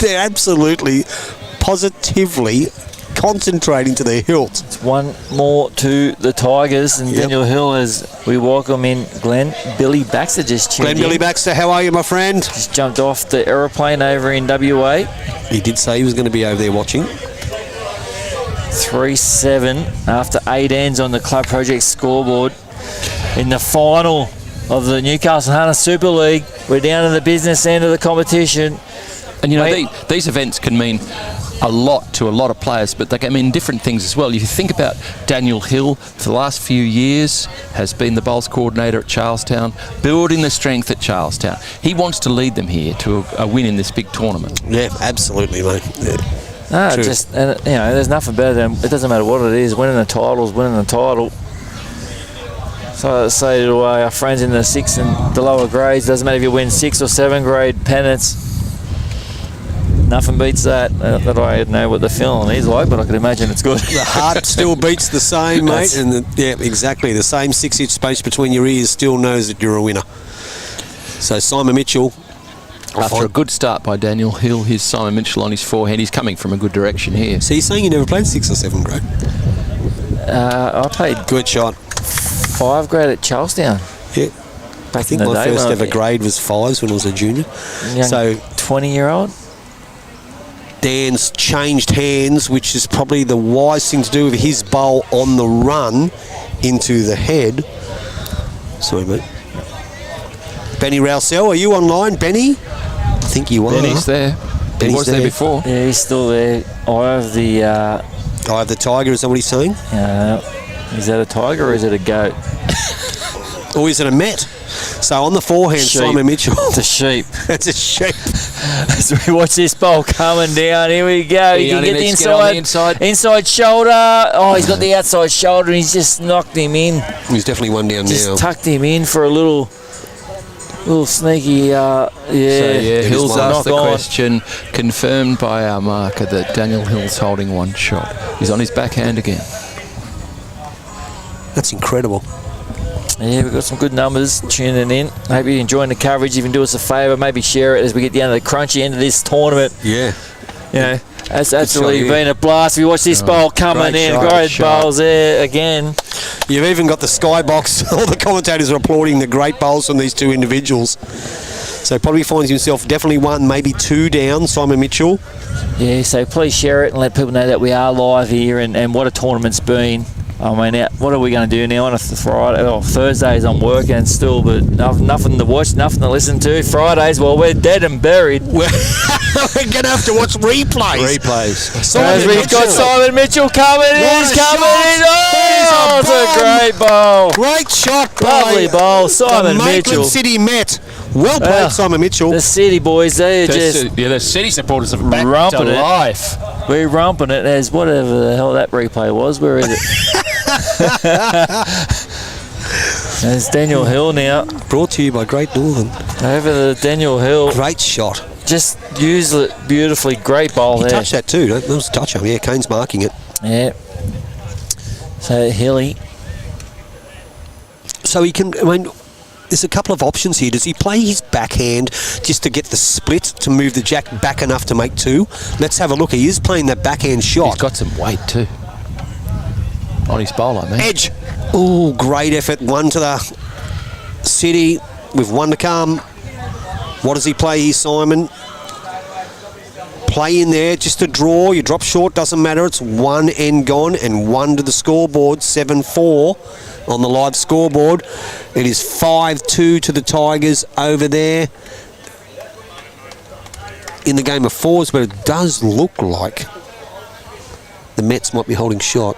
absolutely, positively concentrating to their hilt. It's 1 more to the Tigers, and Daniel Hill, as we welcome in Billy Baxter just tuned in. Billy Baxter, how are you, my friend? Just jumped off the aeroplane over in WA. He did say he was going to be over there watching. 3-7 after 8 ends on the Club Project scoreboard. In the final of the Newcastle Hunter Super League, we're down to the business end of the competition. And these events can mean a lot to a lot of players, but they can mean different things as well. If you think about Daniel Hill, for the last few years has been the bowls coordinator at Charlestown, building the strength at Charlestown. He wants to lead them here to a win in this big tournament. Yeah, absolutely, mate. Yeah. There's nothing better than, it doesn't matter what it is, winning the title. So I say to our friends in the 6 and the lower grades, doesn't matter if you win 6 or 7 grade pennants. Nothing beats that. That I know what the feeling is like, but I can imagine it's good. The heart still beats the same, mate. And yeah, exactly. The same 6-inch space between your ears still knows that you're a winner. So Simon Mitchell. After a good start by Daniel Hill, here's Simon Mitchell on his forehand. He's coming from a good direction here. So you're saying you never played 6 or 7 grade? I played Good shot. 5 grade at Charlestown. Yeah. I think my first ever grade. grade was 5s when I was a junior. So 20-year-old. Dan's changed hands, which is probably the wise thing to do with his bowl on the run into the head. Sorry, mate. Benny Rousell, are you online, Benny? I think you are. Benny's there. He was there before. Yeah, he's still there. Eye of the... Eye of the tiger, is that what he's saying? Is that a tiger or is it a goat? Or is it a Met? So on the forehand, Sheep. Simon Mitchell. It's a sheep. That's a sheep. As we watch this bowl coming down, here we go. He You can only get the needs to get on inside, the inside shoulder. Oh, he's got the outside shoulder and he's just knocked him in. He's definitely one down Just now. tucked him in for a little sneaky, So, Hill's one. asked the Knock on. question, confirmed by our marker that Daniel Hill's holding one shot. He's on his backhand again. That's incredible. Yeah, we've got some good numbers tuning in. Hope you're enjoying the coverage. If you can do us a favour, maybe share it as we get down to the crunchy end of this tournament. Yeah. You know, that's absolutely shot, yeah. been a blast. We watch this bowl coming great in. shot, Great shot. bowls there again. You've even got the skybox. All the commentators are applauding the great bowls from these two individuals. So probably finds himself definitely 1, maybe 2 down, Simon Mitchell. Yeah, so please share it and let people know that we are live here and what a tournament's been. I mean, what are we going to do now on a Friday? Oh, Thursdays I'm working still, but nothing to watch, nothing to listen to. Fridays, well, we're dead and buried. We're going to have to watch replays. As we've got Simon Mitchell coming in. What He's a coming shot. in. Oh, There's a it's a great bowl. Great shot by Lovely bowl, Simon the Maitland Mitchell. City Met. Well played, Well, Simon Mitchell. The City boys, they are just the City supporters are back rumping to it. life. We're rumping it as whatever the hell that replay was. Where is it? There's Daniel Hill now. Brought to you by Great Northern. Over the Daniel Hill. Great shot. Just used it beautifully. Great bowl He there. touched that too. That was a touch. Yeah, Kane's marking it. Yeah. So Hilly. So he can, I mean, there's a couple of options here. Does he play his backhand just to get the split to move the jack back enough to make 2? Let's have a look. He is playing that backhand shot. He's got some weight too. On his bowl, I mean. Edge. Oh, great effort. 1 to the City with 1 to come. What does he play here, Simon? Play in there, just a draw. You drop short, doesn't matter. It's 1 end gone and 1 to the scoreboard. 7-4 on the live scoreboard. It is 5-2 to the Tigers over there in the game of 4s, but it does look like the Mets might be holding shot.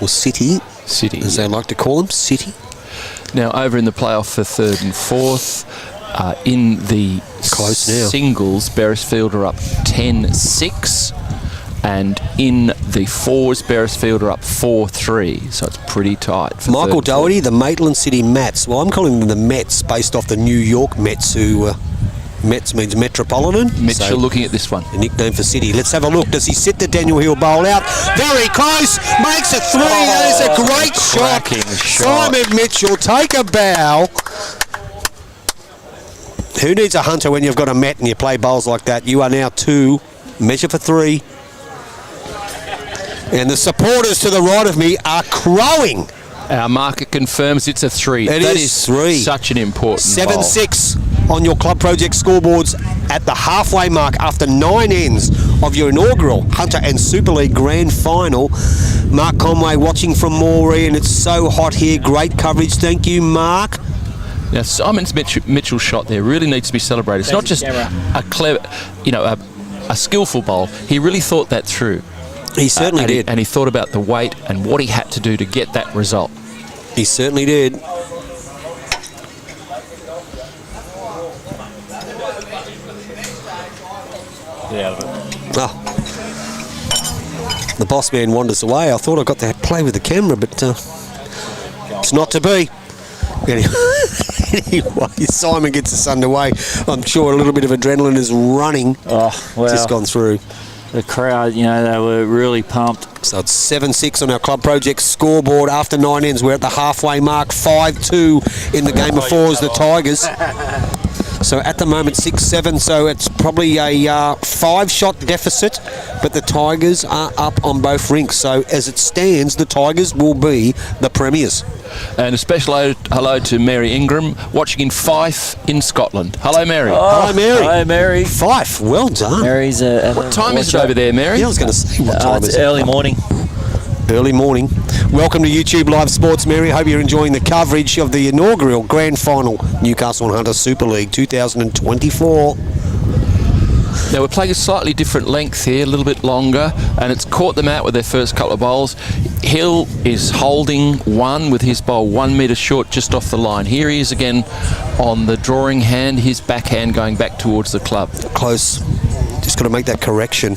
Or City, as they like to call them, City. Now over in the playoff for 3rd and 4th, in the Close now. singles, Beresfield are up 10-6, and in the 4s, Beresfield are up 4-3. So it's pretty tight. For Michael 3rd and 4th. Doherty, the Maitland City Mets. Well, I'm calling them the Mets based off the New York Mets, who Mets means Metropolitan. Mitchell So, looking at this one. a nickname for City. Let's have a look. Does he sit the Daniel Hill bowl out? Very close. Makes it 3. That is a great shot. cracking shot. Simon Mitchell, take a bow. Who needs a hunter when you've got a Met and you play bowls like that? You are now 2. Measure for 3. And the supporters to the right of me are crowing. Our marker confirms it's a 3. It That is 3. Such an important bowl. 7-6 on your Club Project scoreboards at the halfway mark after 9 ends of your inaugural Hunter and Super League Grand Final. Mark Conway watching from Moree, and it's so hot here. Great coverage. Thank you, Mark. Now Simon's Mitchell shot there really needs to be celebrated. It's not just a clever, a skillful bowl. He really thought that through. He certainly did. And he thought about the weight and what he had to do to get that result. He certainly did. Oh. The boss man wanders away. I thought I got to play with the camera, but it's not to be. Anyway. Anyway, Simon gets us underway. I'm sure a little bit of adrenaline is running. Oh, well. Just gone through. The crowd, you know, they were really pumped. So it's 7-6 on our Club Project scoreboard. After 9 ends, we're at the halfway mark. 5-2 in the game of fours, the Tigers. So at the moment, 6-7. So it's probably a 5-shot deficit, but the Tigers are up on both rinks. So as it stands, the Tigers will be the premiers. And a special hello to Mary Ingram, watching in Fife in Scotland. Hello, Mary. Oh, Hello, Mary. Hello, Mary. Fife, well done. Mary's What time is it over there, Mary? Yeah, I was going to say, what time it's is it? early morning. Early morning. Welcome to YouTube Live Sports, Mary. Hope you're enjoying the coverage of the inaugural Grand Final Newcastle and Hunter Super League 2024. Now we're playing a slightly different length here, a little bit longer, and it's caught them out with their first couple of bowls. Hill is holding one with his bowl 1 metre short just off the line. Here he is again on the drawing hand, his backhand going back towards the club. Close. Just got to make that correction.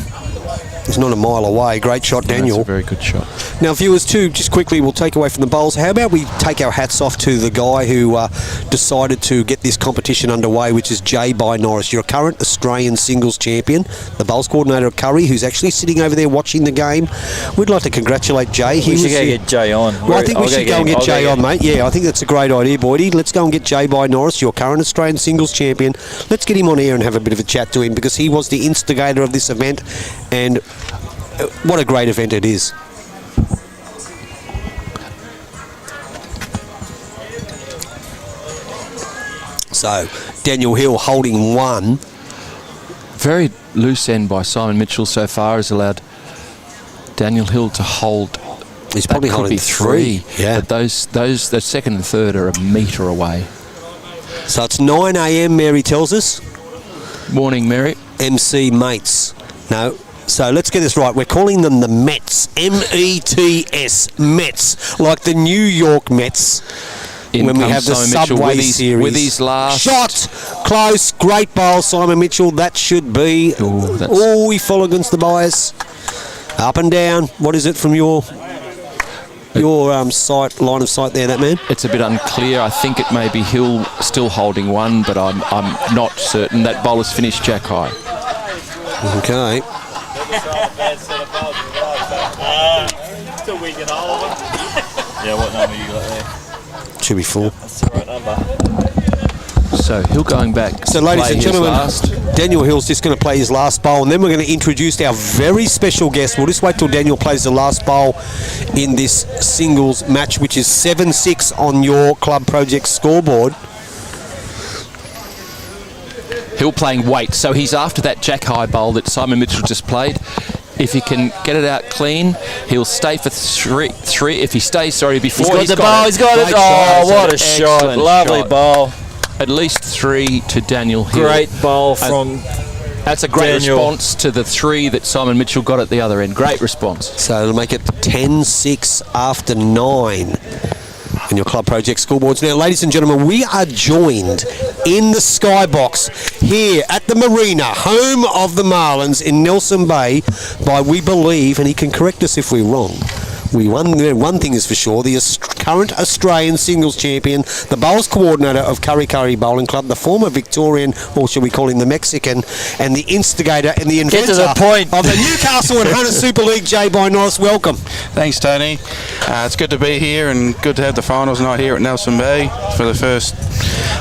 He's not a mile away. Great shot, Daniel. That's a very good shot. Now, viewers, too, just quickly, we'll take away from the bowls. How about we take our hats off to the guy who decided to get this competition underway, which is Jay by Norris. You're a current Australian singles champion, the bowls coordinator of Curry, who's actually sitting over there watching the game. We'd like to congratulate Jay. We should go get Jay on. Well, I think we should go and get Jay on, mate. Yeah, I think that's a great idea, Boydie. Let's go and get Jay by Norris, your current Australian singles champion. Let's get him on air and have a bit of a chat to him, because he was the instigator of this event, and what a great event it is. So, Daniel Hill holding one. Very loose end by Simon Mitchell so far has allowed Daniel Hill to hold. He's probably could holding be three. Yeah. But those the second and third are a metre away. So it's 9 a.m, Mary tells us. Morning, Mary. MC Mates. No. So let's get this right. We're calling them the Mets. M-E-T-S. Mets. Like the New York Mets. In when we have the Simon Mitchell Subway with his, series. with his last shot. Close. Great bowl, Simon Mitchell. That should be. Oh, he fell against the bias. Up and down. What is it from your sight, line of sight there, that man? It's a bit unclear. I think it may be Hill still holding one, but I'm not certain. That bowler's finished jack high. Okay. Still we get all of them. Yeah, what number you got there? Should be full. That's the right number. So Hill going back. So, ladies and gentlemen, last. Daniel Hill's just going to play his last bowl, and then we're going to introduce our very special guest. We'll just wait till Daniel plays the last bowl in this singles match, which is 7-6 on your Club Project scoreboard. Hill playing weight, so he's after that jack high bowl that Simon Mitchell just played. If he can get it out clean, he'll stay for three. If he stays, before he's got the ball. He's got it. Oh, what a shot! Lovely bowl. At least 3 to Daniel Hill. Great bowl from. That's a great Daniel. response to the 3 that Simon Mitchell got at the other end. Great response. So it'll make it 10-6 after 9 in your Club Project scoreboards. Now, ladies and gentlemen, we are joined in the skybox here at the Marina, home of the Marlins in Nelson Bay, by, we believe, and he can correct us if we're wrong, one thing is for sure, the current Australian singles champion, the bowls coordinator of Curry Bowling Club, the former Victorian, or shall we call him the Mexican, and the instigator and the inventor of the Newcastle and Hunter Super League, Jay by Norris. Welcome. Thanks, Tony. It's good to be here and good to have the finals night here at Nelson Bay for the first.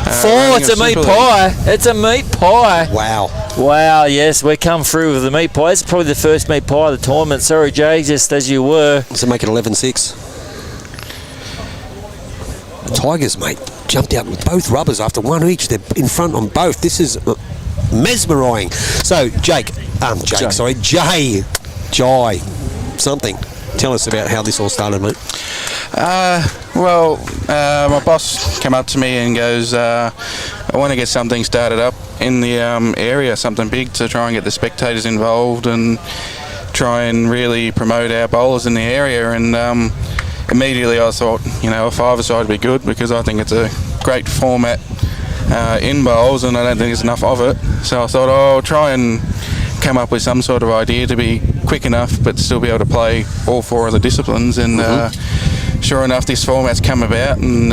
It's a meat pie. It's a meat pie. Wow. Wow, yes, we come through with the meat pie. It's probably the first meat pie of the tournament. Sorry, Jay, just as you were. So make it 11-6. The Tigers, mate, jumped out with both rubbers after one each. They're in front on both. This is mesmerising. So, Jay, something. Tell us about how this all started, mate. My boss came up to me and goes, I want to get something started up in the area, something big to try and get the spectators involved and try and really promote our bowlers in the area. And immediately I thought, a five-a-side would be good, because I think it's a great format in bowls and I don't think there's enough of it. So I thought, I'll try and come up with some sort of idea to be quick enough but still be able to play all 4 of the disciplines. And sure enough, this format's come about, and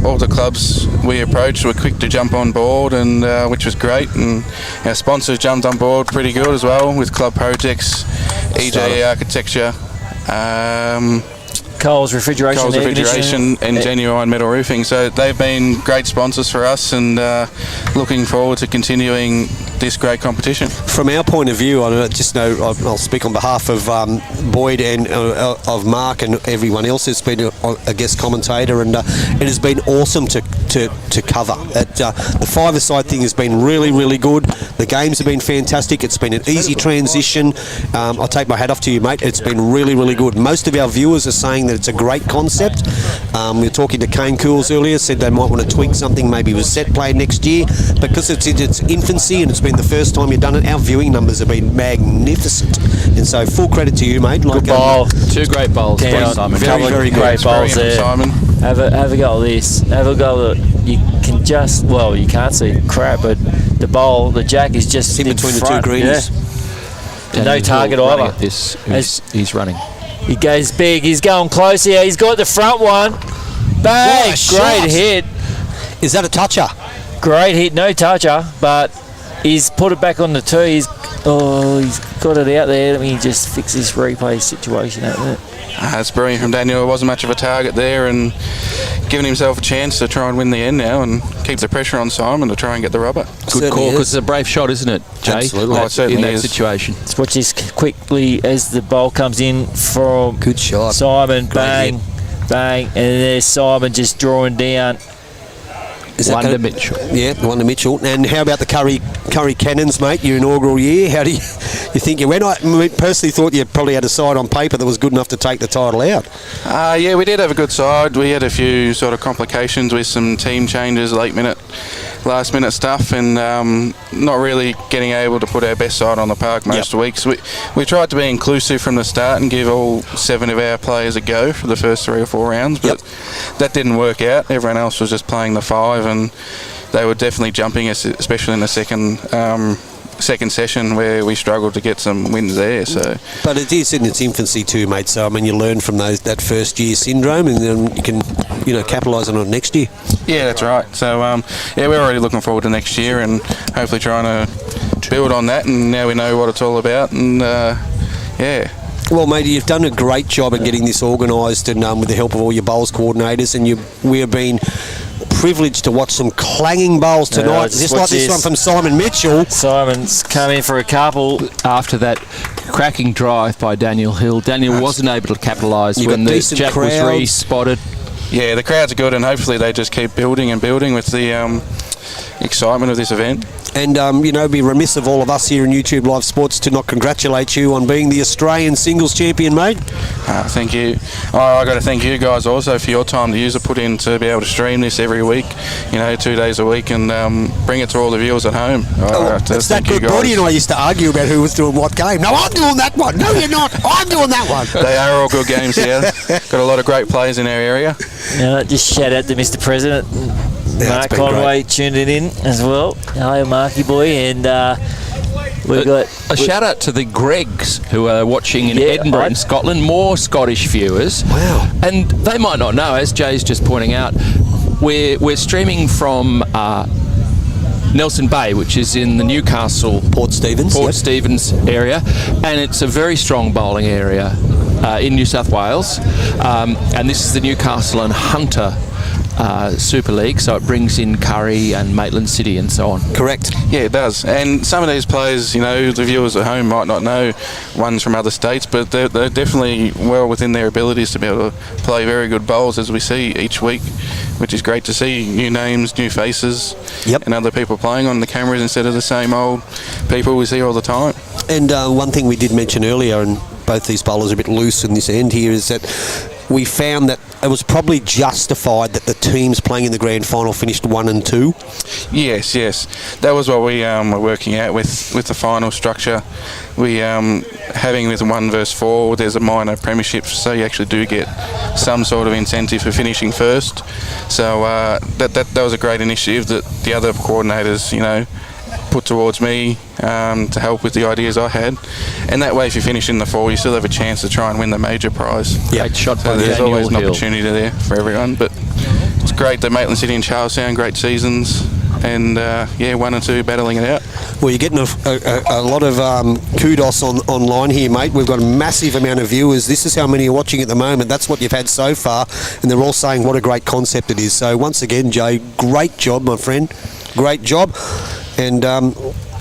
all the clubs we approached were quick to jump on board, and which was great. And our sponsors jumped on board pretty good as well with Club Projects, EJE Architecture, Coles Refrigeration, and Genuine Metal Roofing. So they've been great sponsors for us, and looking forward to continuing this great competition. From our point of view, I just know I'll speak on behalf of Boyd and of Mark and everyone else who's been a guest commentator, and it has been awesome to cover. The five-a-side thing has been really, really good. The games have been fantastic. It's been an easy transition. I'll take my hat off to you, mate. It's been really, really good. Most of our viewers are saying that it's a great concept. We were talking to Kane Cools earlier, said they might want to tweak something maybe with set play next year, because it's in its infancy and it's been the first time you've done it. Our viewing numbers have been magnificent, and so full credit to you, mate. Good bowl. Two great bowls, Simon. Very great bowls there. Simon. Have a go at this. Have a go at you can just, well, you can't see crap, but the bowl, the jack is just in between the front, two greens. Yeah. No target either. He's running. He goes big. He's going close here. He's got the front one. Bang! Great hit. Is that a toucher? Great hit. No toucher, but he's put it back on the tee. He's got it out there. Let me just fix this replay situation out there. That's brilliant from Daniel. It wasn't much of a target there, and giving himself a chance to try and win the end now and keep the pressure on Simon to try and get the rubber. Good call, because it's a brave shot, isn't it, Jay? Absolutely. Oh, it certainly in that is. situation. Let's watch this quickly as the bowl comes in from Good shot. Simon. Great Bang, hit. bang, and there's Simon just drawing down. Wonder Mitchell. Yeah, Wonder Mitchell. And how about the Curry Cannons, mate? Your inaugural year. How do you think you went? I personally thought you probably had a side on paper that was good enough to take the title out. Yeah, we did have a good side. We had a few sort of complications with some team changes, last minute stuff, and not really getting able to put our best side on the park most weeks. We tried to be inclusive from the start and give all 7 of our players a go for the first 3 or 4 rounds, but that didn't work out. Everyone else was just playing the 5, and they were definitely jumping us, especially in the second session where we struggled to get some wins there. So, but it is in its infancy too, mate. So I mean, you learn from that first year syndrome, and then you can capitalise on it next year. Yeah, that's right. So we're already looking forward to next year and hopefully trying to build on that. And now we know what it's all about. And Well, mate, you've done a great job in getting this organised, and with the help of all your bowls coordinators, and we have been privileged to watch some clanging bowls tonight, just like this one from Simon Mitchell. Simon's come in for a couple. After that cracking drive by Daniel Hill, Daniel wasn't able to capitalise when the jack was re-spotted. Yeah, the crowds are good, and hopefully they just keep building and building with the excitement of this event. And, be remiss of all of us here in YouTube Live Sports to not congratulate you on being the Australian singles champion, mate. Thank you. I got to thank you guys also for your time that you put in to be able to stream this every week, 2 days a week, and bring it to all the viewers at home. It's that good. Brody and I used to argue about who was doing what game. No, I'm doing that one. No, you're not. I'm doing that one. They are all good games here. Got a lot of great players in our area. Just shout out to Mr. President. Mark Conway tuned it in as well. Hello, Marky boy, and we've got a shout out to the Gregs who are watching in Edinburgh in Scotland. More Scottish viewers. Wow! And they might not know, as Jay's just pointing out, we're streaming from Nelson Bay, which is in the Newcastle Port Stephens area, and it's a very strong bowling area in New South Wales. And this is the Newcastle and Hunter Super League, so it brings in Curry and Maitland City and so on. Correct. Yeah, it does. And some of these players, the viewers at home might not know ones from other states, but they're definitely well within their abilities to be able to play very good bowls, as we see each week, which is great to see. New names, new faces, and other people playing on the cameras instead of the same old people we see all the time. And one thing we did mention earlier, and both these bowlers are a bit loose in this end here, is that we found that it was probably justified that the teams playing in the grand final finished 1 and 2. Yes. That was what we were working out with the final structure. We having with 1 versus 4, there's a minor premiership, so you actually do get some sort of incentive for finishing first. So that was a great initiative that the other coordinators, put towards me to help with the ideas I had. And that way, if you finish in the 4, you still have a chance to try and win the major prize. Great shot by So there's Daniel always an Hill. opportunity there for everyone. But it's great that Maitland City and Charlestown, great seasons. And 1 and 2 battling it out. Well, you're getting a lot of kudos online here, mate. We've got a massive amount of viewers. This is how many are watching at the moment. That's what you've had so far, and they're all saying what a great concept it is. So once again, Jay, great job, my friend. Great job. And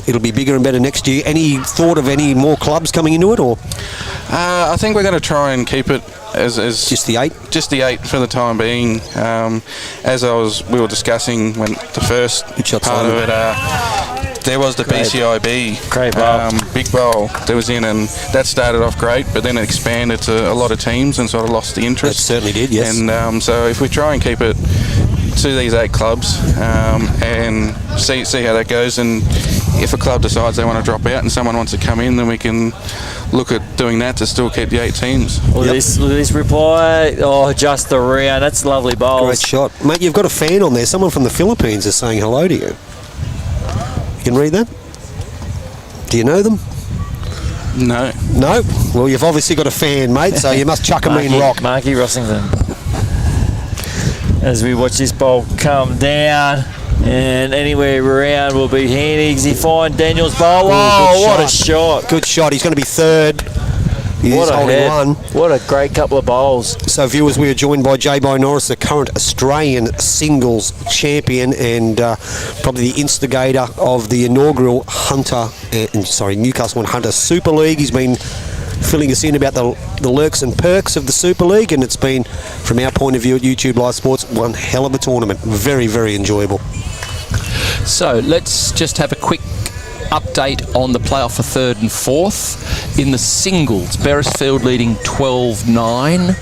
it'll be bigger and better next year. Any thought of any more clubs coming into it, or I think we're going to try and keep it as just the 8? Just the 8 for the time being. As we were discussing when the first shot, part Simon. of it, there was the BCIB Great bowl. big bowl that was in, and that started off great, but then it expanded to a lot of teams and sort of lost the It interest. certainly did, yes. And so if we try and keep it to these 8 clubs and see how that goes, and if a club decides they want to drop out and someone wants to come in, then we can look at doing that to still keep the 8 teams. Look at this reply. Oh, just around. That's lovely bowls. Great shot. Mate, you've got a fan on there. Someone from the Philippines is saying hello to you. You can read that? Do you know them? No. No? Well, you've obviously got a fan, mate, so you must chuck a mean rock. Marky Rossington. As we watch this bowl come down, and anywhere around will be handy. Does he find Daniel's bowl? Oh, what a shot. Good shot. He's going to be third. He's What a holding head. one. What a great couple of bowls. So, viewers, we are joined by J. By Norris, the current Australian singles champion and probably the instigator of the inaugural Newcastle and Hunter Super League. He's been filling us in about the lurks and perks of the Super League, and it's been, from our point of view at YouTube Live Sports, one hell of a tournament. Very, very enjoyable. So let's just have a quick update on the playoff for 3rd and 4th. In the singles, Beresfield leading 12-9,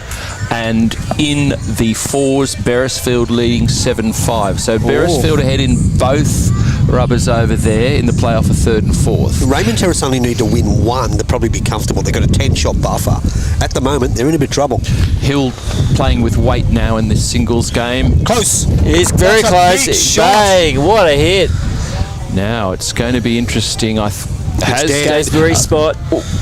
and in the 4s, Beresfield leading 7-5. So Beresfield ahead in both rubbers over there in the playoff for 3rd and 4th. Raymond Terrace only need to win one to probably be comfortable. They've got a 10-shot buffer. At the moment, they're in a bit of trouble. Hill playing with weight now in this singles game. Close. He's very That's a big close. shot. Bang, what a hit. Now it's going to be interesting. Has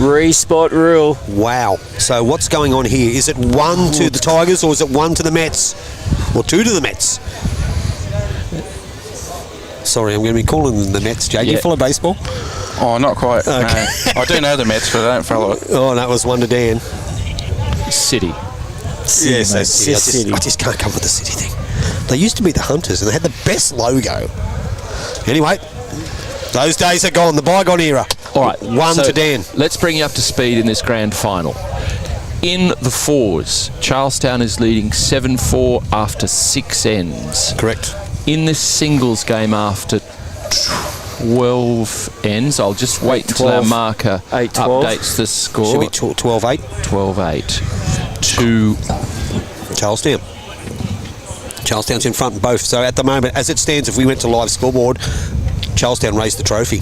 re-spot rule. Wow. So what's going on here? Is it 1 to the Tigers or is it 1 to the Mets? Or 2 to the Mets? Sorry, I'm going to be calling them the Mets. Jay, you follow baseball? Oh, not quite. Okay. No. I do know the Mets, but I don't follow it. Oh, that was 1 to Dan. City. Yes, mate. City. I just can't come with the City thing. They used to be the Hunters and they had the best logo. Anyway, those days are gone. The bygone era. All right, 1 to Dan. Let's bring you up to speed in this grand final. In the 4s, Charlestown is leading 7-4 after 6 ends. Correct. In this singles game after 12 ends, I'll just wait until our marker 8-12. updates the score. Should be 12-8. 12-8 to Charlestown. Charlestown's in front in both. So at the moment, as it stands, if we went to live scoreboard, Charlestown raised the trophy.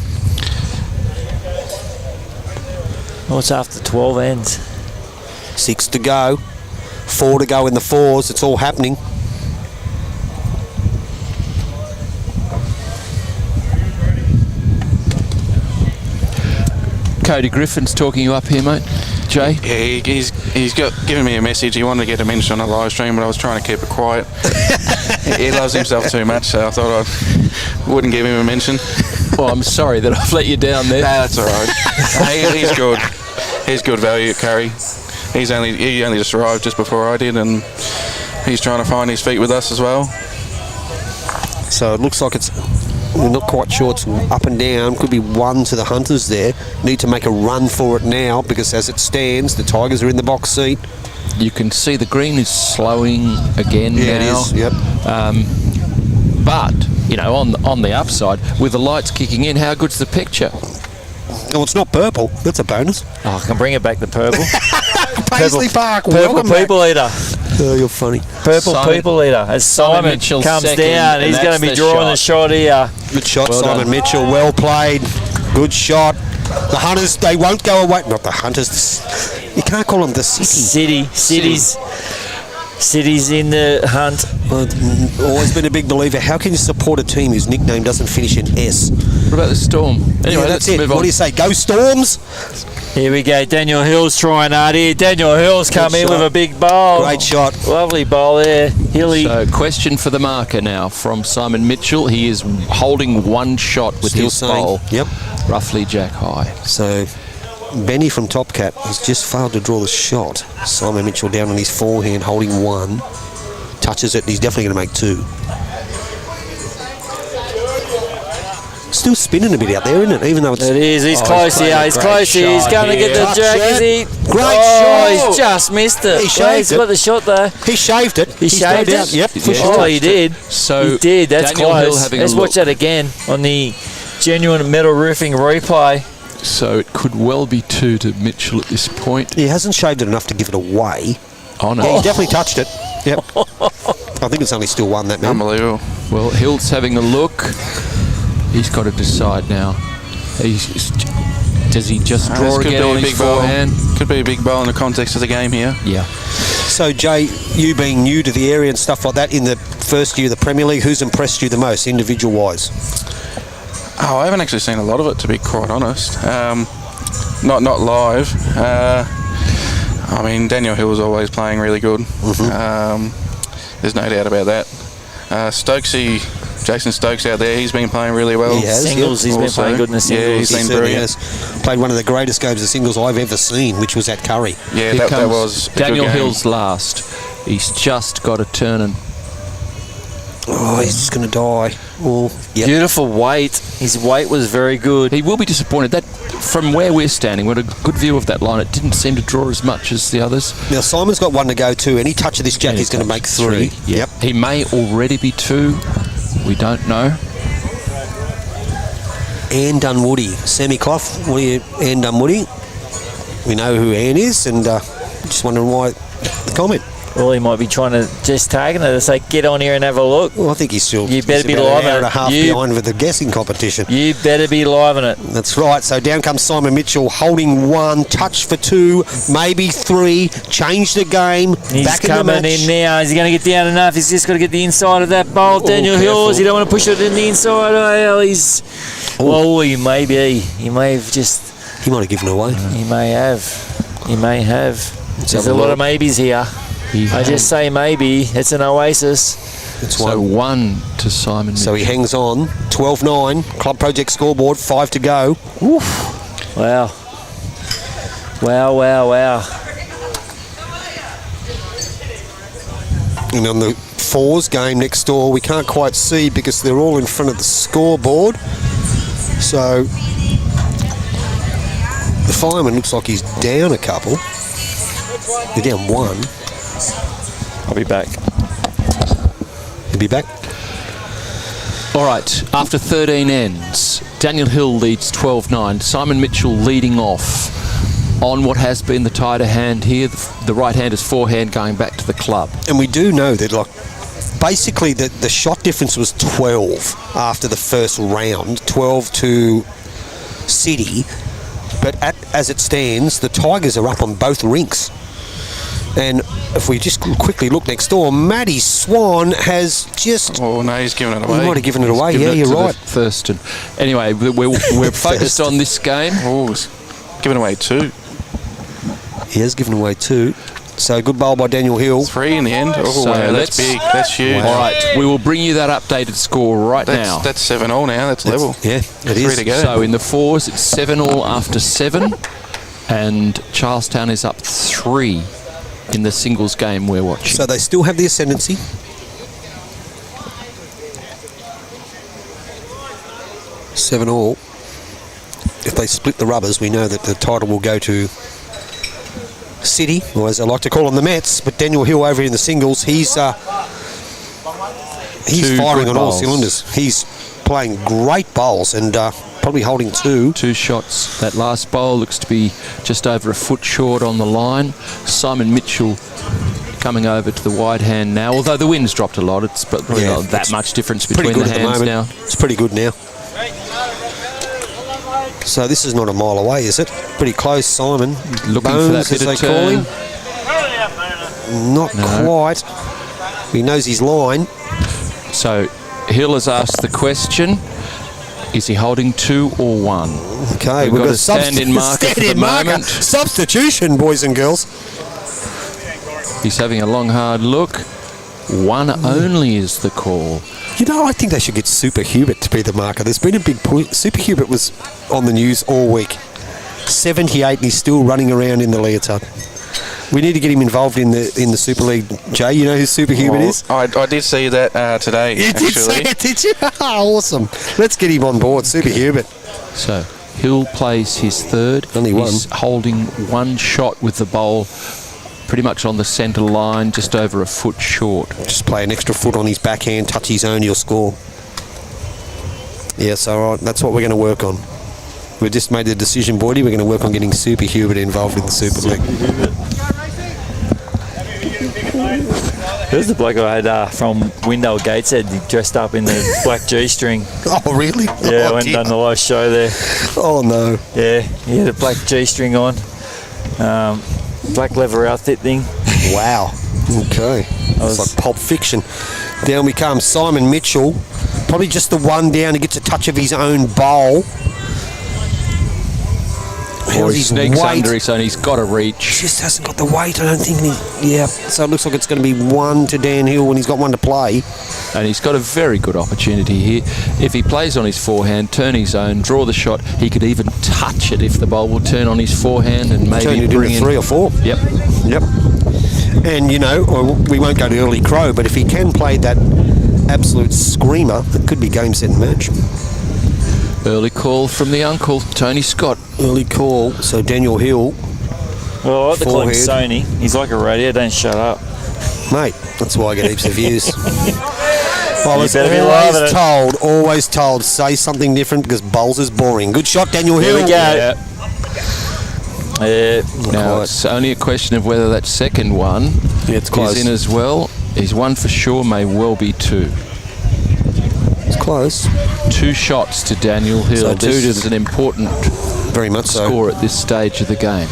What's after 12 ends? 6 to go. 4 to go in the 4s. It's all happening. Cody Griffin's talking you up here, mate. Jay? Yeah, he's given me a message. He wanted to get a mention on a live stream, but I was trying to keep it quiet. He loves himself too much, so I thought I wouldn't give him a mention. Well, I'm sorry that I've let you down there. No, that's all right. He's good. He's good value at Curry. He only just arrived just before I did, and he's trying to find his feet with us as well. So it looks like we're not quite sure, it's up and down. Could be 1 to the Hunters there. Need to make a run for it now because as it stands, the Tigers are in the box seat. You can see the green is slowing again now. It is, yep. But, you know, on the upside, with the lights kicking in, how good's the picture? Oh, it's not purple. That's a bonus. Oh, I can bring it back to purple. Paisley Park, Purple welcome back. people eater. Oh, you're funny. Purple Simon- people eater. As Simon Mitchell comes second, down, and he's going that's to be the drawing the shot here. Good shot, Well Simon done. Mitchell. Well played. Good shot. The Hunters, they won't go away. Not the Hunters. You can't call them the City. Cities. City's in the hunt. Well, always been a big believer. How can you support a team whose nickname doesn't finish in S? What about the Storm? Anyway, Yeah, let's that's it. move on. What do you say? Go Storms! Here we go. Daniel Hill's trying hard here. Daniel Hill's come in shot. with a big bowl. Great shot. Lovely bowl there. Hilly. So, question for the marker now from Simon Mitchell. He is holding one shot with Still his saying, bowl. yep. Roughly jack high. So Benny from Top Cap has just failed to draw the shot. Simon Mitchell down on his forehand, holding one. Touches it, he's definitely going to make two. Still spinning a bit out there, isn't it? Even though it's... It is. He's Oh, close he's here. played a He's great close here. He's shot going to get here. the jack. Is he? Great Oh, shot. he's just missed it. He shaved He's it. got the shot there. He shaved it. He shaved no doubt. it? Yep, for Yeah. sure. Oh, he did. So He did. That's Daniel Hill close. having Let's a watch look. that again on the genuine metal roofing replay. So it could well be two to Mitchell at this point. He hasn't shaved it enough to give it away. Oh no. Yeah, he definitely touched it. Yep. I think it's only still one, that man. Unbelievable. Well, Hill's having a look. He's got to decide now. Does he just draw This could again be on a his big bowl. forehand? Could be a big bowl in the context of the game here. Yeah. So, Jay, you being new to the area and stuff like that, in the first year of the Premier League, who's impressed you the most, individual-wise? Oh, I haven't actually seen a lot of it, to be quite honest. Not live. I mean, Daniel Hill's always playing really good. There's no doubt about that. Jason Stokes out there, he's been playing really well. He has, Singles, he's been Also, playing good in the singles. Yeah, he's He been certainly brilliant. has. Played one of the greatest games of singles I've ever seen, which was at Curry. Yeah, Here that comes was a good Daniel game. Hill's last. He's just got to turn and Oh, he's just going to die. Oh, yep. Beautiful weight. His weight was very good. he will be disappointed. That from where we're standing, we had a good view of that line. It didn't seem to draw as much as the others. Now, Simon's got one to go too. Any touch of this jack, he's going to make three. Yeah. Yep. He may already be two. We don't know. Anne Dunwoody. Sammy Clough, what are you, Anne Dunwoody? We know who Anne is, and just wondering why the comment. Well, he might be trying to just tagging it to say, get on here and have a look. Well, I think he's still You better he's be about live an hour on and it. a half You- behind with the guessing competition. You better be live on it. That's right. So down comes Simon Mitchell, holding one, touch for two, maybe three, change the game, He's back in the coming match. in now. Is he going to get down enough? He's just got to get the inside of that bowl. Daniel Hills, you don't want to push it in the inside. Oh, he's... Oh, he may be. He may have just... He might have given it away. He may have. He may have. There's have a a lot look. of maybes here. I just say maybe. It's an oasis. It's So one. one to Simon. So he hangs on. 12-9. Club Project scoreboard. 5 to go. Wow. Wow, wow, wow. And on the fours game next door, we can't quite see because they're all in front of the scoreboard. So the fireman looks like he's down a couple. They're down one. I'll be back. He'll be back. All right, after 13 ends, Daniel Hill leads 12-9. Simon Mitchell leading off on what has been the tighter hand here. The right-hander's forehand going back to the club. And we do know that, like, basically the shot difference was 12 after the first round, 12 to City. But as it stands, the Tigers are up on both rinks. And if we just quickly look next door, Matty Swan has just... Oh, no, he's giving it He away. might have given it away. Given Yeah, it you're to the right. Thurston. Anyway, we're focused on this game. Oh, he's giving away two. He has given away two. So good bowl by Daniel Hill. 3 in the end. Oh, So wow, that's let's- big. That's huge. All right, we will bring you that updated score right now. That's 7-all now. That's level. Yeah, it 3 is. to go. So in the fours, it's 7-all after 7, and Charlestown is up 3 in the singles game we're watching. So they still have the ascendancy. Seven all. If they split the rubbers, we know that the title will go to City, or as I like to call them, the Mets. But Daniel Hill over in the singles, he's Two firing good on all bowls. cylinders. He's playing great bowls and probably holding two. 2 shots. That last bowl looks to be just over a foot short on the line. Simon Mitchell coming over to the wide hand now, although the wind's dropped a lot. It's probably Yeah, not that it's much difference Pretty between good the at the hands moment. now. It's pretty good now. So this is not a mile away, is it? Pretty close, Simon. Looking Bones, for that bit as of they call turn. him. Not quite. He knows his line. So Hill has asked the question, is he holding 2 or 1? Okay, we've got a stand-in marker for the moment. Substitution, boys and girls. He's having a long, hard look. 1 only is the call. You know, I think they should get Super Hubert to be the marker. There's been a big push. Super Hubert was on the news all week. 78 and he's still running around in the leotard. We need to get him involved in the Super League. Jay, you know who Super Hubert is? I did see that today, You actually. did say it, did you? Awesome. Let's get him on board, Super Hubert. So Hill plays his third. Only one. He's holding 1 shot with the bowl pretty much on the centre line, just over a foot short. Just play an extra foot on his backhand, touch his own, you'll score. Yes, all right. That's what we're going to work on. We've just made the decision, Boydie. We're going to work on getting Super Hubert involved in the Super League. There's the bloke I had from Windale Gateshead. He dressed up in the black G-string. Oh, really? Yeah, Oh, went and dear. done the live show there. Oh, no. Yeah, he had a black G-string on. Black leather outfit thing. Wow. Okay. It's like Pulp Fiction. Down we come. Simon Mitchell. Probably just the one down. He gets a touch of his own bowl. Or How's he his sneaks weight? under his own. He's got to reach. Just hasn't got the weight, I don't think. Yeah. So it looks like it's going to be 1 to Dan Hill when he's got 1 to play. And he's got a very good opportunity here. If he plays on his forehand, turn his own, draw the shot, he could even touch it if the ball will turn on his forehand and maybe Turn it bring into in 3 or 4. Yep. Yep. And, you know, we won't go to early crow, but if he can play that absolute screamer, it could be game, set and match. Early call from the uncle, Tony Scott. Early call. So Daniel Hill, Well, I like to call him Forehead. Sony. He's like a radio, don't shut up. mate, that's why I get heaps of views. I was better be loving it. always told, say something different because bowls is boring. Good shot, Daniel Hill. Here we go. Yeah. Now Quite. it's only a question of whether that second one Yeah, it's close. is in as well. He's 1 for sure, may well be 2. It's close. 2 shots to Daniel Hill. So 2 this to is an important Very much so. score at this stage of the game.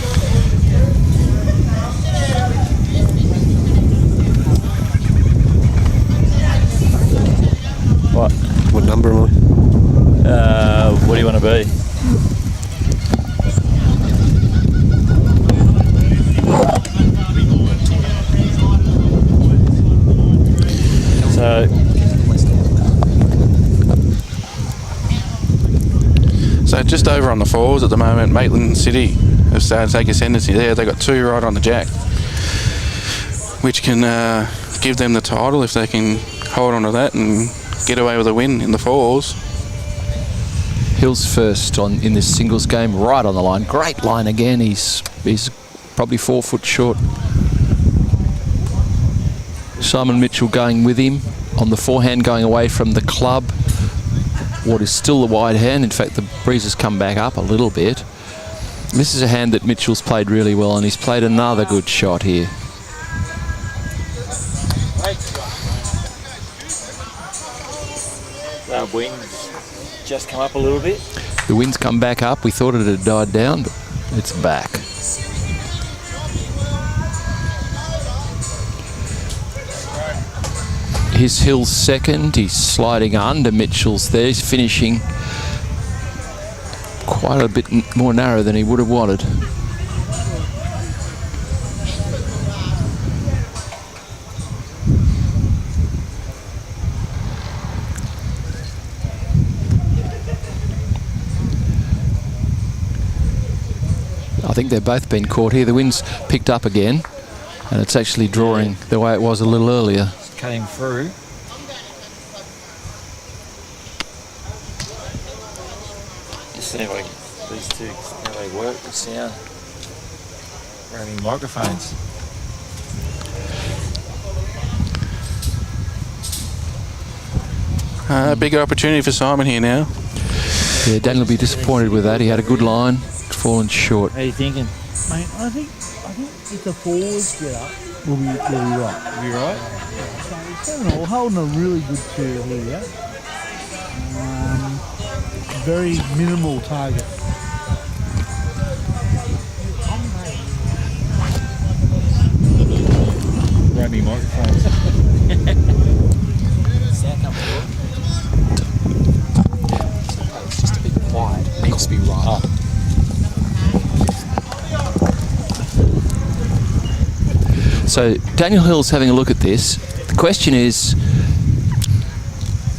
What? What number am I? What do you want to be? So just over on the fours at the moment, Maitland City have started to take ascendancy there. They've got 2 right on the jack, which can give them the title if they can hold on to that and get away with a win in the fours. Hill's first in this singles game, right on the line. Great line again. He's probably 4 foot short. Simon Mitchell going with him on the forehand, going away from the club. What is still the wide hand. In fact, the breeze has come back up a little bit. This is a hand that Mitchell's played really well, and he's played another good shot here. Wind's just come up a little bit. The wind's come back up. We thought it had died down, but it's back. Here's Hill's second. He's sliding under Mitchell's there. He's finishing quite a bit more narrow than he would have wanted. I think they've both been caught here. The wind's picked up again, and it's actually drawing the way it was a little earlier. Cutting through. Just see like these two, how they work with sound. Running microphones. Bigger opportunity for Simon here now. Yeah, Daniel will be disappointed with that. He had a good line, fallen short. How are you thinking? Mate, I think if the forwards get up, we'll be right. Will be right? So 7-all, holding a really good two here. Very minimal target. have me microphones. It's just a bit quiet. It needs to be right. So Daniel Hill's having a look at this. The question is,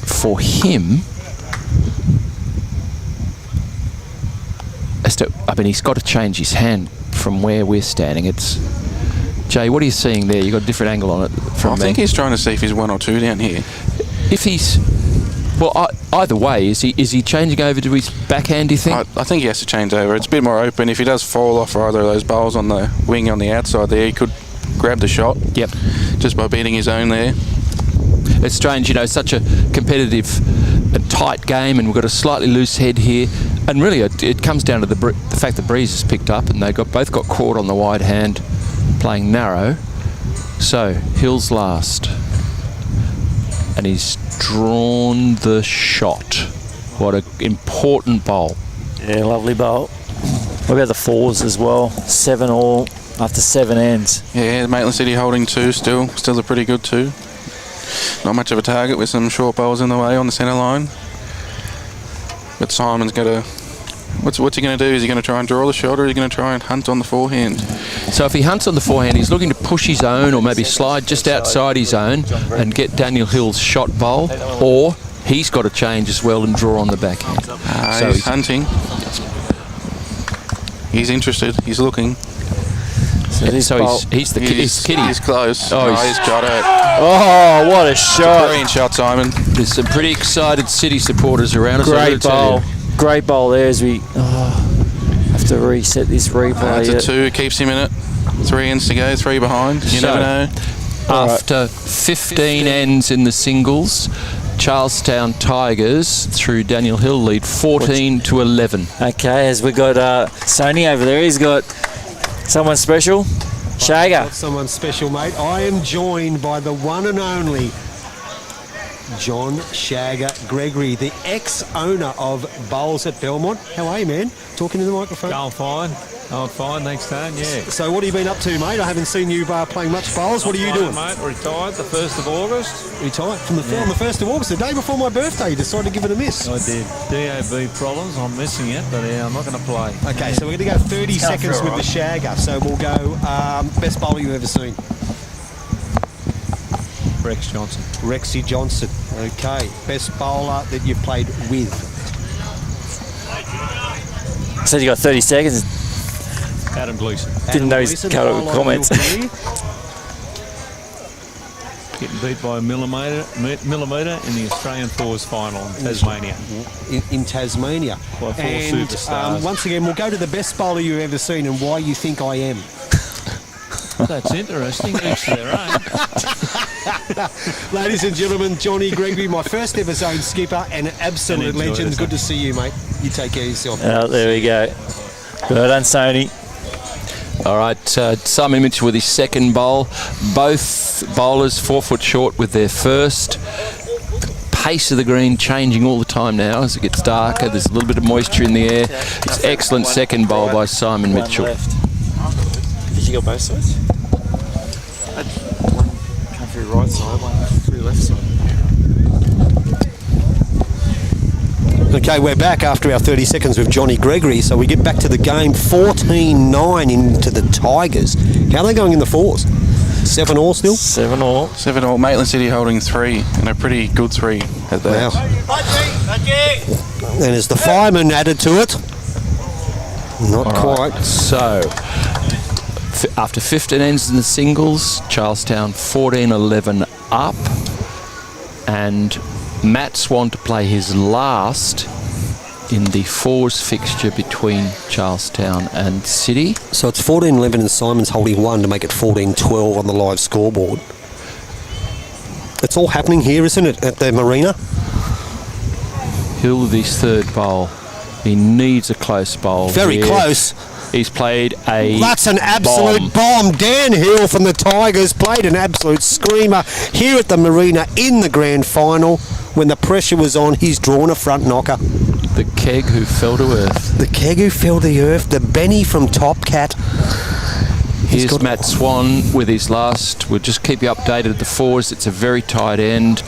for him, he's got to change his hand from where we're standing. It's Jay. What are you seeing there? You've got a different angle on it from I think he's trying to see if he's 1 or 2 down here. If he's either way, is he changing over to his backhand? Do you think? I think he has to change over. It's a bit more open. If he does fall off either of those bowls on the wing on the outside there, he could grab the shot. Yep. Just by beating his own there. It's strange, you know, such a competitive and tight game, and we've got a slightly loose head here. And really, it comes down to the fact that Rees has picked up, and they both got caught on the wide hand, playing narrow. So Hill's last, and he's drawn the shot. What an important bowl. Yeah, lovely bowl. What about the fours as well? 7 all after 7 ends. Yeah, Maitland City holding 2 still a pretty good 2. Not much of a target with some short bowls in the way on the centre line. But Simon's got to... What's he going to do? Is he going to try and draw the shot, or is he going to try and hunt on the forehand? So if he hunts on the forehand, he's looking to push his own, or maybe slide just outside his own and get Daniel Hill's shot bowl, or he's got to change as well and draw on the backhand. So he's hunting. He's interested. He's looking. So he's the kitty. He's close. Oh, he's got it. Oh, what a shot. Brilliant shot, Simon. There's some pretty excited City supporters around us. Great bowl. Great bowl there as we have to reset this replay. It's a 2, keeps him in it. 3 ends to go, 3 behind. You never know. After 15 ends in the singles, Charlestown Tigers through Daniel Hill lead 14-11. Okay, as we got Sony over there, he's got someone special. Shagger. Someone special, mate. I am joined by the one and only John Shagger Gregory, the ex-owner of Bowls at Belmont. How are you, man? Talking to the microphone. Going fine. Going fine, thanks, Tone, yeah. So what have you been up to, mate? I haven't seen you playing much bowls. What are you doing? Mate, retired the 1st of August. Retired from the on the 1st of August, the day before my birthday. You decided to give it a miss. I did. DAB problems, I'm missing it, but yeah, I'm not going to play. Okay, so we're going to go 30 seconds with the Shagger. So we'll go best bowler you've ever seen. Rex Johnson. Rexy Johnson. Okay, best bowler that you've played with. Said you got 30 seconds. Adam Gleeson. Didn't know he's cut out with comments. Getting beat by a millimetre in the Australian Fours final in Tasmania. In Tasmania. By 4 superstars. Once again, we'll go to the best bowler you've ever seen and why you think I am. That's interesting. Each to their own. Ladies and gentlemen, Johnny Gregory, my first ever zone skipper and an absolute legend. Good to see you, mate. You take care of yourself. There we go. Well done, Sony. All right, Simon Mitchell with his second bowl. Both bowlers 4 foot short with their first. The pace of the green changing all the time now as it gets darker. There's a little bit of moisture in the air. It's excellent second bowl by Simon Mitchell. Did you go both sides? One come through right side, one through left side. Okay, we're back after our 30 seconds with Johnny Gregory, so we get back to the game. 14-9 into the Tigers. How are they going in the fours? 7 all still? 7 all. 7 all. Maitland City holding 3, and a pretty good 3 at that. Wow. And is the fireman added to it? Not quite. So, after 15 ends in the singles, Charlestown 14-11 up, and Matt Swan to play his last in the fours fixture between Charlestown and City. So it's 14-11 and Simon's holding 1 to make it 14-12 on the live scoreboard. It's all happening here, isn't it, at the marina? Hill with his third bowl. He needs a close bowl. Very here. close. He's played a That's an absolute bomb. Dan Hill from the Tigers played an absolute screamer here at the marina in the grand final. When the pressure was on, he's drawn a front knocker. The keg who fell to earth. The keg who fell to earth. The Benny from Top Cat. Here's Matt Swan with his last. We'll just keep you updated at the fours. It's a very tight end.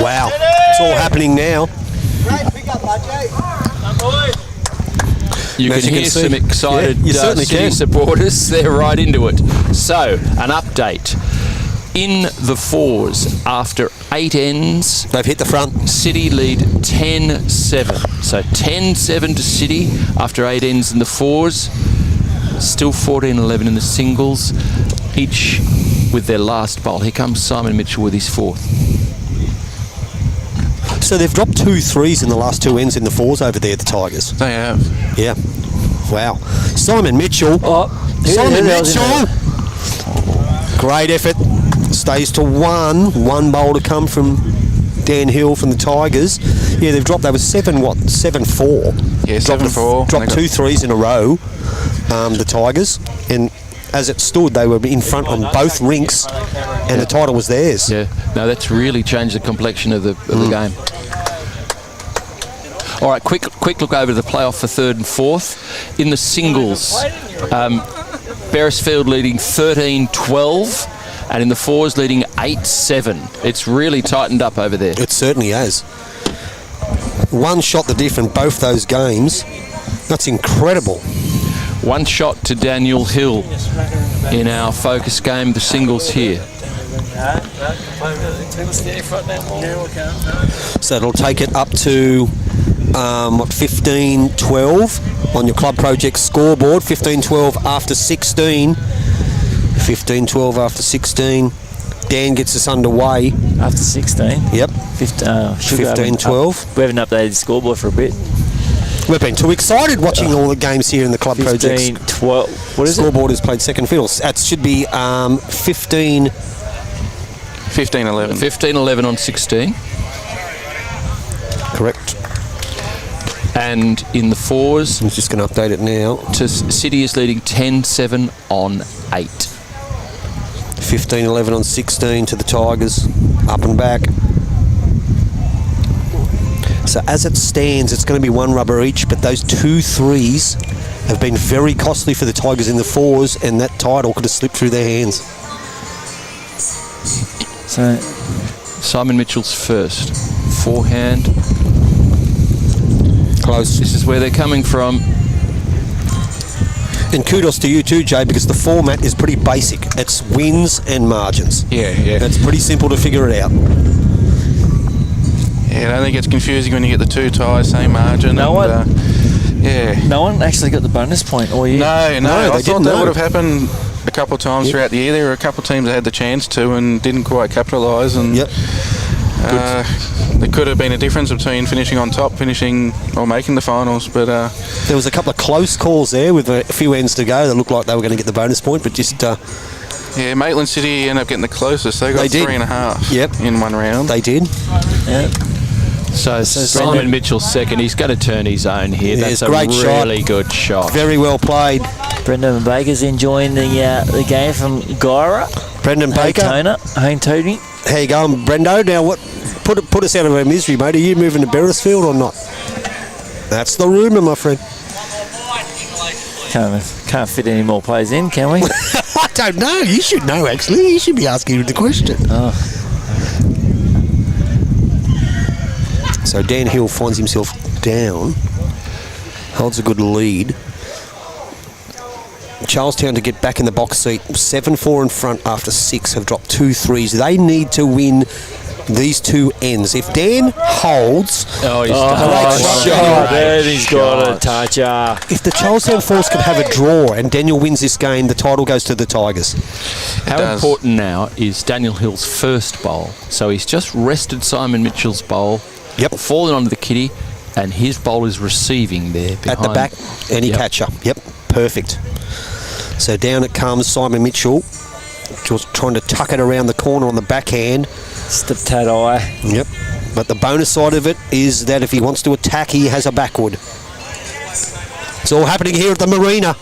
Wow, it's all happening now. You As can you hear can see. some excited Yeah, you certainly City can. supporters. They're right into it. So, an update. In the fours, after 8 ends, They've hit the front. City lead 10-7. So 10-7 to City after 8 ends in the fours. Still 14-11 in the singles, each with their last bowl. Here comes Simon Mitchell with his fourth. So they've dropped 2 threes in the last 2 ends in the fours over there, the Tigers. They have. Yeah. Wow. Simon Mitchell. Simon Mitchell. Great effort. Stays to 1. 1 bowl to come from Dan Hill from the Tigers. Yeah, they've dropped. They were 7-4. Yeah, 7-4. Dropped 2 threes in a row, the Tigers. And as it stood, they were in front on both rinks, and the title was theirs. Yeah, no, that's really changed the complexion of the game. All right, quick look over the playoff for 3rd and 4th. In the singles, Beresfield leading 13-12, and in the fours leading 8-7. It's really tightened up over there. It certainly has. 1 shot the diff in both those games. That's incredible. 1 shot to Daniel Hill in our focus game, the singles here. So it'll take it up to 15-12 on your Club Project scoreboard. 15-12 after 16. 15-12 after 16. Dan gets us underway. After 16? Yep. 15-12. We haven't updated the scoreboard for a bit. We've been too excited watching all the games here in the Club Project. 15-12. What is scoreboard has played second fiddle. That should be 15... 15-11. 15-11 on 16. Correct. And in the fours, I'm just going to update it now. City is leading 10-7 on 8. 15-11 on 16 to the Tigers. Up and back. So as it stands, it's going to be 1 rubber each, but those 2 threes have been very costly for the Tigers in the fours, and that title could have slipped through their hands. So Simon Mitchell's first. Forehand. Close. This is where they're coming from. And kudos to you too, Jay, because the format is pretty basic. It's wins and margins. Yeah. It's pretty simple to figure it out. Yeah, I don't think it's confusing when you get the 2 ties, same margin. No one. Yeah. No one actually got the bonus point all year. No, I they thought didn't. that would have happened a couple of times throughout the year. There were a couple of teams that had the chance to and didn't quite capitalise. And Yep. there could have been a difference between finishing on top, finishing or making the finals. But There was a couple of close calls there with a few ends to go that looked like they were going to get the bonus point, but just... yeah, Maitland City ended up getting the closest. They got They did. 3.5 Yep. in 1 round. They did. Yeah. So Simon Mitchell's second. He's going to turn his own here. Yeah, That's a great shot. really good shot. Very well played. Brendan Baker's enjoying the game from Gyra. Brendan Baker. Hane Tony. How you going, Brendo? Now, what? Put us out of our misery, mate. Are you moving to Beresfield or not? That's the rumour, my friend. Can't fit any more players in, can we? I don't know. You should know, actually. You should be asking the question. Oh. So Dan Hill finds himself down. Holds a good lead. Charlestown to get back in the box seat. 7-4 in front after 6. Have dropped 2 threes. They need to win these 2 ends. If Dan holds... Oh, he's There he's got a toucher. If the Charlestown Force can have a draw and Daniel wins this game, the title goes to the Tigers. How important now is Daniel Hill's first bowl? So he's just rested Simon Mitchell's bowl. Yep. Fallen onto the kitty, and his bowl is receiving there behind. At the back, any catcher. Yep, perfect. So down it comes, Simon Mitchell. Just trying to tuck it around the corner on the backhand. Step tat eye. Yep. But the bonus side of it is that if he wants to attack, he has a backward. It's all happening here at the Marina.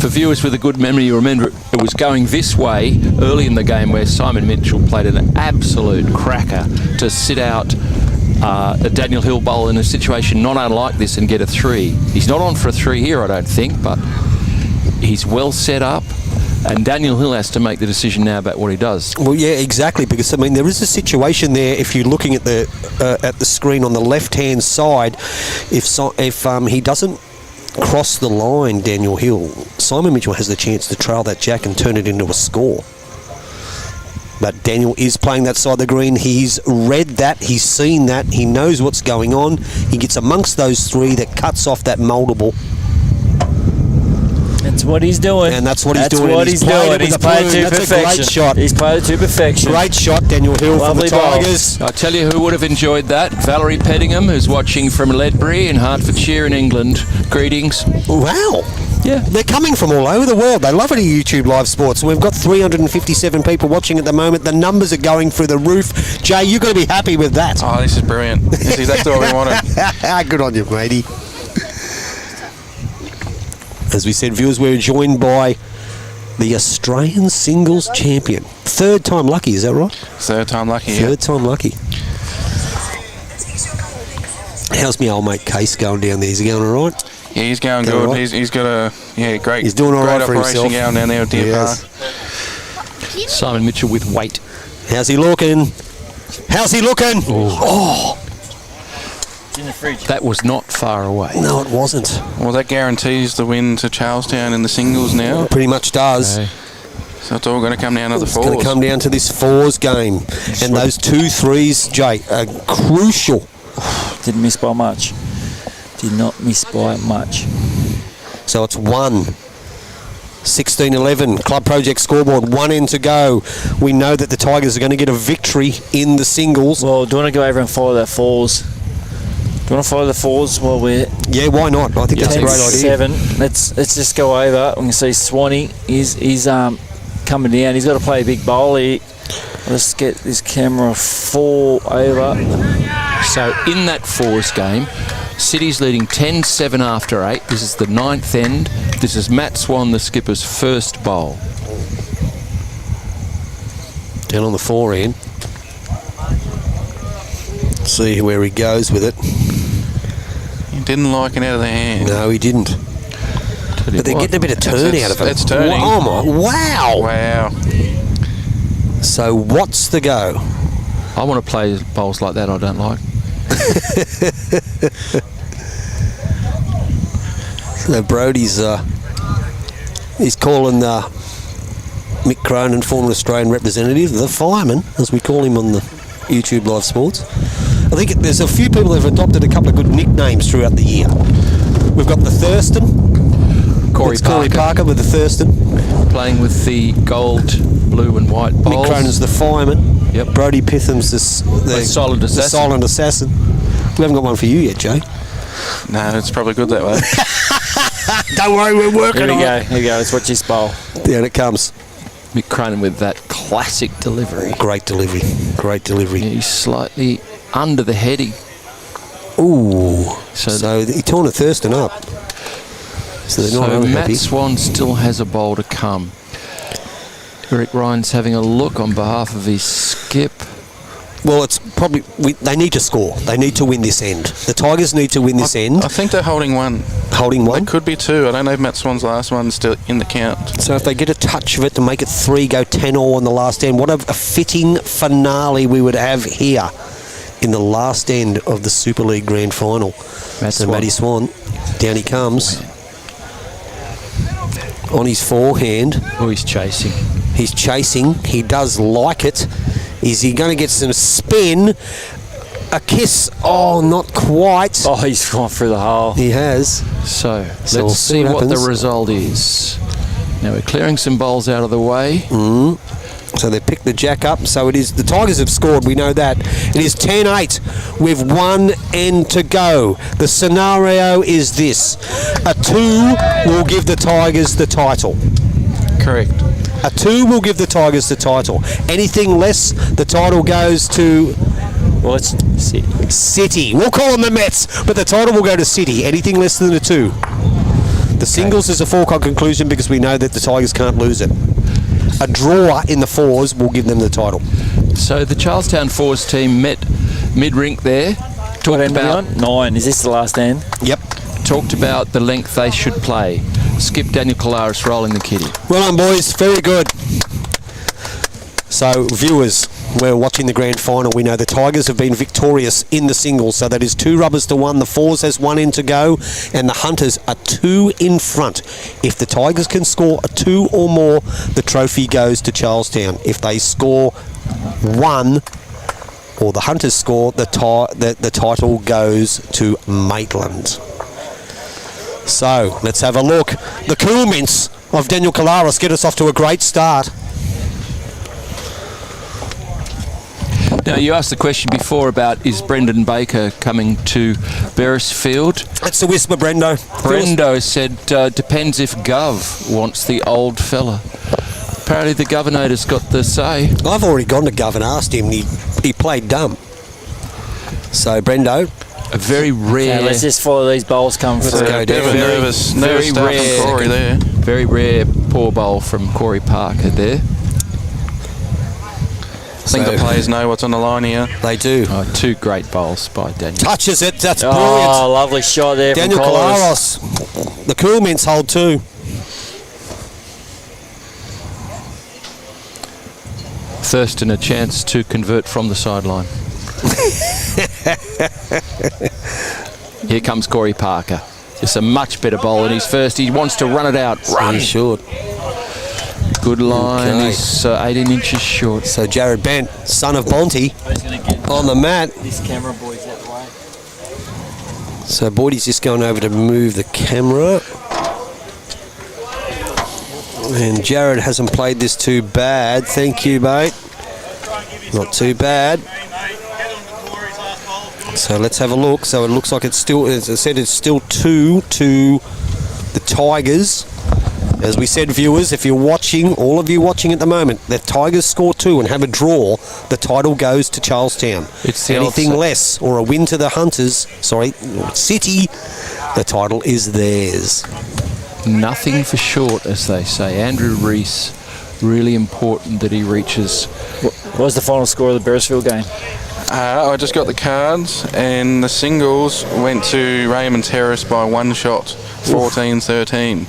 For viewers with a good memory, you remember it was going this way early in the game where Simon Mitchell played an absolute cracker to sit out a Daniel Hill bowl in a situation not unlike this and get a 3. He's not on for a 3 here, I don't think, but He's well set up. And Daniel Hill has to make the decision now about what he does. Well, yeah, exactly. Because I mean, there is a situation there. If you're looking at the screen on the left-hand side, if he doesn't cross the line, Daniel Hill, Simon Mitchell has the chance to trail that jack and turn it into a score. But Daniel is playing that side of the green. He's read that. He's seen that. He knows what's going on. He gets amongst those three that cuts off that multiple. That's what he's doing. And that's what he's doing. He's played it to perfection. That's a great shot. He's played it to perfection. Great shot, Daniel Hill Lovely from the Tigers. I tell you who would have enjoyed that. Valerie Pettingham, who's watching from Ledbury in Hertfordshire in England. Greetings. Wow. Yeah. They're coming from all over the world. They love it at YouTube Live Sports. We've got 357 people watching at the moment. The numbers are going through the roof. Jay, you're going to be happy with that. Oh, this is brilliant. This is exactly what we wanted. Good on you, matey. As we said, viewers, we're joined by the Australian singles champion. Third time lucky, is that right? Third time lucky, yeah. Third time lucky. How's my old mate Case going down there? Is he going all right? Yeah, he's going Going good. all right? He's got a great. He's doing all great right for operation himself. going down there at Deer Yes. Park. Simon Mitchell with weight. How's he looking? How's he looking? Oh. It's in the fridge. That was not far away. No, it wasn't. Well, that guarantees the win to Charlestown in the singles now. Pretty much does. Okay. So it's all going to come down to the It's going to fours. come down to this fours game. And those 2 threes, Jay, are crucial. Didn't miss by much. Did not miss by much. So it's 16-11, Club Project scoreboard, 1 end to go. We know that the Tigers are going to get a victory in the singles. Well, do you want to go over and follow that fours? Do you want to follow the fours while we're Yeah, why not? I think that's a great idea. 7? Let's just go over. We can see Swanee is coming down. He's got to play a big bowl here. Let's get this camera 4 over. So in that fours game, City's leading 10-7 after 8. This is the 9th end. This is Matt Swan, the skipper's first bowl. Down on the 4 end. See where he goes with it. He didn't like it out of the hand. No, he didn't. But they're getting a bit of turn out of it. It's turning. Oh my! Wow! Wow. So what's the go? I want to play bowls like that. I don't like. So Brody's he's calling Mick Cronin, former Australian representative, the fireman, as we call him on the YouTube Live Sports. I think there's a few people that have adopted a couple of good nicknames throughout the year. We've got the Thurston. Corey Parker with the Thurston. Playing with the gold, blue and white bowls. Mick Cronin's the fireman. Yep. Brody Pitham's the silent assassin. The silent assassin. We haven't got one for you yet, Jay. No, it's probably good that way. Don't worry, we're working Here we on go. Here we go. Let's watch this bowl. it. Down it comes. Mick Cronin with that classic delivery. Great delivery. Great delivery. He's slightly under the heading. Ooh. So So he torn a Thurston up. So they're not So unhappy. Matt Swan still has a bowl to come. Eric Ryan's having a look on behalf of his skip. Well, it's probably they need to score. They need to win this end. The Tigers need to win this end. I think they're holding one. Holding one. It could be 2. I don't know if Matt Swan's last one's still in the count. So if they get a touch of it to make it 3, go 10-all on the last end. What a fitting finale we would have here in the last end of the Super League Grand Final. So Matty Swan, down he comes. On his forehand. Oh, he's chasing. He's chasing. He does like it. Is he going to get some spin? A kiss. Oh, not quite. Oh, he's gone through the hole. He has. So So we'll let's see see what what the happens. result is. Now we're clearing some bowls out of the way. So they picked the jack up. So it is. The Tigers have scored. We know that. It is 10-8 with 1 end to go. The scenario is this: a 2 will give the Tigers the title. Correct. A 2 will give the Tigers the title. Anything less, the title goes to Well, let's see. City. We'll call them the Mets, but the title will go to City. Anything less than a 2. The singles is a foregone conclusion because we know that the Tigers can't lose it. A draw in the 4s will give them the title. So the Charlestown Fours team met mid-rink there. What end are we on? 9. Is this the last end? Yep. Talked about the length they should play. Skip Daniel Collaros rolling the kitty. Well done, boys. Very good. So, viewers, we're watching the grand final. We know the Tigers have been victorious in the singles, so that is 2 rubbers to 1. The Fours has 1 in to go, and the Hunters are 2 in front. If the Tigers can score a 2 or more, the trophy goes to Charlestown. If they score 1, or the Hunters score, the title goes to Maitland. So, let's have a look. The Cool Mints of Daniel Collaros get us off to a great start. Now, you asked the question before about is Brendan Baker coming to Beresfield? That's the whisper, Brendo. Brendo said, depends if Gov wants the old fella. Apparently the Governor's got the say. I've already gone to Gov and asked him, and he played dumb. So, Brendo. A very rare... Okay, let's just follow these bowls come through. Go down. Nervous start from Corey there. Very rare poor bowl from Corey Parker there. I think the players know what's on the line here. They do. Oh, 2 great bowls by Daniel. Touches it. That's brilliant. Oh, lovely shot there Daniel from Collaros. The Cool Mints hold 2. Thurston a chance to convert from the sideline. Here comes Corey Parker. Just a much better bowl than his first. He wants to run it out. Run. He should. Good line. Okay. He's 18 inches short. So Jared Bent, son of Bonty, on the mat. This camera, boys, that way. So Boydie's just going over to move the camera. And Jared hasn't played this too bad. Thank you, mate. Not too bad. So let's have a look. So it looks like it's still, as I said, it's still 2 to the Tigers. As we said, viewers, if you're watching, all of you watching at the moment, the Tigers score 2 and have a draw, the title goes to Charlestown. It's the anything less or a win to the Hunters, City, the title is theirs. Nothing for short, as they say. Andrew Rees, really important that he reaches. What was the final score of the Beresfield game? I just got the cards, and the singles went to Raymond Terrace by 1 shot, 14-13.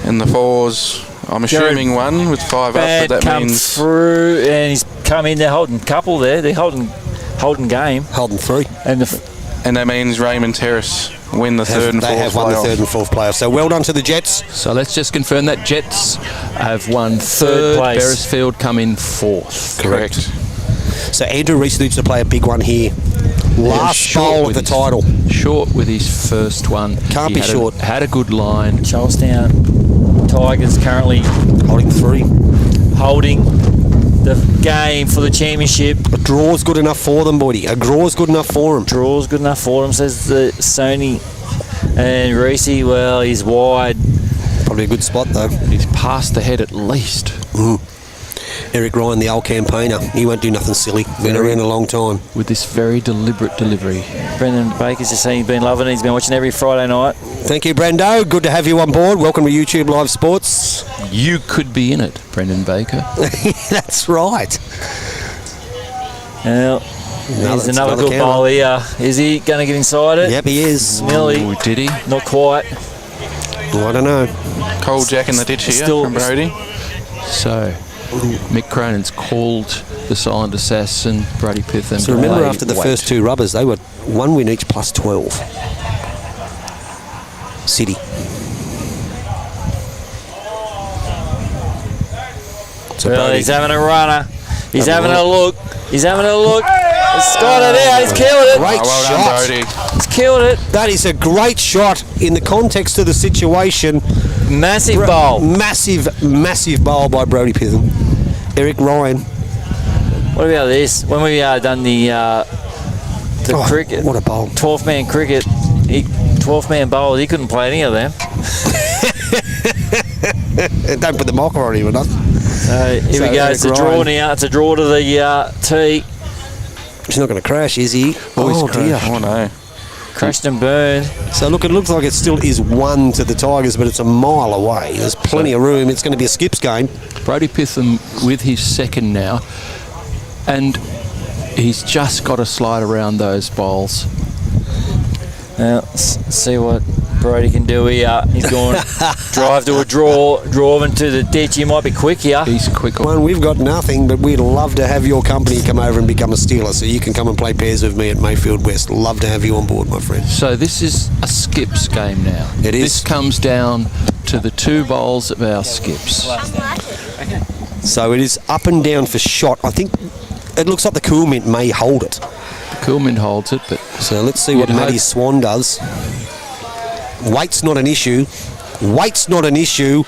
And the Fours, I'm assuming won with 5 up, but that come means through, and he's come in. They're holding couple there. They're holding game, Holding 3. and and that means Raymond Terrace win the third and fourth. They have won the playoff. 3rd and 4th playoff. So well done to the Jets. So let's just confirm that Jets have won Third 3rd. place. Beresfield come in 4th. Correct. So Andrew Rees needs to play a big one here. Last bowl of the title. Short with his first one. Can't be short. Had a good line. Charlestown Tigers currently Holding 3. holding the game for the championship. A draw's good enough for them, buddy. A draw's good enough for them. Draw's good enough for them, says the Sony. And Reese, well, he's wide. Probably a good spot, though. He's past the head at least. Eric Ryan, the old campaigner. He won't do nothing silly. Been around a long time. With this very deliberate delivery. Brendan Baker's just saying he's been loving it. He's been watching every Friday night. Thank you, Brendo. Good to have you on board. Welcome to YouTube Live Sports. You could be in it, Brendan Baker. That's right. Well, here's another good counter. bowl here. Is he going to get inside it? Yep, he is. Nearly. Ooh, did he? Not quite. Well, I don't know. Cold Jack in the ditch here Still- from Brody. So, Mick Cronin's called the silent assassin, Brody Pitham. So remember, Play after the wait. first 2 rubbers, they were 1 win each plus 12. City. So Well, Brody- he's having a runner. He's Having having a a look. He's having a look. He's got it out. He's killed it. Great well shot. done, Brody. He's killed it. That is a great shot in the context of the situation. Massive bowl. Massive bowl by Brody Pitham. Eric Ryan. What about this? When we done the cricket, What a bowl. 12-man cricket, 12-man bowlers, he couldn't play any of them. Don't put the mocker on him enough. So here So we go. Eric It's a draw Ryan. now. It's a draw to the tee. He's not going to crash, is he? Boys dear. Oh no. Crashed and burned. So look, it looks like it still is 1 to the Tigers, but it's a mile away. There's plenty of room. It's going to be a skips game. Brody Pitham with his second now. And he's just got to slide around those bowls. Now, see what Brody can do here. He's going drive to a draw into the ditch. He might be quick here. He's quick. One, we've got nothing, but we'd love to have your company come over and become a Steeler, so you can come and play pairs with me at Mayfield West. Love to have you on board, my friend. So this is a skips game now. It is. This comes down to the 2 bowls of our skips. So it is up and down for shot. I think it looks like the Cool Mint may hold it. Coolman holds it, but So let's see what You'd Matty hope- Swan does. Weight's not an issue. Weight's not an issue.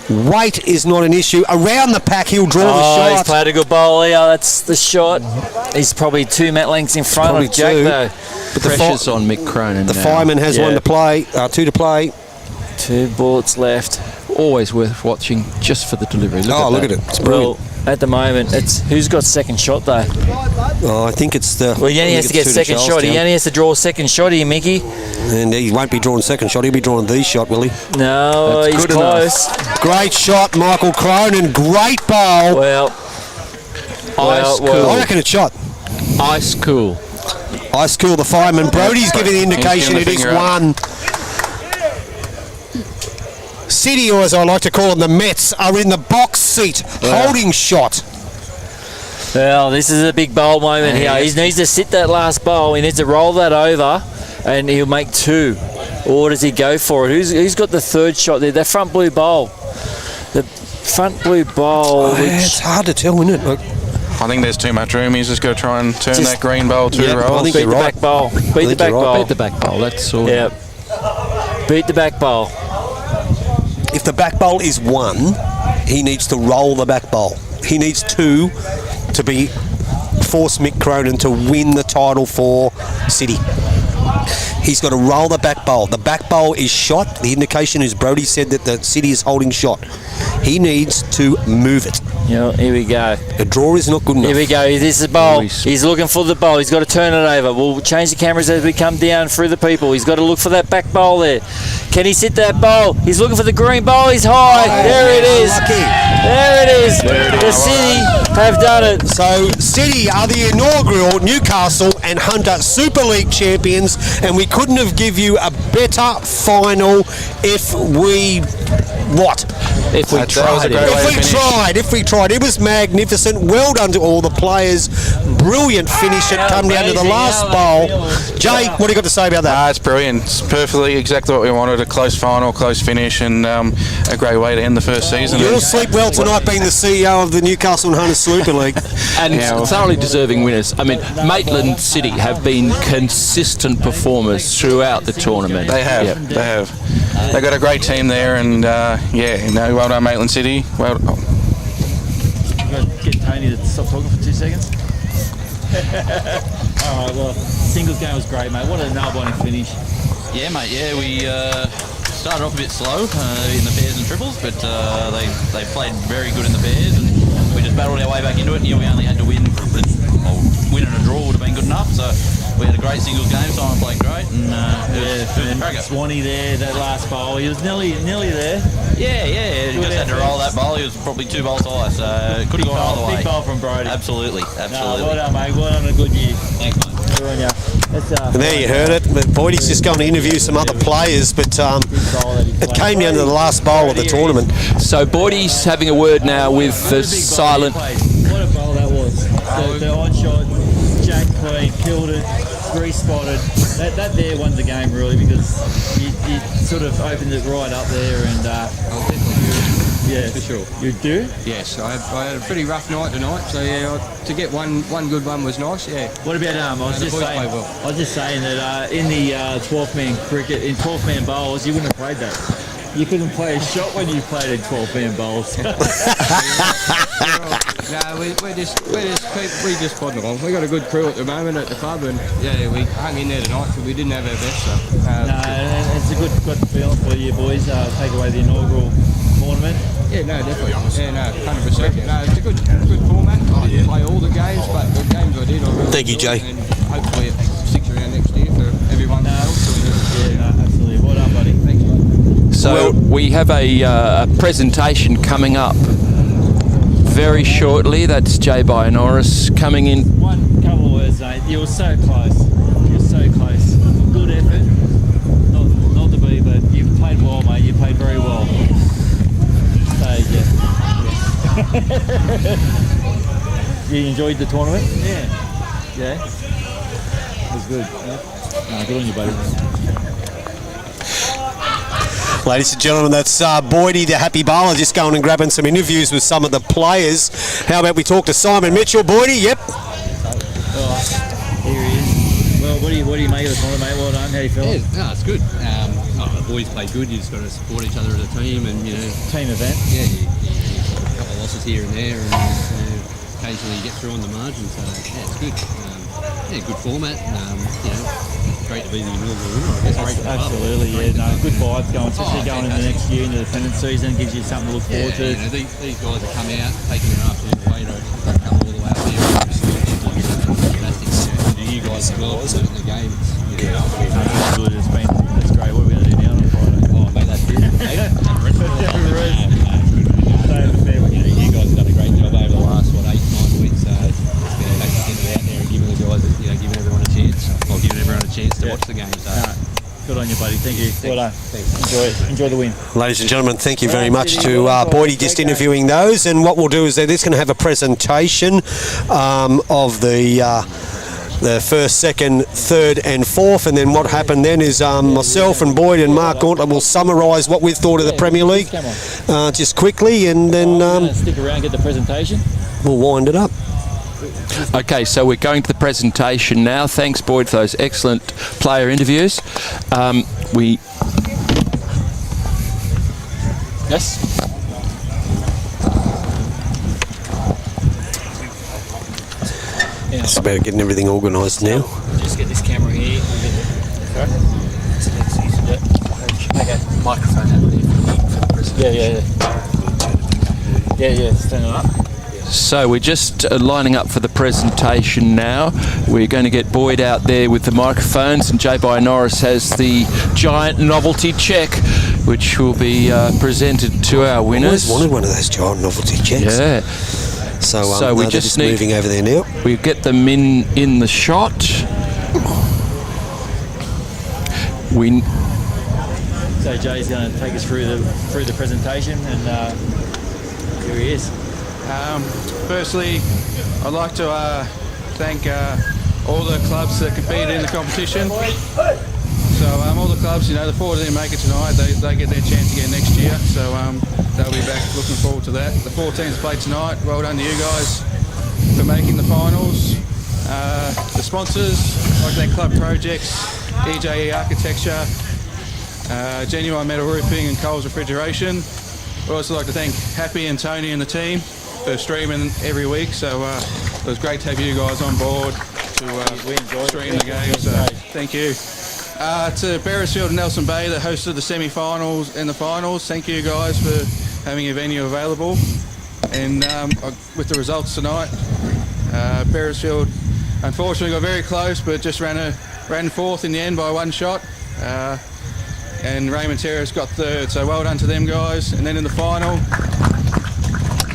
Weight is not an issue. Around the pack, he'll draw the He's shot. played a good bowl here. That's the shot. He's probably 2 mat lengths in front Probably of Jack, 2. though. But the pressure's on Mick Cronin The now. fireman has Yeah. 1 to play, 2 to play. 2 bullets left. Always worth watching just for the delivery. Look at it. It's brilliant. Well, at the moment, it's who's got second shot, though? Oh, I think it's the... Well, he only I has to think get it's 2 second shot. He Charlestown. only has to draw second shot here, Mickey. And he won't be drawing second shot. He'll be drawing the shot, will he? No, That's he's good close. Great shot, Michael Cronin. Great bowl. Well, Ice I cool. reckon it's shot. Ice cool. Ice cool, the fireman. Brody's giving the indication He's it giving is the finger 1. City, or as I like to call them, the Mets, are in the box seat, holding shot. well, this is a big bowl moment here. He needs to sit that last bowl. He needs to roll that over, and he'll make 2. Or does he go for it? Who's got the 3rd shot there? That front blue bowl. The front blue bowl, It's which hard to tell, isn't it? Look, I think there's too much room. He's just got to try and turn Just- that green bowl 2 Yep, I rolls. think beat you're the right. back bowl. Beat the think back you're right. bowl. Beat the back bowl. That's all. Yeah. Beat the back bowl. if the back bowl is 1, he needs to roll the back bowl. He needs 2 to be force Mick Cronin to win the title for City. He's got to roll the back bowl. The back bowl is shot. The indication is Brody said that the City is holding shot. He needs to move it. Yeah, here we go. The draw is not good enough. Here we go. This is the bowl. He's looking for the bowl. He's got to turn it over. We'll change the cameras as we come down through the people. He's got to look for that back bowl there. Can he sit that bowl? He's looking for the green bowl. He's high. There it is. Lucky. There it is. The City have done it. So City are the inaugural Newcastle and Hunter Super League champions, and we couldn't have give you a better final if we what? If we That was a tried great it. way to finish. If we tried, it was magnificent. Well done to all the players. Brilliant finish. It come down to the last bowl. Jay, what do you got to say about that? It's brilliant. It's perfectly exactly what we wanted. A close final, close finish, and a great way to end the first season. You'll sleep well tonight being the CEO of the Newcastle and Hunter Super League. And Yeah. thoroughly deserving winners. I mean, Maitland City have been consistent performers throughout the tournament. They have. Yep. They have. They've got a great team there, and well done, Maitland City. Well, Get Tony to stop talking for 2 seconds. All right, well, singles game was great, mate. What a nail-biting finish. Yeah, mate. Yeah, we started off a bit slow in the pairs and triples, but they played very good in the pairs, and we just battled our way back into it. We only had to win. Win and a draw would have been good enough. So we had a great singles game. Simon played great, and it was a cracker. Swanee there, that last bowl, he was nearly there. Yeah. He just had to roll that bowl. He was probably 2 bowls high, so could have gone either way. Big bowl from Brody. Absolutely. Well done, mate. Well done, a good year. Thanks, mate. Good on ya. And there you heard it. But Boydie's just going to interview some other players, but it came down to the last bowl of the tournament. So Boydie's having a word now with the silent. What a bowl that was. The on shot, Jack clean, killed it, re-spotted. That there won the game really, because you sort of opened it right up there, and yeah, For sure. You do? Yes, I had a pretty rough night tonight, so yeah, to get one good one was nice. Yeah. What about I was the just boys saying. played well. I was just saying that in the 12-man cricket, in 12-man bowls, you wouldn't have played that. You couldn't play a shot when you played in 12-man bowls. No, we just plodding along. We got a good crew at the moment at the club, and yeah, we hung in there tonight, but we didn't have our best. So No, it's a good feeling for you boys. Take away the inaugural tournament. yeah, no, definitely. Yeah, no, 100%. No, it's a good format. I didn't play all the games, but the games I did, I really Thank you, enjoyed, Jay. and hopefully it sticks around next year for everyone else. Yeah, no, absolutely. Well done, buddy. Thanks, mate. So we have a presentation coming up very shortly. That's Jay Bionoris coming in. One couple of words, mate. You were so close. You were so close. Good effort. Not to be, but You enjoyed the tournament? Yeah. It was good. Yeah. Good on you, buddy. Ladies and gentlemen, that's Boydie, the happy bowler, just going and grabbing some interviews with some of the players. How about we talk to Simon Mitchell? Boydie, yep. Here he is. Well, what do you make of the tournament, mate? Well done. How do you feel? Yeah, no, it's good. The boys play good. You just got to support each other as a team, and Team event. Yeah, a couple of losses here and there, and occasionally you get through on the margin. So yeah, it's good. Good format. Great to be the inaugural winner, I guess. Absolutely, good vibes going, especially going into the next year, into the Independent season, gives you something to look forward to. These guys have come out, taking their afternoon away to come all the way up here. Fantastic. And you guys as well, in the game. It's good. It's great. What are we going to do now on Friday? Oh, mate, that's it. You guys have done a great job over the last 8-9 weeks. It's been fantastic getting out there and giving the guys, giving everyone a chance. Well, giving everyone a chance to watch the game. So. Good on you, buddy. Thank you. Well done. Thanks. Enjoy the win. Ladies and gentlemen, thank you very much to Boydie just interviewing those. And what we'll do is they're just going to have a presentation of the first, second, third and fourth, and then what happened then is myself and Boyd and Mark Gauntlet will summarise what we thought of the Premier League just quickly, and then stick around and get the presentation. We'll wind it up. Okay, so we're going to the presentation now. Thanks, Boyd, for those excellent player interviews. Yes? It's about getting everything organised now. Just get this camera here. Microphone out there. Yeah, stand it up. So we're just lining up for the presentation now. We're going to get Boyd out there with the microphones, and J. Norris has the giant novelty check, which will be presented to our winners. I always wanted one of those giant novelty checks. Yeah. So we just need moving over there now. We get them in the shot. So Jay's going to take us through the presentation, and here he is. Firstly, I'd like to thank all the clubs that competed in the competition. So all the clubs, the 4 didn't make it tonight. They get their chance again next year. So they'll be back. Looking forward to that. The 4 teams played tonight. Well done to you guys for making the finals. The sponsors, like their club projects, EJE Architecture, Genuine Metal Roofing, and Coles Refrigeration. I'd also like to thank Happy and Tony and the team for streaming every week. So it was great to have you guys on board to stream the game. So thank you. To Beresfield and Nelson Bay that hosted the semi-finals and the finals, thank you guys for having a venue available. And with the results tonight, Beresfield unfortunately got very close, but just ran fourth in the end by 1 shot. And Raymond Terrace got third, so well done to them guys. And then in the final,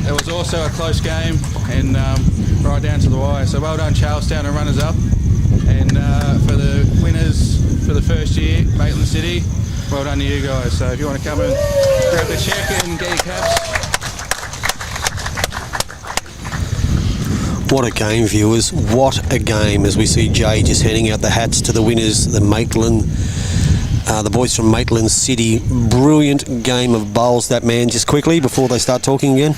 it was also a close game, and right down to the wire. So well done Charlestown and runners up. And for the winners for the first year, Maitland City, well done to you guys. So if you want to come and grab the check and get your caps. What a game, viewers. What a game, as we see Jay just handing out the hats to the winners, the Maitland, the boys from Maitland City. Brilliant game of bowls, that man. Just quickly, before they start talking again.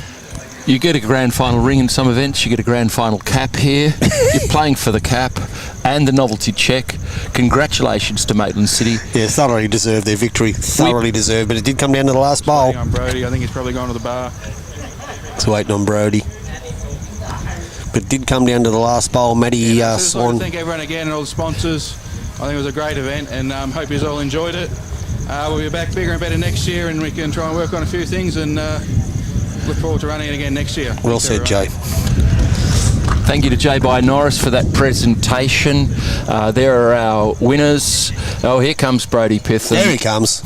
You get a grand final ring in some events, you get a grand final cap here. You're playing for the cap and the novelty check. Congratulations to Maitland City. Yeah, thoroughly deserved their victory. Thoroughly deserved, but it did come down to the last bowl. Waiting on Brody, I think he's probably gone to the bar. It's waiting on Brody. But it did come down to the last bowl. Matty Swan. Thank everyone again and all the sponsors. I think it was a great event, and hope you all enjoyed it. We'll be back bigger and better next year, and we can try and work on a few things, and look forward to running it again next year. Well said, Jay. Thank you to J. Norris for that presentation. There are our winners. Oh, here comes Brody Pitham. There he comes.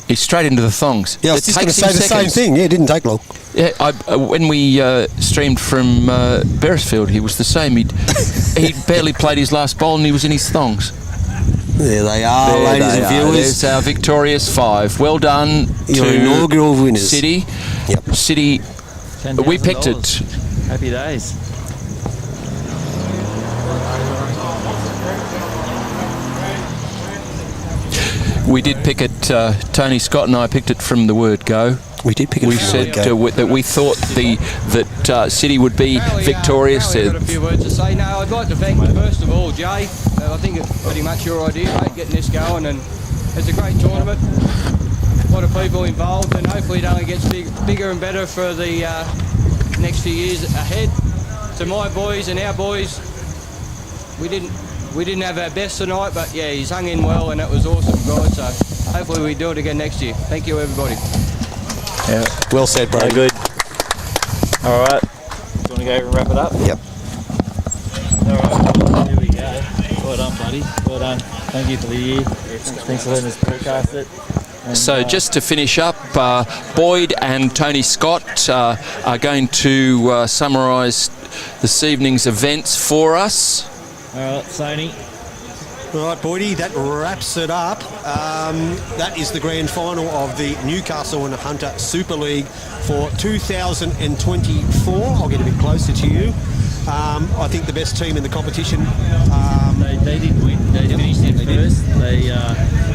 He's straight into the thongs. Yeah, I was just going to say the same thing. Yeah, it didn't take long. Yeah, when we streamed from Beresfield, he was the same. He barely played his last bowl and he was in his thongs. There they are, ladies and viewers. There's our victorious 5. Well done your to inaugural winners. City. Yep. City. We picked it. Happy days. We did pick it, Tony Scott and I picked it from the word go. We did pick it We from the said word go. that we thought that City would be victorious. I've got a few words to say. No, I'd like to thank, first of all, Jay. I think it's pretty much your idea, mate, getting this going, and it's a great tournament. A lot of people involved, and hopefully it only gets bigger and better for the next few years ahead. To my boys and our boys, we didn't have our best tonight, but yeah, he's hung in well, and it was awesome, guys. So hopefully we do it again next year. Thank you, everybody. Yeah. Well said, bro. Good. All right. Do you want to go over and wrap it up? Yep. All right. Here we go. Well done, buddy. Well done. Thank you for the year. Thanks for letting us broadcast it. And, So just to finish up, Boyd and Tony Scott are going to summarise this evening's events for us. all right, Sony. All right, Boydie, that wraps it up. That is the grand final of the Newcastle and Hunter Super League for 2024. I'll get a bit closer to you. I think the best team in the competition. They did win. They finished in first. They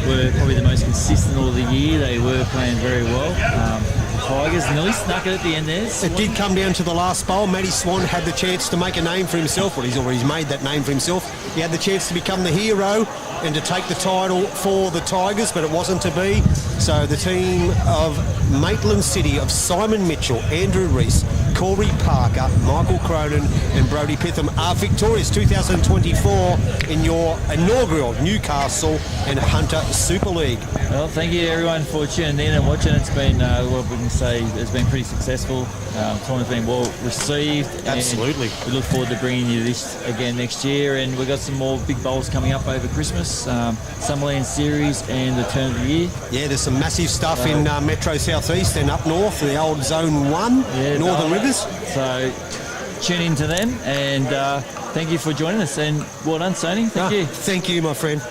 were probably the most consistent all of the year. They were playing very well. Tigers nearly snuck it at the end there. It did come down to the last bowl. Matty Swan had the chance to make a name for himself. Well, he's already made that name for himself. He had the chance to become the hero and to take the title for the Tigers, but it wasn't to be. So the team of Maitland City of Simon Mitchell, Andrew Rees, Corey Parker, Michael Cronin and Brodie Pitham are victorious 2024 in your inaugural Newcastle and Hunter Super League. Well, thank you everyone for tuning in and watching. It's been, what we can say, it's been pretty successful. Tournament's been well received. Absolutely. And we look forward to bringing you this again next year. And we've got some more big bowls coming up over Christmas, Summerland Series and the turn of the year. Yeah, there's some massive stuff in Metro South East and up north, the old Zone 1, Northern Rivers. So tune in to them and thank you for joining us and well done, Sony. Thank you. Thank you, my friend.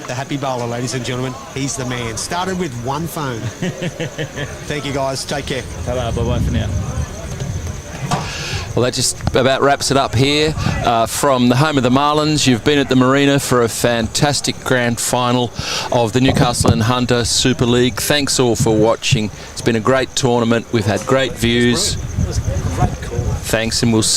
The happy bowler, ladies and gentlemen. He's the man. Started with one phone. Thank you, guys. Take care. Ta-ra, bye-bye for now. Well, that just about wraps it up here from the home of the Marlins. You've been at the Marina for a fantastic grand final of the Newcastle and Hunter Super League. Thanks all for watching. It's been a great tournament. We've had great views. It was a great call. Thanks, and we'll see